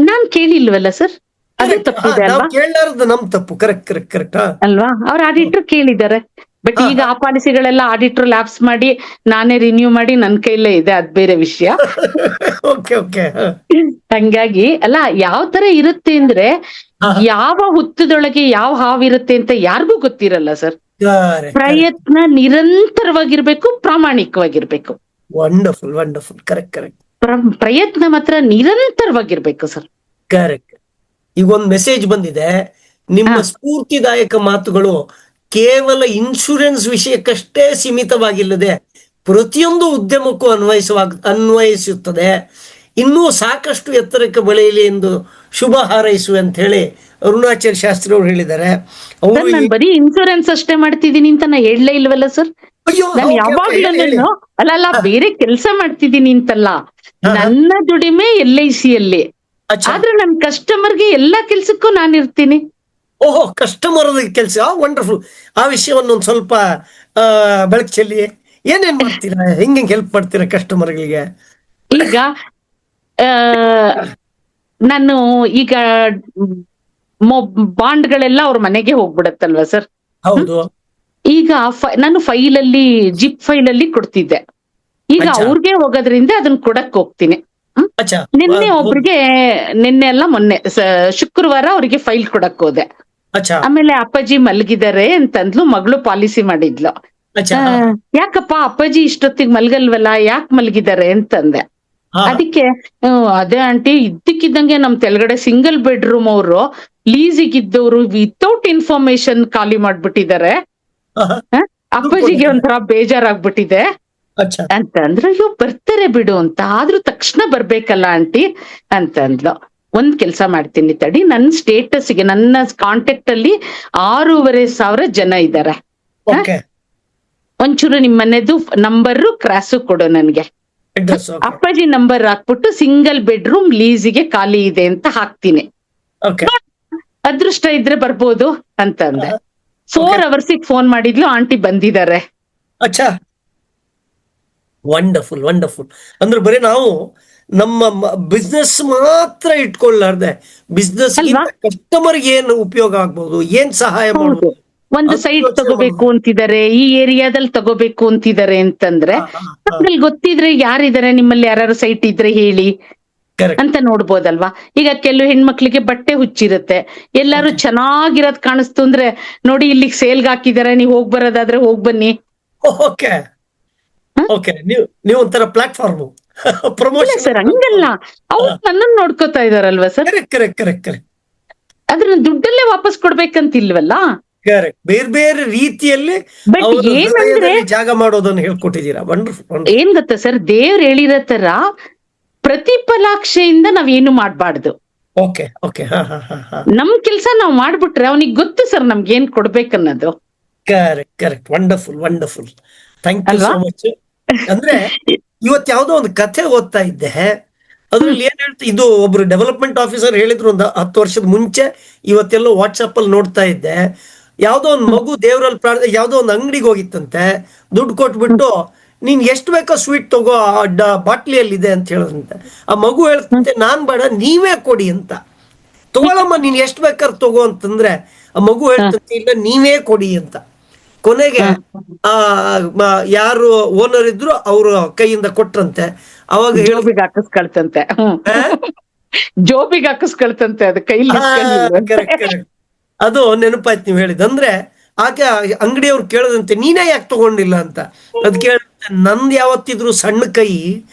ನಾನ್ ಕೇಳಿಲ್ವಲ್ಲ ಸರ್, ಅದೇ ತಪ್ಪಿದೆ ಅಲ್ವಾ? ಕೇಳಲಾರದು ನಮ್ ತಪ್ಪು. ಕರೆಕ್ಟ್ ಕರೆಕ್ಟ್ ಕರೆಕ್ಟ್ ಅಲ್ವಾ? ಅವ್ರ ಆಡಿಟರ್ ಕೇಳಿದ್ದಾರೆ. ಬಟ್ ಈಗ ಆ ಪಾಲಿಸಿಗಳೆಲ್ಲ ಆಡಿಟರ್ ಲ್ಯಾಪ್ಸ್ ಮಾಡಿ ನಾನೇ ರಿನ್ಯೂ ಮಾಡಿ ನನ್ ಕೈಲೇ ಇದೆ, ಅದ್ ಬೇರೆ ವಿಷಯ. Okay okay. ಹಂಗಾಗಿ ಅಲ್ಲ, ಯಾವ ತರ ಇರುತ್ತೆ ಅಂದ್ರೆ, ಯಾವ ಹುತ್ತದೊಳಗೆ ಯಾವ ಹಾವಿರುತ್ತೆ ಅಂತ ಯಾರಿಗೂ ಗೊತ್ತಿರಲ್ಲ ಸರ್. ಪ್ರಯತ್ನ ನಿರಂತರವಾಗಿರ್ಬೇಕು, ಪ್ರಾಮಾಣಿಕವಾಗಿರ್ಬೇಕು. Wonderful wonderful. Correct correct. ಪ್ರಯತ್ನ ಮಾತ್ರ ನಿರಂತರವಾಗಿರ್ಬೇಕು ಸರ್. ಕರೆಕ್ಟ್. ಈಗ ಒಂದು ಮೆಸೇಜ್ ಬಂದಿದೆ, ನಿಮ್ಮ ಸ್ಫೂರ್ತಿದಾಯಕ ಮಾತುಗಳು ಕೇವಲ ಇನ್ಶೂರೆನ್ಸ್ ವಿಷಯಕ್ಕಷ್ಟೇ ಸೀಮಿತವಾಗಿಲ್ಲದೆ ಪ್ರತಿಯೊಂದು ಉದ್ಯಮಕ್ಕೂ ಅನ್ವಯಿಸುತ್ತದೆ. ಇನ್ನೂ ಸಾಕಷ್ಟು ಎತ್ತರಕ್ಕೆ ಬೆಳೆಯಲಿ ಎಂದು ಶುಭ ಹಾರೈಸುವೆ ಅಂತ ಹೇಳಿ ಅರುಣಾಚಲ್ ಶಾಸ್ತ್ರಿ ಅವರು ಹೇಳಿದ್ದಾರೆ. ನಾನು ಬರೀ ಇನ್ಶೂರೆನ್ಸ್ ಅಷ್ಟೇ ಮಾಡ್ತಿದ್ದೀನಿ ಅಂತ ನಾ ಹೇಳಲೇ ಇಲ್ವಲ್ಲ ಸರ್. ನಾನು ಯಾವಾಗ್ಲೂ ಅಲ್ಲ ಬೇರೆ ಕೆಲಸ ಮಾಡ್ತಿದ್ದೀನಿ ಅಂತಲ್ಲ, ನನ್ನ ದುಡಿಮೆ LIC ಅಲ್ಲಿ. ಆದ್ರೆ ನನ್ ಕಸ್ಟಮರ್ಗೆ ಎಲ್ಲಾ ಕೆಲ್ಸಕ್ಕೂ ನಾನು ಇರ್ತೀನಿ. ಓಹೋ, ಕಸ್ಟಮರ್ ಕೆಲಸ ವಂಡರ್ಫುಲ್. ಆ ವಿಷಯವನ್ನು ಒಂದು ಸ್ವಲ್ಪ ಬೆಳಕು ಚೆಲ್ಲಿ ಏನೇನ್ ಮಾಡ್ತೀರಾ, ಹೆಂಗೆ ಹೆಲ್ಪ್ ಮಾಡ್ತೀರಾ ಕಸ್ಟಮರ್ಗಳಿಗೆ? ಈಗ ನಾನು ಈಗ ಬಾಂಡ್ಗಳೆಲ್ಲ ಅವ್ರ ಮನೆಗೆ ಹೋಗ್ಬಿಡತ್ತಲ್ವಾ ಸರ್? ಹೌದು. ಈಗ ನಾನು ಫೈಲಲ್ಲಿ ಜಿಪ್ ಫೈಲಲ್ಲಿ ಕೊಡ್ತಿದ್ದೆ, ಈಗ ಅವ್ರಿಗೆ ಹೋಗೋದ್ರಿಂದ ಅದನ್ನ ಕೊಡಕ್ ಹೋಗ್ತೀನಿ. ನಿನ್ನೆ ಒಬ್ರಿಗೆ, ನಿನ್ನೆ ಅಲ್ಲ ಮೊನ್ನೆ ಶುಕ್ರವಾರ ಅವ್ರಿಗೆ ಫೈಲ್ ಕೊಡಕ್ ಹೋದೆ. ಆಮೇಲೆ ಅಪ್ಪಾಜಿ ಮಲಗಿದ್ದಾರೆ ಅಂತಂದ್ಲು, ಮಗಳು ಪಾಲಿಸಿ ಮಾಡಿದ್ಲು. ಯಾಕಪ್ಪ ಅಪ್ಪಾಜಿ ಇಷ್ಟೊತ್ತಿಗೆ ಮಲ್ಗಲ್ವಲ್ಲ, ಯಾಕೆ ಮಲಗಿದ್ದಾರೆ ಅಂತಂದೆ. ಅದಕ್ಕೆ ಅದೇ ಆಂಟಿ, ಇದ್ದಕ್ಕಿದ್ದಂಗೆ ನಮ್ ತೆಳಗಡೆ ಸಿಂಗಲ್ ಬೆಡ್ರೂಮ್ ಅವರು ಲೀಸಿಗಿದ್ದವರು ವಿತೌಟ್ ಇನ್ಫಾರ್ಮೇಶನ್ ಖಾಲಿ ಮಾಡ್ಬಿಟ್ಟಿದ್ದಾರೆ. ಅಪ್ಪಾಜಿಗೆ ಒಂಥರ ಬೇಜಾರಾಗ್ಬಿಟ್ಟಿದೆ ಅಂತಂದ್ರೆ, ಅಯ್ಯೋ ಬರ್ತಾರೆ ಬಿಡು ಅಂತ, ಆದ್ರೂ ತಕ್ಷಣ ಬರ್ಬೇಕಲ್ಲ ಆಂಟಿ ಅಂತಂದ್ಲು. ಒಂದ್ ಕೆಲ್ಸ ಮಾಡ್ತೀನಿ ತಡಿ, ನನ್ನ ಸ್ಟೇಟಸ್ಗೆ ನನ್ನ ಕಾಂಟ್ಯಾಕ್ಟ್ ಅಲ್ಲಿ 6,500 ಜನ ಇದ್ದಾರೆ. ಒಂಚೂರು ನಿಮ್ ಮನೆದು ನಂಬರ್ ಕ್ರಾಸು ಕೊಡು ನನ್ಗೆ. ಅಪ್ಪಾಜಿ ನಂಬರ್ ಹಾಕ್ಬಿಟ್ಟು ಸಿಂಗಲ್ ಬೆಡ್ರೂಮ್ ಲೀಸಿಗೆ ಖಾಲಿ ಇದೆ ಅಂತ ಹಾಕ್ತೀನಿ, ಅದೃಷ್ಟ ಇದ್ರೆ ಬರ್ಬೋದು ಅಂತಂದೆ. 4 hours ಫೋನ್ ಮಾಡಿದ್ಲು, ಆಂಟಿ ಬಂದಿದ್ದಾರೆ. Wonderful wonderful. ಅಂದ್ರೆ ಬರೀ ನಾವು ನಮ್ಮ ಬಿಸ್ನೆಸ್ ಮಾತ್ರ ಇಟ್ಕೊಳ್ಳಾರ್ದೆ, ಬಿಸ್ನೆಸ್ ಕಸ್ಟಮರ್ಗೆ ಏನು ಉಪಯೋಗ ಆಗ್ಬಹುದು, ಏನ್ ಸಹಾಯ ಮಾಡಬಹುದು. ಒಂದು ಸೈಟ್ ತಗೋಬೇಕು ಅಂತಿದ್ದಾರೆ, ಈ ಏರಿಯಾದಲ್ಲಿ ತಗೋಬೇಕು ಅಂತಿದ್ದಾರೆ ಅಂತಂದ್ರೆ, ನಮ್ಗೆ ಗೊತ್ತಿದ್ರೆ ಯಾರಿದ್ದಾರೆ ನಿಮ್ಮಲ್ಲಿ ಯಾರು ಸೈಟ್ ಇದ್ರೆ ಹೇಳಿ ಅಂತ ನೋಡ್ಬೋದಲ್ವಾ. ಈಗ ಕೆಲವು ಹೆಣ್ಮಕ್ಳಿಗೆ ಬಟ್ಟೆ ಹುಚ್ಚಿರುತ್ತೆ, ಎಲ್ಲಾರು ಚೆನ್ನಾಗಿರೋದ್ ಕಾಣಿಸ್ತು ಅಂದ್ರೆ, ನೋಡಿ ಇಲ್ಲಿಗೆ ಸೇಲ್ಗೆ ಹಾಕಿದಾರೆ, ನೀವ್ ಹೋಗ್ ಬರೋದಾದ್ರೆ ಹೋಗ್ ಬನ್ನಿ. ಓಕೆ ಓಕೆ, ನೀವು ಒಂಥರ ಪ್ಲಾಟ್ಫಾರ್ಮ್ ಪ್ರಮೋಷನ್ ಸರ್. ಹಂಗಲ್ಲ, ಅವ್ರು ನನ್ನನ್ನು ನೋಡ್ಕೋತಾ ಇದಾರಲ್ವಾ ಸರ್. Correct correct correct. ಅದ್ರ ದುಡ್ಡಲ್ಲೇ ವಾಪಸ್ ಕೊಡ್ಬೇಕಂತಿಲ್ವಲ್ಲ. ಕರೆಕ್ಟ್, ಬೇರೆ ಬೇರೆ ರೀತಿಯಲ್ಲಿ ಜಾಗ ಮಾಡೋದನ್ನ ಹೇಳ್ಕೊಟ್ಟಿದ್ದೀರಾ. ವಂಡರ್ಫುಲ್. ಏನ್ ಗೊತ್ತಾ ಸರ್, ದೇವ್ರು ಹೇಳಿರೋ ತರ ಪ್ರತಿಫಲಾಕ್ಷೆಯಿಂದ ನಾವೇನು ಮಾಡ್ಬಾರ್ದು. Okay okay. ನಮ್ ಕೆಲ್ಸ ನಾವ್ ಮಾಡ್ಬಿಟ್ರೆ ಅವನಿಗೆ ಗೊತ್ತು ಸರ್ ನಮ್ಗೆ ಏನ್ ಕೊಡ್ಬೇಕನ್ನೋದು. Correct correct. Wonderful wonderful. Thank you so much. ಅಂದ್ರೆ ಇವತ್ತು ಯಾವ್ದೋ ಒಂದು ಕಥೆ ಓದ್ತಾ ಇದ್ದೆ, ಅದ್ರಲ್ಲಿ ಏನ್ ಹೇಳ್ತಾ, ಇದು ಒಬ್ರು ಡೆವಲಪ್ಮೆಂಟ್ ಆಫೀಸರ್ ಹೇಳಿದ್ರು ಒಂದು 10 ವರ್ಷದ ಮುಂಚೆ, ಇವತ್ತೆಲ್ಲೋ ವಾಟ್ಸಪ್ ಅಲ್ಲಿ ನೋಡ್ತಾ ಇದ್ದೆ. ಯಾವ್ದೋ ಒಂದು ಮಗು ದೇವರಲ್ಲಿ ಯಾವ್ದೋ ಒಂದು ಅಂಗಡಿಗೆ ಹೋಗಿತ್ತಂತೆ, ದುಡ್ಡು ಕೊಟ್ಬಿಟ್ಟು ನೀನ್ ಎಷ್ಟು ಬೇಕೋ ಸ್ವೀಟ್ ತಗೋ, ಬಾಟ್ಲಿಯಲ್ಲಿ ಇದೆ ಅಂತ ಹೇಳದಂತೆ. ಆ ಮಗು ಹೇಳ್ತಂತೆ ನಾನ್ ಬೇಡ, ನೀವೇ ಕೊಡಿ ಅಂತ. ತಗೊಳಮ್ಮ ನೀನ್ ಎಷ್ಟು ಬೇಕಾದ್ರೆ ತಗೋ ಅಂತಂದ್ರೆ ಆ ಮಗು ಹೇಳ್ತಂತೆ ಇಲ್ಲ ನೀವೇ ಕೊಡಿ ಅಂತ. ಕೊನೆಗೆ ಯಾರು ಓನರ್ ಇದ್ರು ಅವ್ರ ಕೈಯಿಂದ ಕೊಟ್ರಂತೆ. ಅವಾಗ ಜೋಬಿಗೆ ಹಾಕಿಸ್ಕೊಳ್ತಂತೆ, ಜೋಬಿಗೆ ಹಾಕಿಸ್ಕೊಳ್ತಂತೆ, ಅದು ಕೈಲಿ ಅದು ನೆನಪಾಯ್ತು ನೀವು ಹೇಳಿದ್. ಅಂದ್ರೆ ಆಕೆ ಅಂಗಡಿಯವ್ರು ಕೇಳದಂತೆ ನೀನೇ ಯಾಕೆ ತಗೊಂಡಿಲ್ಲ ಅಂತ. ಅದ್ ಕೇಳುತ್ತೆ, ನಂದು ಯಾವತ್ತಿದ್ರು ಸಣ್ಣ ಕೈ,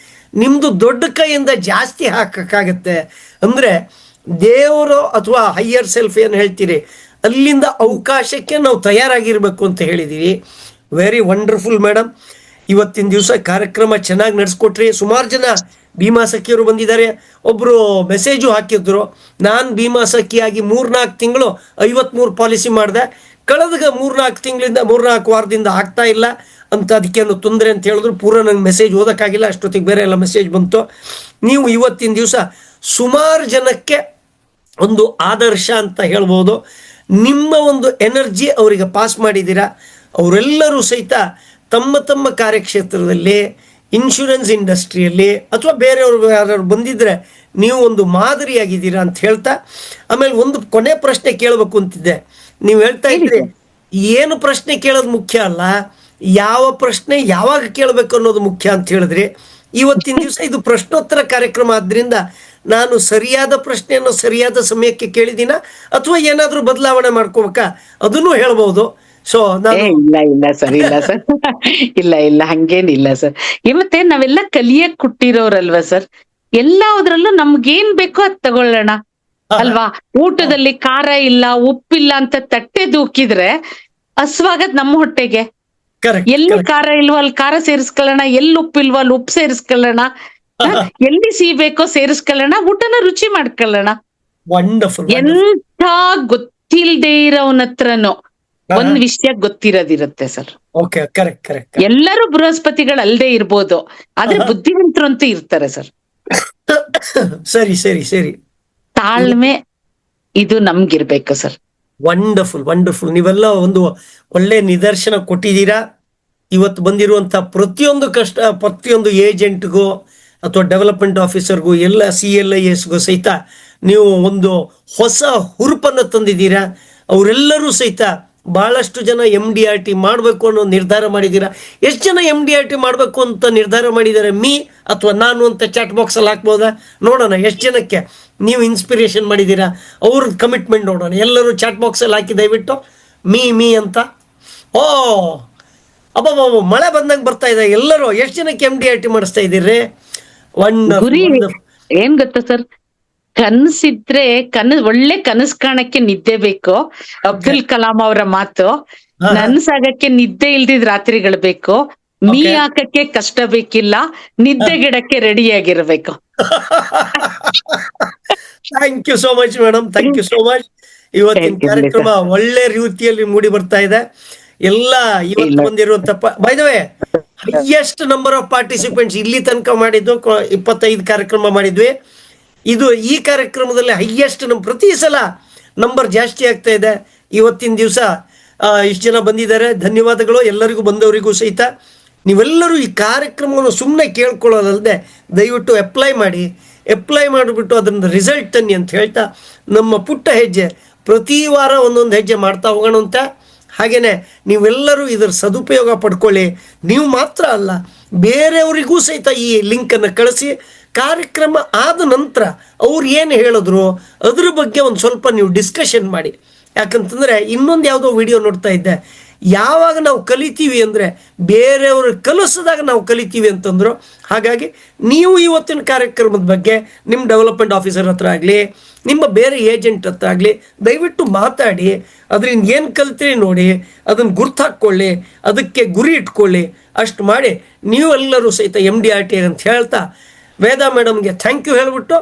ನಿಮ್ದು ದೊಡ್ಡ ಕೈಯಿಂದ ಜಾಸ್ತಿ ಹಾಕಕ್ಕಾಗತ್ತೆ. ಅಂದ್ರೆ ದೇವರು ಅಥವಾ ಹೈಯರ್ ಸೆಲ್ಫ್ ಏನ್ ಹೇಳ್ತೀರಿ ಅಲ್ಲಿಂದ ಅವಕಾಶಕ್ಕೆ ನಾವು ತಯಾರಾಗಿರ್ಬೇಕು ಅಂತ ಹೇಳಿದೀವಿ. Very wonderful madam. ಇವತ್ತಿನ ದಿವಸ ಕಾರ್ಯಕ್ರಮ ಚೆನ್ನಾಗಿ ನಡೆಸ್ಕೊಟ್ರಿ. ಸುಮಾರು ಜನ ಭೀಮಾ ಸಖಿಯರು ಬಂದಿದ್ದಾರೆ. ಒಬ್ರು ಮೆಸೇಜು ಹಾಕಿದ್ರು, ನಾನು ಭೀಮಾ ಸಖಿಯಾಗಿ 3-4 ತಿಂಗಳು 53 ಪಾಲಿಸಿ ಮಾಡಿದೆ, ಕಳೆದ 3-4 ತಿಂಗಳಿಂದ 3-4 ವಾರದಿಂದ ಆಗ್ತಾ ಇಲ್ಲ ಅಂತ, ಅದಕ್ಕೇನು ತೊಂದರೆ ಅಂತ ಹೇಳಿದ್ರು. ಪೂರ ನಂಗೆ ಮೆಸೇಜ್ ಓದೋಕ್ಕಾಗಿಲ್ಲ, ಅಷ್ಟೊತ್ತಿಗೆ ಬೇರೆ ಎಲ್ಲ ಮೆಸೇಜ್ ಬಂತು. ನೀವು ಇವತ್ತಿನ ದಿವಸ ಸುಮಾರು ಜನಕ್ಕೆ ಒಂದು ಆದರ್ಶ ಅಂತ ಹೇಳ್ಬೋದು. ನಿಮ್ಮ ಒಂದು ಎನರ್ಜಿ ಅವರಿಗೆ ಪಾಸ್ ಮಾಡಿದ್ದೀರಾ. ಅವರೆಲ್ಲರೂ ಸಹಿತ ತಮ್ಮ ತಮ್ಮ ಕಾರ್ಯಕ್ಷೇತ್ರದಲ್ಲಿ, ಇನ್ಶೂರೆನ್ಸ್ ಇಂಡಸ್ಟ್ರಿಯಲ್ಲಿ ಅಥವಾ ಬೇರೆಯವರು ಯಾರು ಬಂದಿದ್ರೆ ನೀವು ಒಂದು ಮಾದರಿಯಾಗಿದ್ದೀರಾ ಅಂತ ಹೇಳ್ತಾ, ಆಮೇಲೆ ಒಂದು ಕೊನೆ ಪ್ರಶ್ನೆ ಕೇಳಬೇಕು ಅಂತಿದ್ದೆ. ನೀವು ಹೇಳ್ತಾ ಇದ್ರಿ ಏನು ಪ್ರಶ್ನೆ ಕೇಳೋದು ಮುಖ್ಯ ಅಲ್ಲ, ಯಾವ ಪ್ರಶ್ನೆ ಯಾವಾಗ ಕೇಳಬೇಕು ಅನ್ನೋದು ಮುಖ್ಯ ಅಂತ ಹೇಳಿದ್ರಿ. ಇವತ್ತಿನ ದಿವಸ ಇದು ಪ್ರಶ್ನೋತ್ತರ ಕಾರ್ಯಕ್ರಮ ಆದ್ರಿಂದ ನಾನು ಸರಿಯಾದ ಪ್ರಶ್ನೆಯನ್ನು ಸರಿಯಾದ ಸಮಯಕ್ಕೆ ಕೇಳಿದಿನ ಅಥವಾ ಏನಾದ್ರೂ ಬದಲಾವಣೆ ಮಾಡ್ಕೋಬೇಕಾ ಅದನ್ನು ಹೇಳ್ಬಹುದು. ಸೊ ಇಲ್ಲ ಸರ್, ಇಲ್ಲ ಸರ್, ಇಲ್ಲ ಹಂಗೇನಿಲ್ಲ ಸರ್. ಮತ್ತೆ ನಾವೆಲ್ಲ ಕಲಿಯಕ್ ಕೊಟ್ಟಿರೋರಲ್ವಾ ಸರ್, ಎಲ್ಲಾದ್ರಲ್ಲೂ ನಮ್ಗೇನ್ ಬೇಕೋ ಅದ್ ತಗೊಳ್ಳೋಣ ಅಲ್ವಾ. ಊಟದಲ್ಲಿ ಖಾರ ಇಲ್ಲ ಉಪ್ಪಿಲ್ಲ ಅಂತ ತಟ್ಟೆ ದೂಕಿದ್ರೆ ಹಸ್ವಾಗದ್ ನಮ್ಮ ಹೊಟ್ಟೆಗೆ. ಎಲ್ಲಿ ಖಾರ ಇಲ್ವೋ ಅಲ್ಲಿ ಖಾರ ಸೇರಿಸ್ಕೊಳ್ಳೋಣ, ಎಲ್ಲಿ ಉಪ್ಪಿಲ್ವೋ ಅಲ್ಲಿ ಉಪ್ಪು ಸೇರಿಸ್ಕೊಳ್ಳೋಣ, ಎಲ್ಲಿ ಸಿಹಿ ಬೇಕೋ ಸೇರಿಸ್ಕೊಳ್ಳೋಣ, ಊಟನ ರುಚಿ ಮಾಡ್ಕೊಳ್ಳೋಣ. ಎಂಥ ಗೊತ್ತಿಲ್ದೇ ಇರೋವನ ಹತ್ರನು ಒಂದ್ ವಿಷಯ ಗೊತ್ತಿರೋದಿರುತ್ತೆ ಸರ್. ಎಲ್ಲರೂ ಬೃಹಸ್ಪತಿಗಳು ಅಲ್ದೇ ಇರ್ಬೋದು, ಆದ್ರೆ ಬುದ್ಧಿವಂತರು ಅಂತೂ ಇರ್ತಾರೆ ಸರ್. ಸರಿ ಸರಿ ಸರಿ, ತಾಳ್ಮೆ ಇದು ನಮ್ಗಿರ್ಬೇಕು ಸರ್. Wonderful wonderful. ನೀವೆಲ್ಲ ಒಂದು ಒಳ್ಳೆ ನಿದರ್ಶನ ಕೊಟ್ಟಿದ್ದೀರಾ. ಇವತ್ತು ಬಂದಿರುವಂತ ಪ್ರತಿಯೊಂದು ಪ್ರತಿಯೊಂದು ಏಜೆಂಟ್ಗೂ ಅಥವಾ ಡೆವಲಪ್ಮೆಂಟ್ ಆಫೀಸರ್ಗೂ ಎಲ್ಲ CLISಗೂ ಸಹಿತ ನೀವು ಒಂದು ಹೊಸ ಹುರುಪನ್ನು ತಂದಿದ್ದೀರಾ. ಅವರೆಲ್ಲರೂ ಸಹಿತ ಬಹಳಷ್ಟು ಜನ MDRT ಮಾಡಬೇಕು ಅನ್ನೋ ನಿರ್ಧಾರ ಮಾಡಿದ್ದೀರಾ. ಎಷ್ಟು ಜನ MDRT ಮಾಡಬೇಕು ಅಂತ ನಿರ್ಧಾರ ಮಾಡಿದ್ದಾರೆ? ಮೀ ಅಥವಾ ನಾನು ಅಂತ ಚಾಟ್ ಬಾಕ್ಸಲ್ಲಿ ಹಾಕ್ಬೋದಾ? ನೋಡೋಣ ಎಷ್ಟು ಜನಕ್ಕೆ ನೀವು ಇನ್ಸ್ಪಿರೇಷನ್ ಮಾಡಿದ್ದೀರಾ, ಅವ್ರ ಕಮಿಟ್ಮೆಂಟ್ ನೋಡೋಣ. ಎಲ್ಲರೂ ಚಾಟ್ ಬಾಕ್ಸಲ್ಲಿ ಹಾಕಿ ದಯವಿಟ್ಟು ಮೀ ಅಂತ. ಓ ಅಬ್ಬ ಮಳೆ ಬಂದಂಗೆ ಬರ್ತಾ ಇದೆ. ಎಲ್ಲರೂ ಎಷ್ಟು ಜನಕ್ಕೆ MDRT ಮಾಡಿಸ್ತಾ ಇದ್ದೀರಿ? ಏನ್ ಗೊತ್ತಾ ಸರ್, ಕನಸಿದ್ರೆ ಒಳ್ಳೆ ಕನಸು ಕಾಣಕ್ಕೆ ನಿದ್ದೆ ಬೇಕು. ಅಬ್ದುಲ್ ಕಲಾಂ ಅವರ ಮಾತು. ನನ್ಸಾಗಕ್ಕೆ ನಿದ್ದೆ ಇಲ್ದಿದ್ ರಾತ್ರಿಗಳು ಬೇಕು, ಮೀ ಹಾಕಕ್ಕೆ ಕಷ್ಟ ಬೇಕಿಲ್ಲ, ನಿದ್ದೆಗಿಡಕ್ಕೆ ರೆಡಿ ಆಗಿರ್ಬೇಕು. Thank you so much madam, thank you so much. ಇವತ್ತಿನ ಕಾರ್ಯಕ್ರಮ ಒಳ್ಳೆ ರೀತಿಯಲ್ಲಿ ಮೂಡಿ ಬರ್ತಾ ಇದೆ. ಎಲ್ಲ ಇವತ್ತು ಬಂದಿರುವಂತ by the way highest number of participants ಇಲ್ಲಿ ತನಕ ಮಾಡಿದ್ದು 25 ಕಾರ್ಯಕ್ರಮ ಮಾಡಿದ್ವಿ. ಇದು ಈ ಕಾರ್ಯಕ್ರಮದಲ್ಲಿ ಹೈಯೆಸ್ಟ್ ಪ್ರತಿ ಸಲ ನಂಬರ್ ಜಾಸ್ತಿ ಆಗ್ತಾ ಇದೆ. ಇವತ್ತಿನ ದಿವಸ ಇಷ್ಟು ಜನ ಬಂದಿದ್ದಾರೆ, ಧನ್ಯವಾದಗಳು ಎಲ್ಲರಿಗೂ, ಬಂದವರಿಗೂ ಸಹಿತ. ನೀವೆಲ್ಲರೂ ಈ ಕಾರ್ಯಕ್ರಮವನ್ನು ಸುಮ್ಮನೆ ಕೇಳ್ಕೊಳ್ಳೋದಲ್ಲದೆ ದಯವಿಟ್ಟು ಅಪ್ಲೈ ಮಾಡಿಬಿಟ್ಟು ಅದನ್ನ ರಿಸಲ್ಟ್ ತನ್ನಿ ಅಂತ ಹೇಳ್ತಾ, ನಮ್ಮ ಪುಟ್ಟ ಹೆಜ್ಜೆ ಪ್ರತಿ ವಾರ ಒಂದೊಂದು ಹೆಜ್ಜೆ ಮಾಡ್ತಾ ಹೋಗೋಣ ಅಂತ. ಹಾಗೇನೆ ನೀವೆಲ್ಲರೂ ಇದರ ಸದುಪಯೋಗ ಪಡ್ಕೊಳ್ಳಿ. ನೀವು ಮಾತ್ರ ಅಲ್ಲ, ಬೇರೆಯವರಿಗೂ ಸಹಿತ ಈ ಲಿಂಕನ್ನು ಕಳಿಸಿ. ಕಾರ್ಯಕ್ರಮ ಆದ ನಂತರ ಅವ್ರು ಏನು ಹೇಳಿದ್ರು ಅದ್ರ ಬಗ್ಗೆ ಒಂದು ಸ್ವಲ್ಪ ನೀವು ಡಿಸ್ಕಷನ್ ಮಾಡಿ. ಯಾಕಂತಂದರೆ ಇನ್ನೊಂದು ಯಾವುದೋ ವಿಡಿಯೋ ನೋಡ್ತಾ ಇದ್ದೆ, ಯಾವಾಗ ನಾವು ಕಲಿತೀವಿ ಅಂದರೆ ಬೇರೆಯವರು ಕಲಿಸಿದಾಗ ನಾವು ಕಲಿತೀವಿ ಅಂತಂದ್ರು. ಹಾಗಾಗಿ ನೀವು ಇವತ್ತಿನ ಕಾರ್ಯಕ್ರಮದ ಬಗ್ಗೆ ನಿಮ್ಮ ಡೆವಲಪ್ಮೆಂಟ್ ಆಫೀಸರ್ ಹತ್ರ ಆಗಲಿ, ನಿಮ್ಮ ಬೇರೆ ಏಜೆಂಟ್ ಹತ್ರ ಆಗಲಿ ದಯವಿಟ್ಟು ಮಾತಾಡಿ. ಅದರಿಂದ ಏನು ಕಲಿತ್ರಿ ನೋಡಿ, ಅದನ್ನು ಗುರ್ತಾಕ್ಕೊಳ್ಳಿ, ಅದಕ್ಕೆ ಗುರಿ ಇಟ್ಕೊಳ್ಳಿ. ಅಷ್ಟು ಮಾಡಿ ನೀವೆಲ್ಲರೂ ಸಹಿತ MDRT ಅಂತ ಹೇಳ್ತಾ ವೇದಾ ಮೇಡಮ್ಗೆ ಥ್ಯಾಂಕ್ ಯು ಹೇಳ್ಬಿಟ್ಟು,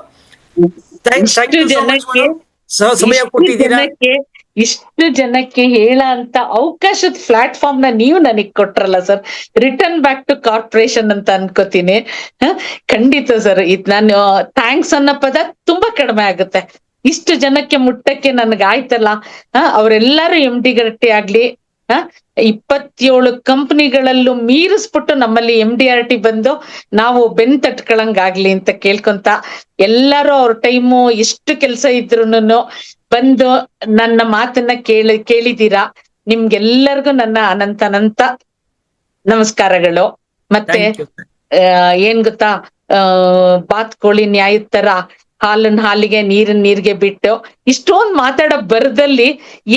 ಸಮಯ ಕೊಟ್ಟಿದ್ದೀರಾ. ಇಷ್ಟು ಜನಕ್ಕೆ ಹೇಳ ಅಂತ ಅವಕಾಶದ ಪ್ಲಾಟ್ಫಾರ್ಮ್ ನ ನೀವು ನನಗ್ ಕೊಟ್ರಲ್ಲ sir, return back to corporation ಅಂತ ಅನ್ಕೋತೀನಿ. ಖಂಡಿತ ಸರ್, ಇದು ನಾನು ಥ್ಯಾಂಕ್ಸ್ ಅನ್ನೋ ಪದ ತುಂಬಾ ಕಡಿಮೆ ಆಗುತ್ತೆ. ಇಷ್ಟು ಜನಕ್ಕೆ ಮುಟ್ಟಕ್ಕೆ ನನ್ಗೆ ಆಯ್ತಲ್ಲ. ಅವರೆಲ್ಲರೂ MD ಆಗ್ಲಿ, 27 ಕಂಪನಿಗಳಲ್ಲೂ ಮೀರಿಸ್ಬಿಟ್ಟು ನಮ್ಮಲ್ಲಿ MDRT ಬಂದು ನಾವು ಬೆನ್ ತಟ್ಕೊಳಂಗಾಗ್ಲಿ ಅಂತ ಕೇಳ್ಕೊಂತ, ಎಲ್ಲರೂ ಅವ್ರ ಟೈಮು ಎಷ್ಟು ಕೆಲ್ಸ ಇದ್ರೂನು ಬಂದು ನನ್ನ ಮಾತನ್ನ ಕೇಳಿದೀರಾ. ನಿಮ್ಗೆಲ್ಲರಿಗೂ ನನ್ನ ಅನಂತ ನಮಸ್ಕಾರಗಳು. ಮತ್ತೆ ಥ್ಯಾಂಕ್ ಯು. ಏನ್ ಗೊತ್ತಾ, ಬಾತ್ಕೋಳಿ ನ್ಯಾಯದ ತರ ಹಾಲನ್ ಹಾಲಿಗೆ ನೀರಿಗೆ ಬಿಟ್ಟು ಇಷ್ಟೊಂದ್ ಮಾತಾಡೋ ಬರದಲ್ಲಿ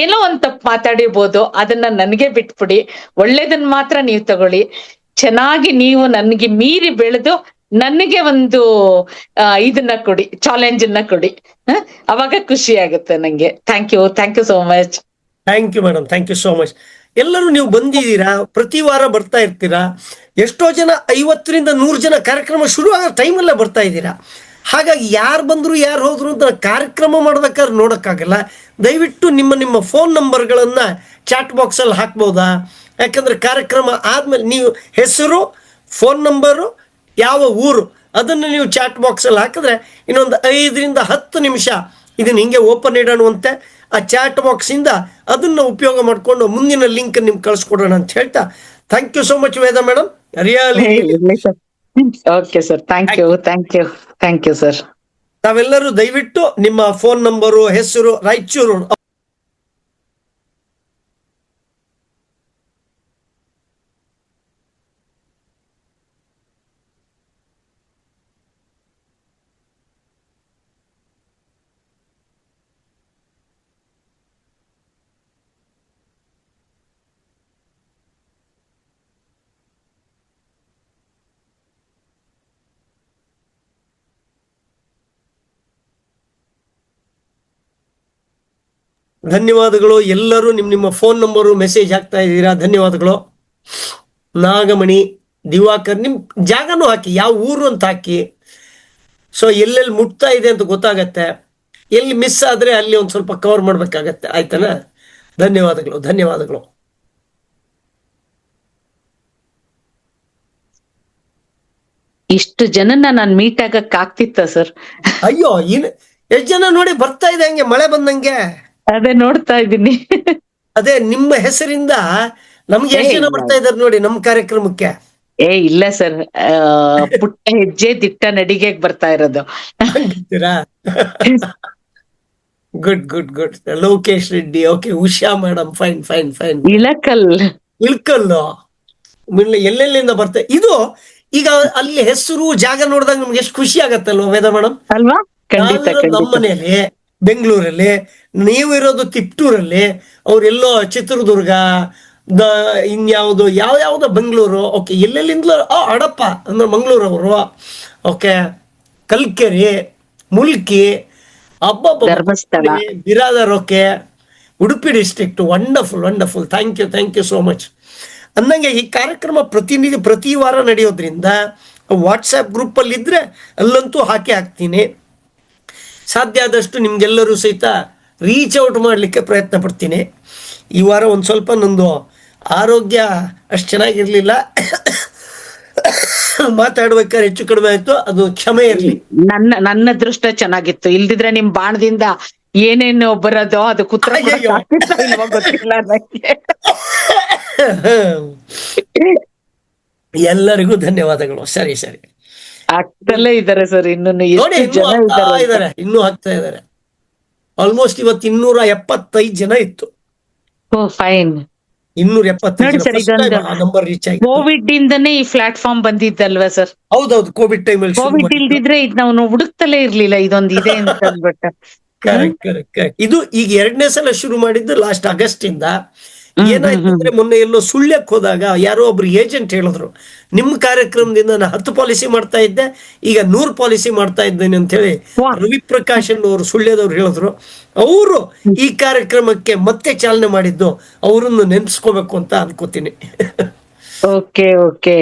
ಏನೋ ಒಂದ್ ತಪ್ಪು ಮಾತಾಡಿರ್ಬೋದು, ಅದನ್ನ ನನಗೆ ಬಿಟ್ಬಿಡಿ. ಒಳ್ಳೇದನ್ನ ಮಾತ್ರ ನೀವ್ ತಗೊಳ್ಳಿ. ಚೆನ್ನಾಗಿ ನೀವು ನನ್ಗೆ ಮೀರಿ ಬೆಳೆದು ನನಗೆ ಒಂದು ಇದನ್ನ ಕೊಡಿ, ಚಾಲೆಂಜ್ ಅನ್ನ ಕೊಡಿ. ಅವಾಗ ಖುಷಿ ಆಗುತ್ತೆ ನಂಗೆ. Thank you so much. Thank you madam, thank you so much. ಎಲ್ಲರೂ ನೀವು ಬಂದಿದ್ದೀರಾ, ಪ್ರತಿ ವಾರ ಬರ್ತಾ ಇರ್ತೀರಾ. ಎಷ್ಟೋ ಜನ 50ರಿಂದ 100 ಜನ ಕಾರ್ಯಕ್ರಮ ಶುರು ಆಗೋ ಟೈಮಲ್ಲೇ ಬರ್ತಾ ಇದ್ದೀರಾ. ಹಾಗಾಗಿ ಯಾರು ಬಂದ್ರು ಯಾರು ಹೋದ್ರು ಅಂತ ಕಾರ್ಯಕ್ರಮ ಮಾಡ್ಬೇಕಾದ್ರೆ ನೋಡೋಕ್ಕಾಗಲ್ಲ. ದಯವಿಟ್ಟು ನಿಮ್ಮ ಫೋನ್ ನಂಬರ್ಗಳನ್ನು ಚಾಟ್ ಬಾಕ್ಸಲ್ಲಿ ಹಾಕ್ಬೋದಾ? ಯಾಕಂದರೆ ಕಾರ್ಯಕ್ರಮ ಆದಮೇಲೆ ನೀವು ಹೆಸರು, ಫೋನ್ ನಂಬರು, ಯಾವ ಊರು ಅದನ್ನು ನೀವು ಚಾಟ್ ಬಾಕ್ಸಲ್ಲಿ ಹಾಕಿದ್ರೆ ಇನ್ನೊಂದು 5ರಿಂದ 10 ನಿಮಿಷ ಇದನ್ನು ಹಿಂಗೆ ಓಪನ್ ಇಡೋಣವಂತೆ. ಆ ಚಾಟ್ ಬಾಕ್ಸಿಂದ ಅದನ್ನು ಉಪಯೋಗ ಮಾಡಿಕೊಂಡು ಮುಂದಿನ ಲಿಂಕ್ ನಿಮ್ಗೆ ಕಳಿಸ್ಕೊಡೋಣ ಅಂತ ಹೇಳ್ತಾ, thank you so much Veda madam. Really okay sir, thank you sir. ತಾವೆಲ್ಲರೂ ದಯವಿಟ್ಟು ನಿಮ್ಮ ಫೋನ್ ನಂಬರು, ಹೆಸರು, ರಾಯಚೂರು ಧನ್ಯವಾದಗಳು. ಎಲ್ಲರೂ ನಿಮ್ಮ ಫೋನ್ ನಂಬರು ಮೆಸೇಜ್ ಹಾಕ್ತಾ ಇದ್ದೀರಾ, ಧನ್ಯವಾದಗಳು. ನಾಗಮಣಿ, ದಿವಾಕರ್, ನಿಮ್ಮ ಜಾಗನೂ ಹಾಕಿ, ಯಾವ ಊರು ಅಂತ ಹಾಕಿ. ಸೊ ಎಲ್ಲೆಲ್ಲಿ ಮುಟ್ತಾ ಇದೆ ಅಂತ ಗೊತ್ತಾಗತ್ತೆ. ಎಲ್ಲಿ ಮಿಸ್ ಆದರೆ ಅಲ್ಲಿ ಒಂದು ಸ್ವಲ್ಪ ಕವರ್ ಮಾಡಬೇಕಾಗತ್ತೆ. ಆಯ್ತಾನ? ಧನ್ಯವಾದಗಳು. ಇಷ್ಟು ಜನನ ನಾನು ಮೀಟ್ ಆಗಕ್ ಆಗ್ತಿತ್ತ ಸರ್? ಅಯ್ಯೋ, ಎಷ್ಟು ಜನ ನೋಡಿ ಬರ್ತಾ ಇದೆ ಹಂಗೆ ಮಳೆ ಬಂದಂಗೆ. ಅದೇ ನೋಡ್ತಾ ಇದ್ದೀನಿ. ಅದೇ ನಿಮ್ಮ ಹೆಸರಿಂದ ನಮ್ಗೆ ಎಷ್ಟು ಜನ ಬರ್ತಾ ಇದಾರೆ ನೋಡಿ ನಮ್ಮ ಕಾರ್ಯಕ್ರಮಕ್ಕೆ. ಇಲ್ಲ ಸರ್, ಪುಟ್ಟ ಹೆಜ್ಜೆ ದಿಟ್ಟ ನಡಿಗೆಗ್ ಬರ್ತಾ ಇರೋದು. Good. Lokesh Reddy, okay. Usha madam, fine. Ilkal ಎಲ್ಲೆಲ್ಲಿಂದ ಬರ್ತಾ ಇದು. ಈಗ ಅಲ್ಲಿ ಹೆಸರು ಜಾಗ ನೋಡಿದಾಗ ನಮ್ಗೆ ಎಷ್ಟು ಖುಷಿ ಆಗತ್ತಲ್ವ ವೇದ ಮೇಡಮ್? ಅಲ್ವಾ? ನಮ್ಮ ಮನೇಲಿ ಬೆಂಗಳೂರಲ್ಲಿ, ನೀವು ಇರೋದು ತಿಪ್ಟೂರಲ್ಲಿ, ಅವ್ರೆಲ್ಲೋ ಚಿತ್ರದುರ್ಗ, ಇನ್ಯಾವುದು ಯಾವ್ಯಾವ್ದೋ ಬೆಂಗಳೂರು, ಓಕೆ, ಎಲ್ಲೆಲ್ಲಿಂದಲೋ ಹಡಪ್ಪ ಅಂದ್ರೆ ಮಂಗಳೂರು ಅವರು, okay, Kalkere, Mulki, Biradar, okay, Udupi district. Wonderful. Thank you so much. ಅಂದಂಗೆ ಈ ಕಾರ್ಯಕ್ರಮ ಪ್ರತಿ ವಾರ ನಡೆಯೋದ್ರಿಂದ ವಾಟ್ಸಪ್ ಗ್ರೂಪಲ್ಲಿ ಇದ್ರೆ ಅಲ್ಲಂತೂ ಹಾಕ್ತೀನಿ. ಸಾಧ್ಯ ಆದಷ್ಟು ನಿಮ್ಗೆಲ್ಲರೂ ಸಹಿತ ರೀಚ್ ಔಟ್ ಮಾಡಲಿಕ್ಕೆ ಪ್ರಯತ್ನ ಪಡ್ತೀನಿ. ಈ ವಾರ ಒಂದು ಸ್ವಲ್ಪ ನಂದು ಆರೋಗ್ಯ ಅಷ್ಟು ಚೆನ್ನಾಗಿರ್ಲಿಲ್ಲ, ಮಾತಾಡ್ಬೇಕಾದ್ರೆ ಹೆಚ್ಚು ಕಡಿಮೆ ಆಯ್ತು, ಅದು ಕ್ಷಮೆ ಇರಲಿ. ನನ್ನ ಅದೃಷ್ಟ ಚೆನ್ನಾಗಿತ್ತು, ಇಲ್ದಿದ್ರೆ ನಿಮ್ ಬಾಣದಿಂದ ಏನೇನು ಬರೋದೋ ಅದು ಕುತ್ರ ಗೊತ್ತಿಲ್ಲ ನನಗೆ. ಎಲ್ಲರಿಗೂ ಧನ್ಯವಾದಗಳು. ಸರಿ. ಆಗ್ತಲೇ ಇದಾರೆ ಸರ್, ಇನ್ನೂ ಆಗ್ತಾ ಇದಾರೆ. ಆಲ್ಮೋಸ್ಟ್ ಇವತ್ತು 275 ಜನ ಇತ್ತು. ಫೈನ್. 275 ನಂಬರ್ ರೀಚ್ ಆಗಿ. ಕೋವಿಡ್ ಇಂದನೇ ಈ ಪ್ಲಾಟ್ಫಾರ್ಮ್ ಬಂದಿದ್ದಲ್ವಾ ಸರ್? ಹೌದೌದು, ಕೋವಿಡ್ ಟೈಮಲ್ಲಿ. ಕೋವಿಡ್ ಇಲ್ದಿದ್ರೆ ಇದು ನಾವು ಹುಡುಕ್ತಲೇ ಇರ್ಲಿಲ್ಲ, ಇದೊಂದು ಇದೆ ಅಂತ ಅಂದ್ಬಿಟ್ಟು. ಕರೆಕ್ಟ್. ಇದು ಈಗ 2ನೇ ಸಲ ಶುರು ಮಾಡಿದ್ದು ಲಾಸ್ಟ್ ಆಗಸ್ಟ್ ಇಂದ. ಏನಾಯ್ತು ಅಂದ್ರೆ, ಮೊನ್ನೆ ಎಲ್ಲೋ ಸುಳ್ಯಕ್ಕೆ ಹೋದಾಗ ಯಾರೋ ಒಬ್ರು ಏಜೆಂಟ್ ಹೇಳಿದ್ರು, ನಿಮ್ಮ ಕಾರ್ಯಕ್ರಮದಿಂದ ನಾನು 10 ಪಾಲಿಸಿ ಮಾಡ್ತಾ ಇದ್ದೆ, ಈಗ 100 ಪಾಲಿಸಿ ಮಾಡ್ತಾ ಇದ್ದೇನೆ ಅಂತ ಹೇಳಿ ರವಿ ಪ್ರಕಾಶ್ ಅವರು ಸುಳ್ಯದವ್ರು ಹೇಳಿದ್ರು. ಅವರು ಈ ಕಾರ್ಯಕ್ರಮಕ್ಕೆ ಮತ್ತೆ ಚಾಲನೆ ಮಾಡಿದ್ದು, ಅವರನ್ನು ನೆನ್ಸ್ಕೋಬೇಕು ಅಂತ ಅನ್ಕೋತೀನಿ. ಓಕೆ.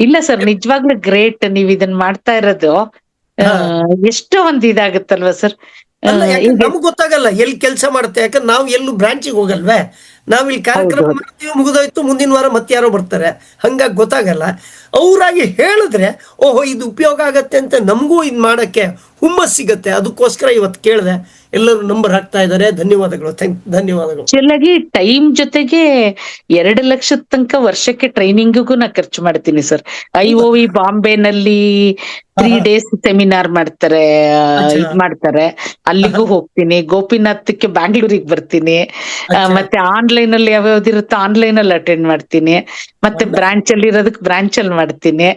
ಇಲ್ಲ ಸರ್, ನಿಜವಾಗ್ಲೂ ಗ್ರೇಟ್ ನೀವ್ ಇದನ್ನ ಮಾಡ್ತಾ ಇರೋದು. ಎಷ್ಟೋ ಒಂದ್ ಇದಾಗುತ್ತಲ್ವಾ ಸರ್? ನಮ್ಗೆ ಗೊತ್ತಾಗಲ್ಲ ಎಲ್ಲಿ ಕೆಲಸ ಮಾಡುತ್ತೆ, ಯಾಕಂದ್ರೆ ನಾವು ಎಲ್ಲೂ ಬ್ರಾಂಚಿಗೆ ಹೋಗಲ್ವೇ. ನಾವ್ ಇಲ್ಲಿ ಕಾರ್ಯಕ್ರಮ ಮಾಡ್ತೀವಿ, ಮುಗಿದೋಯ್ತು, ಮುಂದಿನ ವಾರ ಮತ್ತೆ ಯಾರೋ ಬರ್ತಾರೆ, ಹಂಗಾಗಿ ಗೊತ್ತಾಗಲ್ಲ. ಅವರಾಗಿ ಹೇಳಿದ್ರೆ ಓಹೋ ಇದು ಉಪಯೋಗ ಆಗತ್ತೆ ಅಂತ ನಮಗೂ ಇದು ಮಾಡಕ್ಕೆ ಹುಮ್ಮಸ್ ಸಿಗತ್ತೆ. ಅದಕ್ಕೋಸ್ಕರ ಇವತ್ತು ಕೇಳಿದೆ. ಎಲ್ಲರೂ ನಂಬರ್ ಹಾಕ್ತಾ ಇದ್ದಾರೆ. ಧನ್ಯವಾದಗಳು. ಧನ್ಯವಾದಗಳು. ಆಕ್ಚುಲಾಗಿ ಟೈಮ್ ಜೊತೆಗೆ 2 ಲಕ್ಷದ ತನಕ ವರ್ಷಕ್ಕೆ ಟ್ರೈನಿಂಗಿಗೂ ನಾ ಖರ್ಚು ಮಾಡ್ತೀನಿ ಸರ್. IOV ಬಾಂಬೆನಲ್ಲಿ 3 days ಸೆಮಿನಾರ್ ಮಾಡ್ತಾರೆ, ಇದ್ ಮಾಡ್ತಾರೆ, ಅಲ್ಲಿಗೂ ಹೋಗ್ತೀನಿ. ಗೋಪಿನಾಥಕ್ಕೆ ಬ್ಯಾಂಗ್ಳೂರಿಗೆ ಬರ್ತೀನಿ. ಮತ್ತೆ ಆನ್ಲೈನ್ ಅಲ್ಲಿ ಯಾವ್ಯಾವ್ದು ಇರುತ್ತೋ ಆನ್ಲೈನ್ ಅಲ್ಲಿ ಅಟೆಂಡ್ ಮಾಡ್ತೀನಿ. ಮತ್ತೆ ಬ್ರಾಂಚ್ ಅಲ್ಲಿ ಇರೋದಕ್ಕೆ ಬ್ರಾಂಚ್ ಅಲ್ಲಿ ಮಾಡ್ತೀನಿ.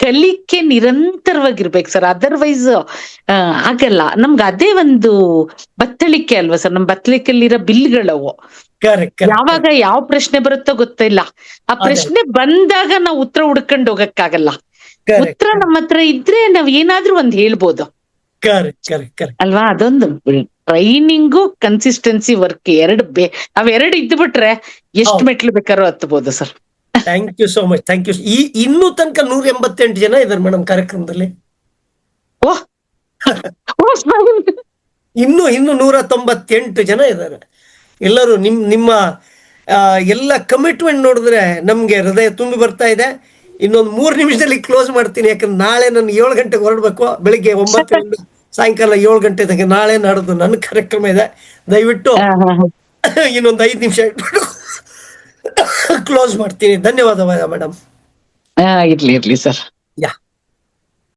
ಕಲಿಕೆ ನಿರಂತರವಾಗಿರ್ಬೇಕು ಸರ್, ಅದರ್ವೈಸ್ ಆಗಲ್ಲ. ನಮ್ಗೆ ಅದೇ ಒಂದು ಬತ್ತಳಿಕೆ ಅಲ್ವಾ ಸರ್, ನಮ್ ಬತ್ತಳಿಕೆಯಲ್ಲಿರೋ ಬಿಲ್ಗಳವು. ಯಾವಾಗ ಯಾವ ಪ್ರಶ್ನೆ ಬರುತ್ತೋ ಗೊತ್ತಿಲ್ಲ. ಆ ಪ್ರಶ್ನೆ ಬಂದಾಗ ನಾವು ಉತ್ತರ ಹುಡ್ಕೊಂಡು ಹೋಗಕ್ಕಾಗಲ್ಲ. ಉತ್ತರ ನಮ್ಮ ಹತ್ರ ಇದ್ರೆ ನಾವ್ ಏನಾದ್ರೂ ಒಂದ್ ಹೇಳ್ಬೋದು ಅಲ್ವಾ. ಅದೊಂದು ಟ್ರೈನಿಂಗು, ಕನ್ಸಿಸ್ಟೆನ್ಸಿ ವರ್ಕ್ ಅವೆರಡು ಇದ್ದು ಬಿಟ್ರೆ ಎಷ್ಟು ಮೆಟ್ಲು ಬೇಕಾದ್ರೂ ಹತ್ಬೋದು sir. Thank you so much. Thank you. ಇನ್ನೂ ತನಕ 188 ಜನ ಇದ್ದಾರೆ ಮೇಡಮ್ ಕಾರ್ಯಕ್ರಮದಲ್ಲಿ. ಇನ್ನು 198 ಜನ ಇದ್ದಾರೆ. ಎಲ್ಲರೂ ನಿಮ್ಮ ಎಲ್ಲ ಕಮಿಟ್ಮೆಂಟ್ ನೋಡಿದ್ರೆ ನಮ್ಗೆ ಹೃದಯ ತುಂಬಿ ಬರ್ತಾ ಇದೆ. ಇನ್ನೊಂದು 3 ನಿಮಿಷದಲ್ಲಿ ಕ್ಲೋಸ್ ಮಾಡ್ತೀನಿ. ಯಾಕಂದ್ರೆ ನಾಳೆ ನಾನು 7 ಗಂಟೆಗೆ ಹೊರಡ್ಬೇಕು. ಬೆಳಿಗ್ಗೆ 9ರಿಂದ ಸಾಯಂಕಾಲ 7 ಗಂಟೆ ತನಕ ನಾಳೆ ನಾಡೋದು ನನ್ನ ಕಾರ್ಯಕ್ರಮ ಇದೆ. ದಯವಿಟ್ಟು ಇನ್ನೊಂದು 5 ನಿಮಿಷ ಇಟ್ಬಿಟ್ಟು ಕ್ಲೋಸ್ ಮಾಡ್ತೀನಿ. ಧನ್ಯವಾದ ಮೇಡಮ್. ಇರ್ಲಿ ಸರ್. ಯಾ.